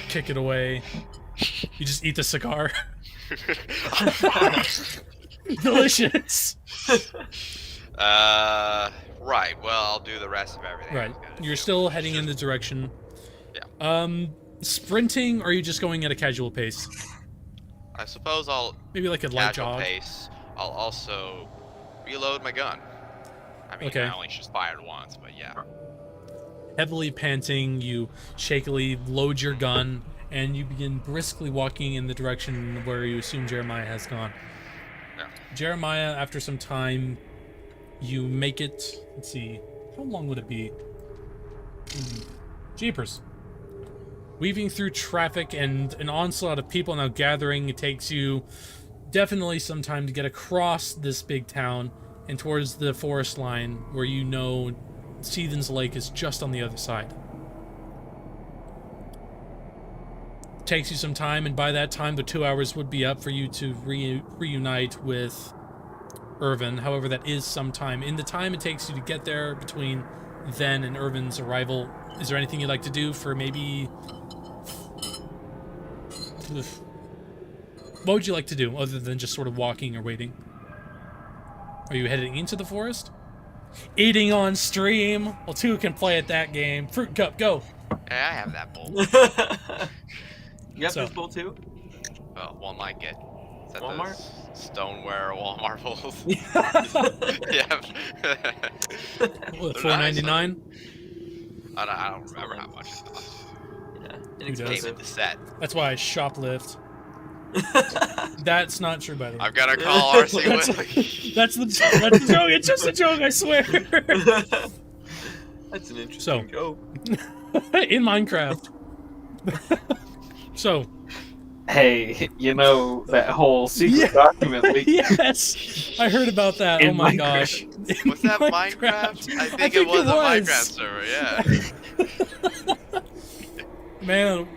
Kick it away. You just eat the cigar. Delicious. Right, well, I'll do the rest of everything. I Right. was gonna You're do. still heading in the direction. Yeah. Sprinting, or are you just going at a casual pace? I suppose I'll Maybe like a light casual jog. pace. I'll also reload my gun. I mean, Okay. I only just fired once, but yeah. Heavily panting, you shakily load your gun, and you begin briskly walking in the direction where you assume Jeremiah has gone. Yeah. Jeremiah, after some time, you make it. Let's see, how long would it be? Jeepers. Weaving through traffic and an onslaught of people now gathering, it takes you definitely some time to get across this big town and towards the forest line where you know Seethens Lake is just on the other side. Takes you some time, and by that time the 2 hours would be up for you to reunite with Irvin. However, that is some time. In the time it takes you to get there between then and Irvin's arrival, is there anything you'd like to do for maybe... What would you like to do other than just sort of walking or waiting? Are you heading into the forest? Eating on stream? Well, two can play at that game. Fruit Cup, go! Yeah, I have that bowl. You have So- this bowl too? Well, one might get. Is that Walmart? the stoneware Walmart bowls? Yeah. What, They're nice, $4.99? I don't remember how much it cost. Yeah, does? Came inexpensive. with the set. That's why I shoplift. That's not true, by the way. I've got to call RC Willie. That's the joke. It's just a joke, I swear. That's an interesting So- joke. In Minecraft. So, Hey, you know that whole secret document leak Yes, I heard about that. in Oh my Minecraft? gosh. Was that Minecraft? I think it was a Minecraft server, yeah. Man,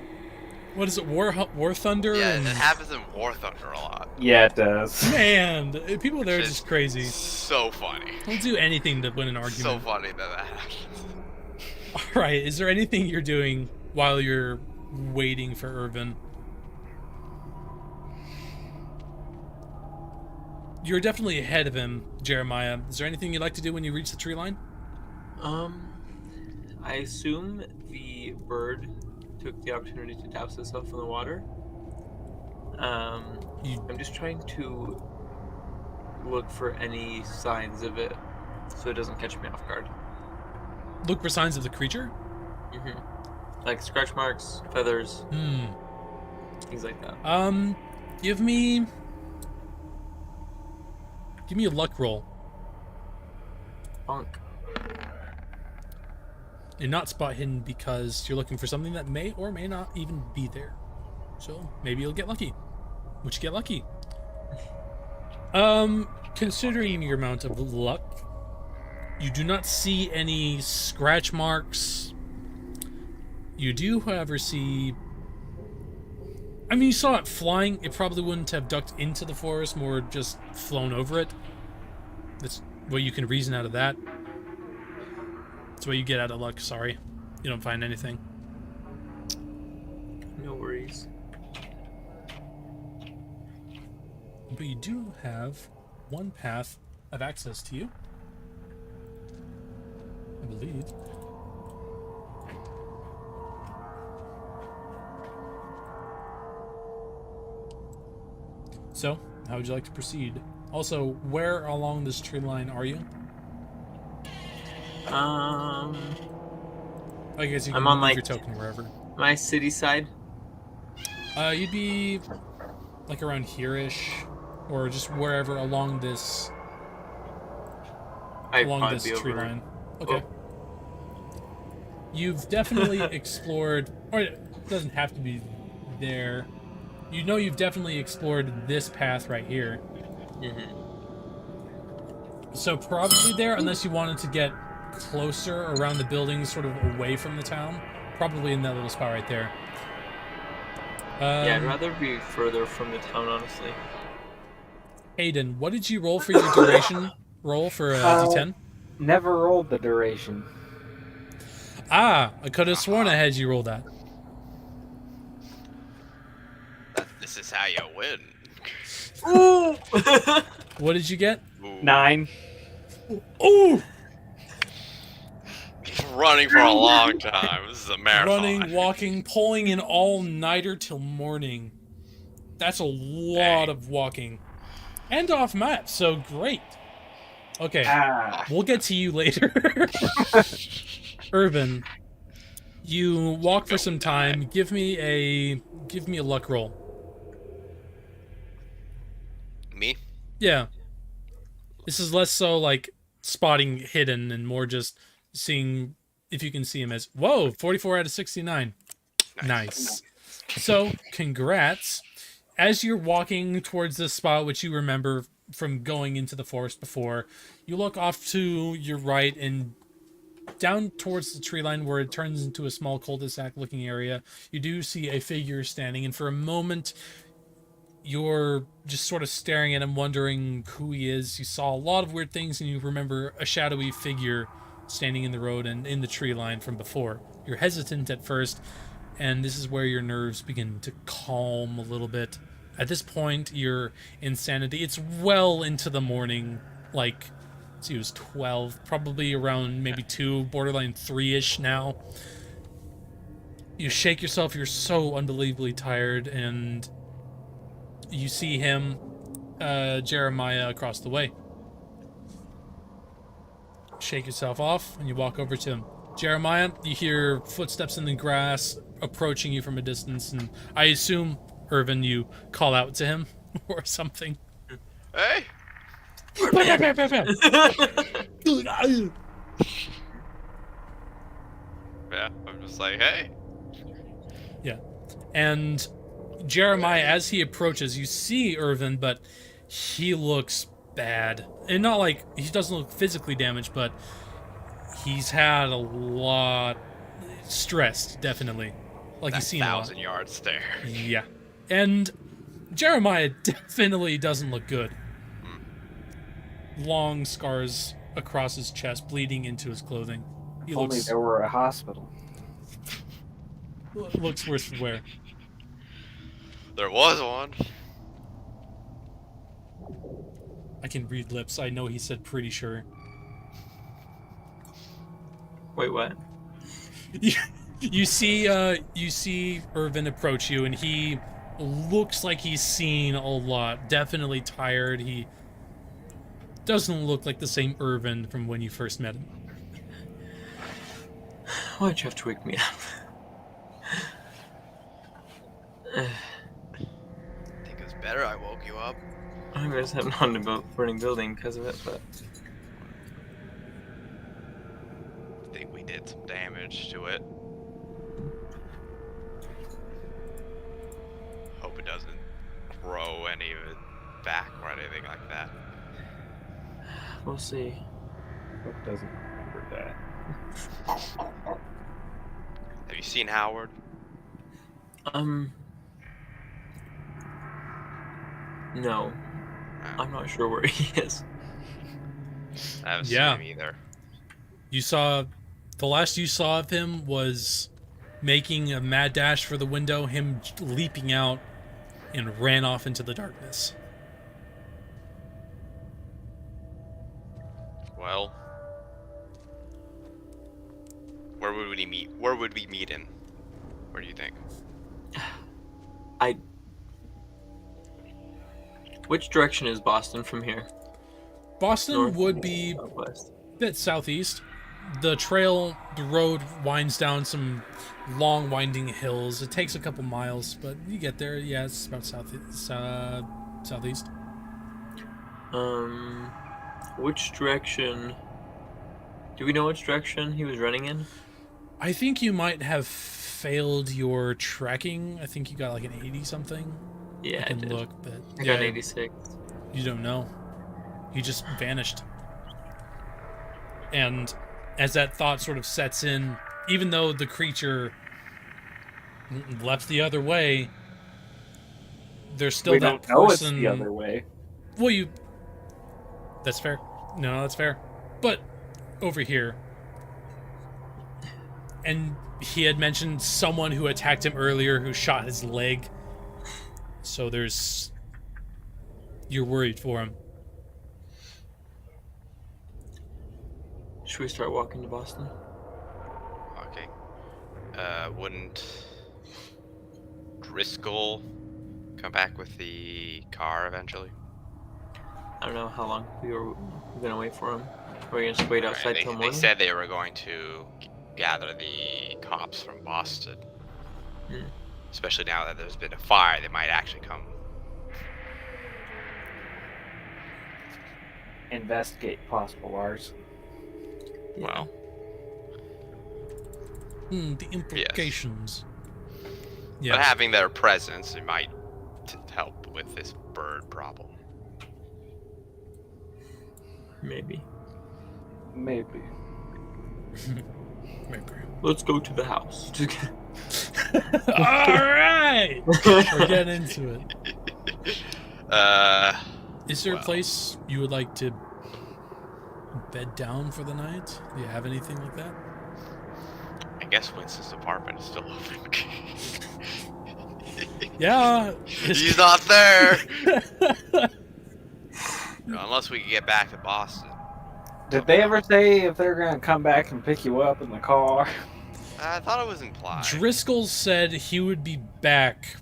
what is it? War Thunder? Yeah, and it happens in War Thunder a lot. Yeah, it does. Man, people there are Which just is crazy. So funny. They'll do anything to win an So argument. funny that happens. All right, is there anything you're doing while you're waiting for Irvin? You're definitely ahead of him, Jeremiah. Is there anything you'd like to do when you reach the tree line? I assume the bird took the opportunity to douse itself in the water. I'm just trying to look for any signs of it so it doesn't catch me off guard. Look for signs of the creature? Like scratch marks, feathers, Hmm. things like that. Give me a luck roll. Bonk. You're not spot hidden because you're looking for something that may or may not even be there. So maybe you'll get lucky. Would you get lucky? Considering your amount of luck, you do not see any scratch marks. You do, however, see... I mean, you saw it flying. It probably wouldn't have ducked into the forest, more just flown over it. That's what you can reason out of that. That's what you get out of luck, sorry. You don't find anything. No worries. But you do have one path of access to you, I believe. So, how would you like to proceed? Also, where along this tree line are you? I guess you can I'm on, move like, your token wherever. my city side. You'd be like around here-ish, or just wherever along this I'd along probably this be tree over. line. Okay. You've definitely explored, or it doesn't have to be there. You know you've definitely explored this path right here. So probably there, unless you wanted to get closer around the buildings, sort of away from the town. Probably in that little spot right there. Yeah, I'd rather be further from the town, honestly. Aiden, what did you roll for your duration roll for D10? Never rolled the duration. Ah, I could have sworn I had you roll that. This is how you win. Ooh! What did you get? Ooh. 9. Ooh! Running for a long time. This is a marathon. Running, walking, pulling an all-nighter till morning. That's a lot of walking. And off map, so great. Okay, we'll get to you later. Irvin, you walk for some time. Give me a luck roll. Me? Yeah. This is less so like spotting hidden and more just seeing if you can see him as... Whoa, 44 out of 69. Nice. So, congrats. As you're walking towards this spot, which you remember from going into the forest before, you look off to your right and down towards the tree line where it turns into a small cul-de-sac looking area. You do see a figure standing, and for a moment you're just sort of staring at him, wondering who he is. You saw a lot of weird things, and you remember a shadowy figure standing in the road and in the tree line from before. You're hesitant at first, and this is where your nerves begin to calm a little bit. At this point, your insanity, it's well into the morning, like, let's see, it was 12, probably around maybe 2, borderline 3-ish now. You shake yourself, you're so unbelievably tired, and you see him, Jeremiah, across the way. Shake yourself off, and you walk over to him. Jeremiah, you hear footsteps in the grass approaching you from a distance, and I assume, Irvin, you call out to him or something. Hey! Yeah, I'm just like, hey. Yeah. And Jeremiah, as he approaches, you see Irvin, but he looks bad. And not like he doesn't look physically damaged, but he's had a lot stressed, definitely. Like That he's seen a lot. 1,000-yard stare. Yeah. And Jeremiah definitely doesn't look good. Long scars across his chest, bleeding into his clothing. He If only looks there were a hospital. looks worse for wear. There was one. I can read lips. I know he said pretty sure. Wait, what? You see Irvin approach you, and he looks like he's seen a lot. Definitely tired. He doesn't look like the same Irvin from when you first met him. Why'd you have to wake me up? I think it was better I woke you up. I was having on about burning building because of it, but I think we did some damage to it. Hope it doesn't grow any of it back or anything like that. we'll see. Hope doesn't remember that. Have you seen Howard? No. I'm not sure where he is. I haven't Yeah. seen him either. You saw, the last you saw of him was making a mad dash for the window, him leaping out and ran off into the darkness. Well, where would we meet? Where would we meet him? Where do you think? Which direction is Boston from here? Boston North, would be southwest. a bit southeast. The road winds down some long winding hills. It takes a couple miles, but you get there. Yeah, it's about southeast. Which direction? Do we know which direction he was running in? I think you might have failed your tracking. I think you got like an 80 something. Yeah, I I can did. look, but I got an 86. you don't know. He just vanished. And as that thought sort of sets in, even though the creature left the other way, there's still We that don't know person. it's the other way. Well, that's fair. No, that's fair. But over here, and he had mentioned someone who attacked him earlier who shot his leg. So you're worried for him. Should we start walking to Boston? Okay. Wouldn't Driscoll come back with the car eventually? I don't know how long we're gonna wait for him. We're gonna just wait outside They till morning. said they were going to gather the cops from Boston. Hmm. Especially now that there's been a fire, they might actually come. Investigate possible arson. Yeah. Well, The implications. but Yeah. having their presence, it might help with this bird problem. Maybe. Maybe. Let's go to the house. All right, we're getting into it. Is there a place you would like to bed down for the night? Do you have anything like that? I guess Winston's apartment is still open. Yeah. He's not there! Unless we can get back to Boston. Did they ever say if they're gonna come back and pick you up in the car? I thought it was implied. Driscoll said he would be back.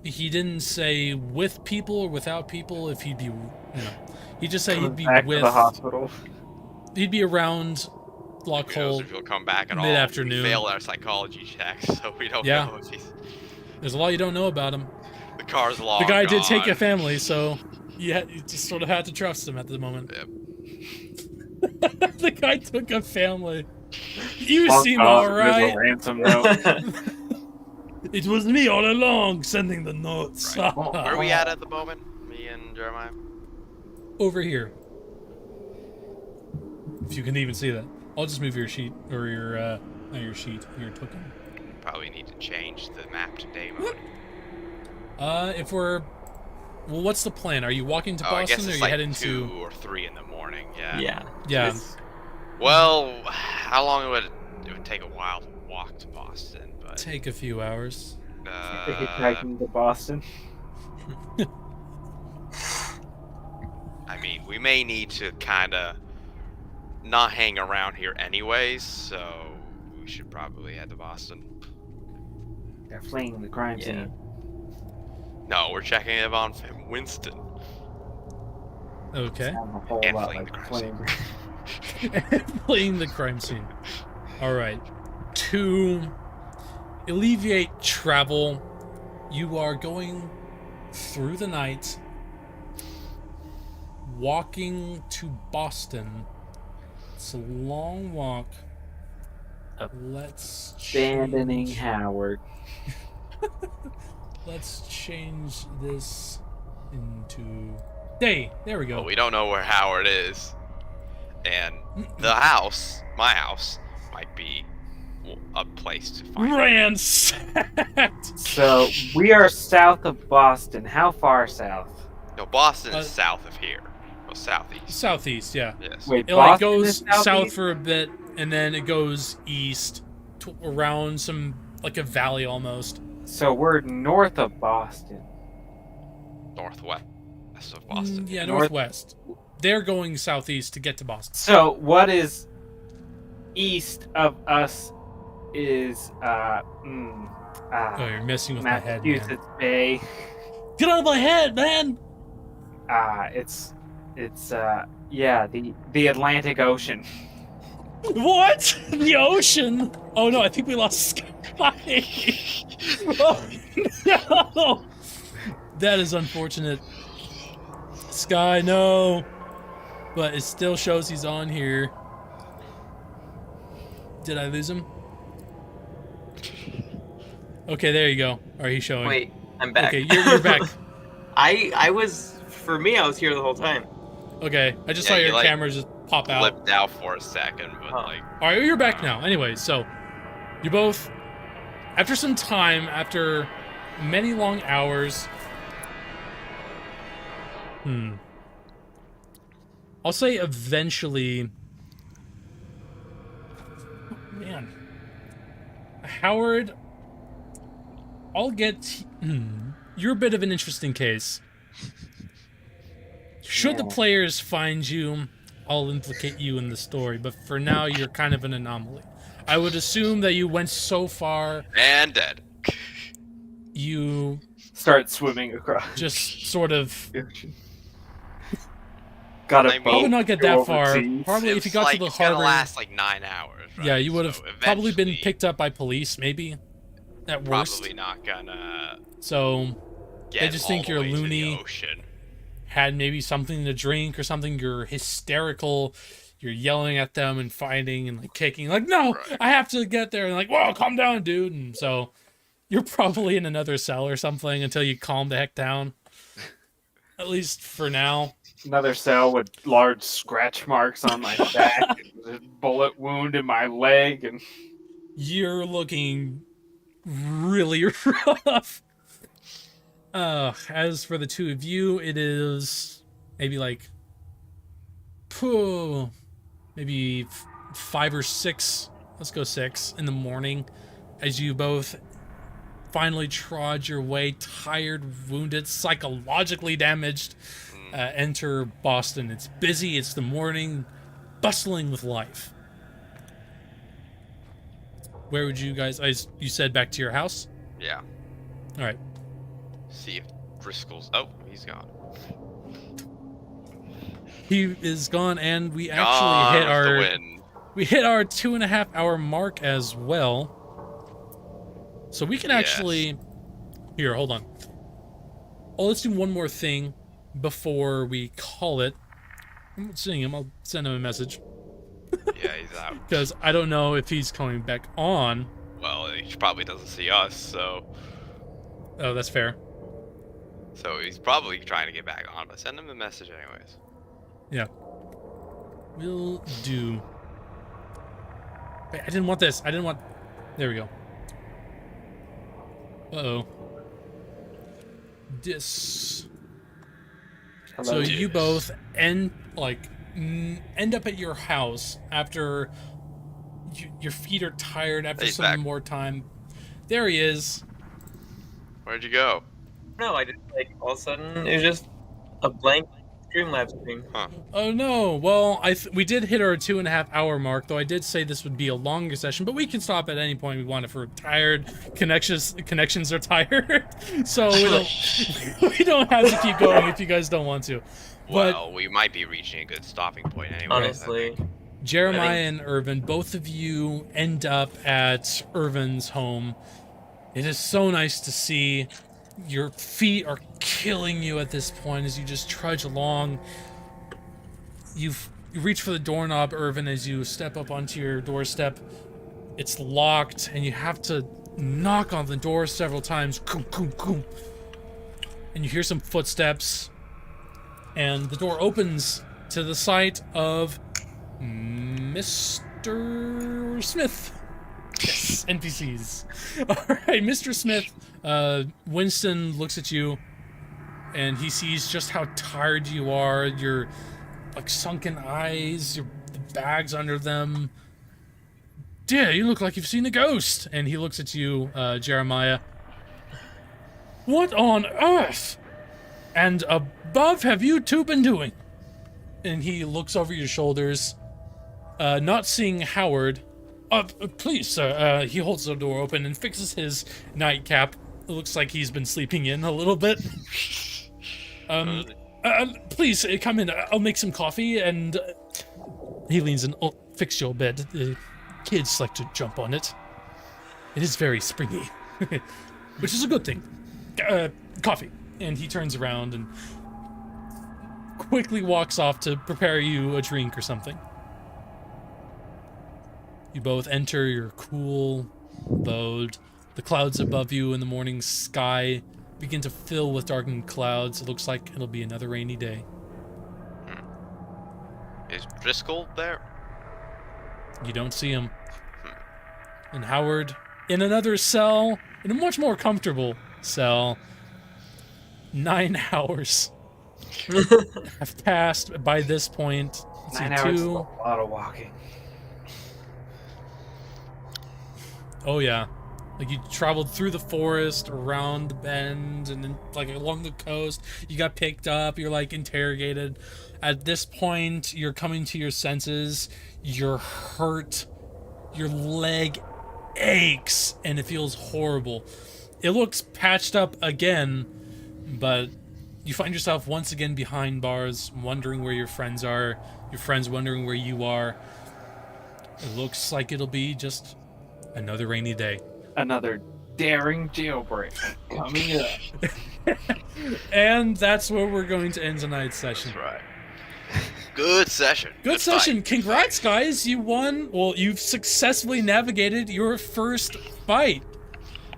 He didn't say with people or without people. If he'd be, he just said he'd be back with. to the hospital. He'd be around Who knows Lochholt. if he'll come back at all. Mid-afternoon. We failed our psychology checks, so we don't Yeah. know if he's... There's a lot you don't know about him. The car's long The guy did gone. take a family, so you just sort of had to trust him at the moment. Yep. The guy took a family. You Long seem gone, all there's a right. ransom note. It was me all along sending the notes. Right. Where are we at the moment? Me and Jeremiah? Over here. If you can even see that. I'll just move your sheet, or your, not your sheet, your token. Probably need to change the map to day mode. If we're... Well, what's the plan? Are you walking to I Boston, guess or are it's you like heading 2 to... or 3 in the morning, yeah. Yeah. Yeah. Well, how long would it would take a while to walk to Boston, but... Take a few hours. Hitchhiking to Boston. I mean, we may need to kind of not hang around here anyways, so we should probably head to Boston. They're fleeing the crime Yeah. scene. No, we're checking it on Winston. Okay. Sound a whole And lot fleeing like the crime fleeing. Fleeing the crime scene. Alright. To alleviate travel, you are going through the night, walking to Boston. It's a long walk. Let's Abandoning change, Howard. let's change this into day. There we go. But we don't know where Howard is. And the house, my house, might be a place to find him. Ransacked. So we are south of Boston. How far south? No, Boston is south of here. Well, southeast. Southeast, yeah. Yes. Wait, It like Boston goes is south southeast? for a bit, and then it goes east to around some like a valley almost. So we're north of Boston. Northwest of Boston. Yeah, North- northwest. They're going southeast to get to Boston. So what is east of us is Oh, you're messing with my head, man. Massachusetts Bay. Get out of my head, man! It's the Atlantic Ocean. What? The ocean? Oh no, I think we lost Sky. Oh no! That is unfortunate. Sky, no. But it still shows he's on here. Did I lose him? Okay, there you go. Alright, he's showing. Wait, I'm back. Okay, you're back. I was for me. I was here the whole time. Okay, I just Yeah, saw you, your like, camera just pop out. Flipped out for a second, but Oh. like... Alright, you're back now. Anyway, so you both, after some time, after many long hours, I'll say eventually, man, Howard, I'll get, you're a bit of an interesting case. Should the Yeah. players find you, I'll implicate you in the story, but for now, you're kind of an anomaly. I would assume that you went so far, And dead. you Start swimming across just sort of, the ocean. Got I a mean- boat. probably not get go that far. overseas. Probably if you It's got like, to the it's gonna harbor, last like 9 hours, right? yeah, you would have So probably been eventually, picked up by police, maybe, at worst. Probably not gonna So, get just all think the you're way to the loony. ocean. had maybe something to drink or something, you're hysterical, you're yelling at them and fighting and like kicking, like, no, Right. I have to get there, and like, whoa, calm down, dude. And so you're probably in another cell or something until you calm the heck down. At least for now. Another cell with large scratch marks on my back, and a bullet wound in my leg, and You're looking really rough. As for the two of you, it is maybe like, maybe 5 or 6, let's go 6 in the morning, as you both finally trod your way, tired, wounded, psychologically damaged, enter Boston. It's busy, it's the morning, bustling with life. Where would you guys, you said back to your house? Yeah. All right. See if Driscoll's... Oh, he's gone. He is gone, and we Gone actually hit with the our wind. 2.5 hour mark as well. So we can actually here, hold on. Oh, let's do one more thing before we call it. I'm seeing him. I'll send him a message Yeah, he's out. because I don't know if he's coming back on. Well, he probably doesn't see us, so that's fair. he's probably trying to get back on. But send him a message anyways. Yeah. Will do. Wait, I didn't want this. I didn't want... There we go. Uh-oh. So Hello. you both end up at your house after your feet are tired after He's some back. more time. There he is. Where'd you go? No, I just like all of a sudden it was just a blank Streamlabs screen. Oh no. Well, we did hit our 2.5 hour mark, though I did say this would be a longer session, but we can stop at any point we want if we're tired. Connections are tired. So we don't have to keep going if you guys don't want to. But Well, we might be reaching a good stopping point anyways. Honestly, Jeremiah and Irvin, both of you end up at Irvin's home. It is so nice to see. Your feet are killing you at this point as you just trudge along. You reach for the doorknob, Irvin, as you step up onto your doorstep. It's locked, and you have to knock on the door several times. Coom, coom, coom. And you hear some footsteps, and the door opens to the sight of Mr. Smith. Yes, NPCs. Alright, Mr. Smith, Winston looks at you, and he sees just how tired you are, your, like, sunken eyes, the bags under them. Dear, you look like you've seen a ghost. And he looks at you, Jeremiah. What on earth and above have you two been doing? And he looks over your shoulders, not seeing Howard. Please, sir. He holds the door open and fixes his nightcap. It looks like he's been sleeping in a little bit. Please, come in. I'll make some coffee, and he leans in. Oh, fix your bed. The kids like to jump on it. It is very springy, which is a good thing. Coffee. And he turns around and quickly walks off to prepare you a drink or something. You both enter your cool abode. The clouds above you in the morning sky begin to fill with darkened clouds. It looks like it'll be another rainy day. Is Driscoll there? You don't see him. And Howard, in another cell, in a much more comfortable cell, 9 hours have passed by this point. Let's 9 see, hours is a lot of walking. Oh yeah, like you traveled through the forest, around the bend, and then like along the coast. You got picked up. You're like interrogated. At this point, you're coming to your senses. You're hurt. Your leg aches, and it feels horrible. It looks patched up again, but you find yourself once again behind bars, wondering where your friends are. Your friends wondering where you are. It looks like it'll be just another rainy day. Another daring jailbreak coming up. And that's where we're going to end tonight's session. That's right. Good session. Good session. Fight. Congrats, guys. You won. Well, you've successfully navigated your first fight.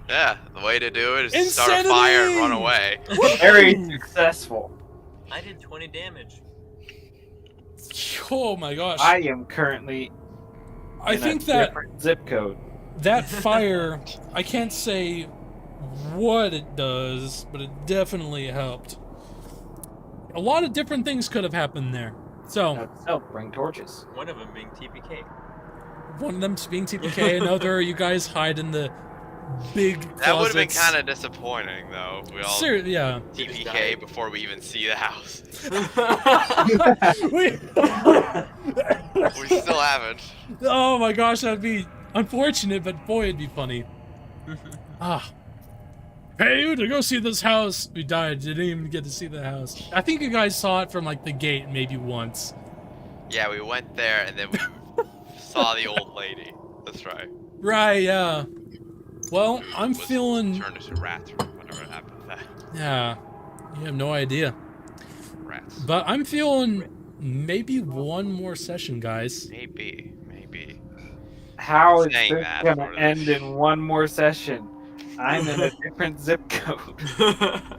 Yeah, the way to do it is Insanity! to start a fire and run away. Very successful. I did 20 damage. Oh my gosh. I am currently I in think a that different zip code. that fire, I can't say what it does, but it definitely helped. A lot of different things could have happened there. So, Bring torches. One of them being TPK. one of them's being TPK, another you guys hide in the big closets. That would have been kind of disappointing, though. We all Yeah. TPK before we even see the house. We We still haven't. Oh my gosh, that'd be unfortunate, but boy, it'd be funny. Hey, you to go see this house. We died. Didn't even get to see the house. I think you guys saw it from like the gate maybe once. Yeah, we went there and then we saw the old lady. That's right. Right, yeah. Well, I'm Was feeling... turned into rats or whatever happened to that. Yeah, you have no idea. Rats. But I'm feeling maybe one more session, guys. Maybe. How is Saying this that gonna sort of- end in one more session? I'm in a different zip code.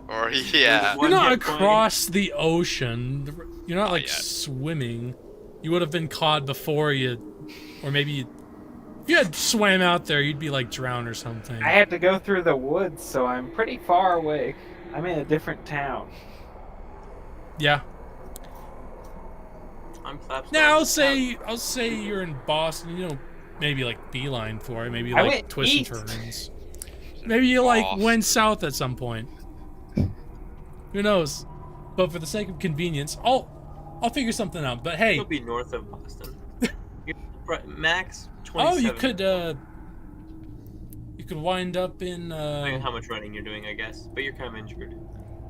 Or yeah. You're One not hit point. across the ocean. You're not Not like yet. swimming. You would have been caught before you, or maybe if you had swam out there, you'd be like drowned or something. I had to go through the woods, so I'm pretty far away. I'm in a different town. Yeah. I'm claps. Now I'll say you're in Boston. You know, maybe like beeline for it. Maybe I like went twists and east. turns. Maybe you like Boston. went south at some point. Who knows? But for the sake of convenience, I'll figure something out. But hey, You'll be north of Boston. Max oh, 27. you could wind up in Depending on how much running you're doing, I guess. But you're kind of injured.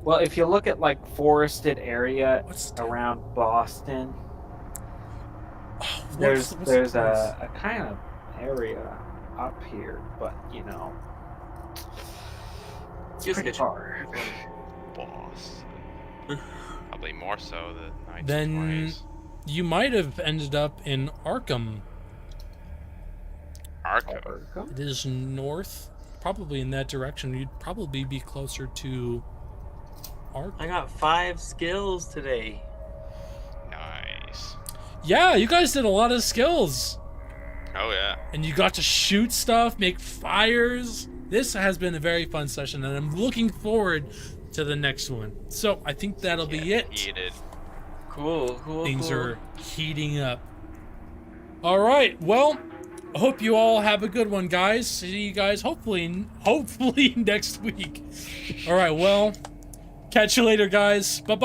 Well, if you look at like forested area what's around Boston, what's there's the place? a kind of area up here, but you know, it's Just pretty hit far. Boss. Probably more so the night Then twice. you might have ended up in Arkham. Arco. It is north, probably in that direction. You'd probably be closer to Arkham. I got 5 skills today. Nice. Yeah, you guys did a lot of skills. Oh yeah. And you got to shoot stuff, make fires. This has been a very fun session, and I'm looking forward to the next one. So I think that'll be it. Heated. Cool. Things are heating up. All right, well, I hope you all have a good one, guys. See you guys hopefully next week. All right, well, catch you later, guys. Bye-bye.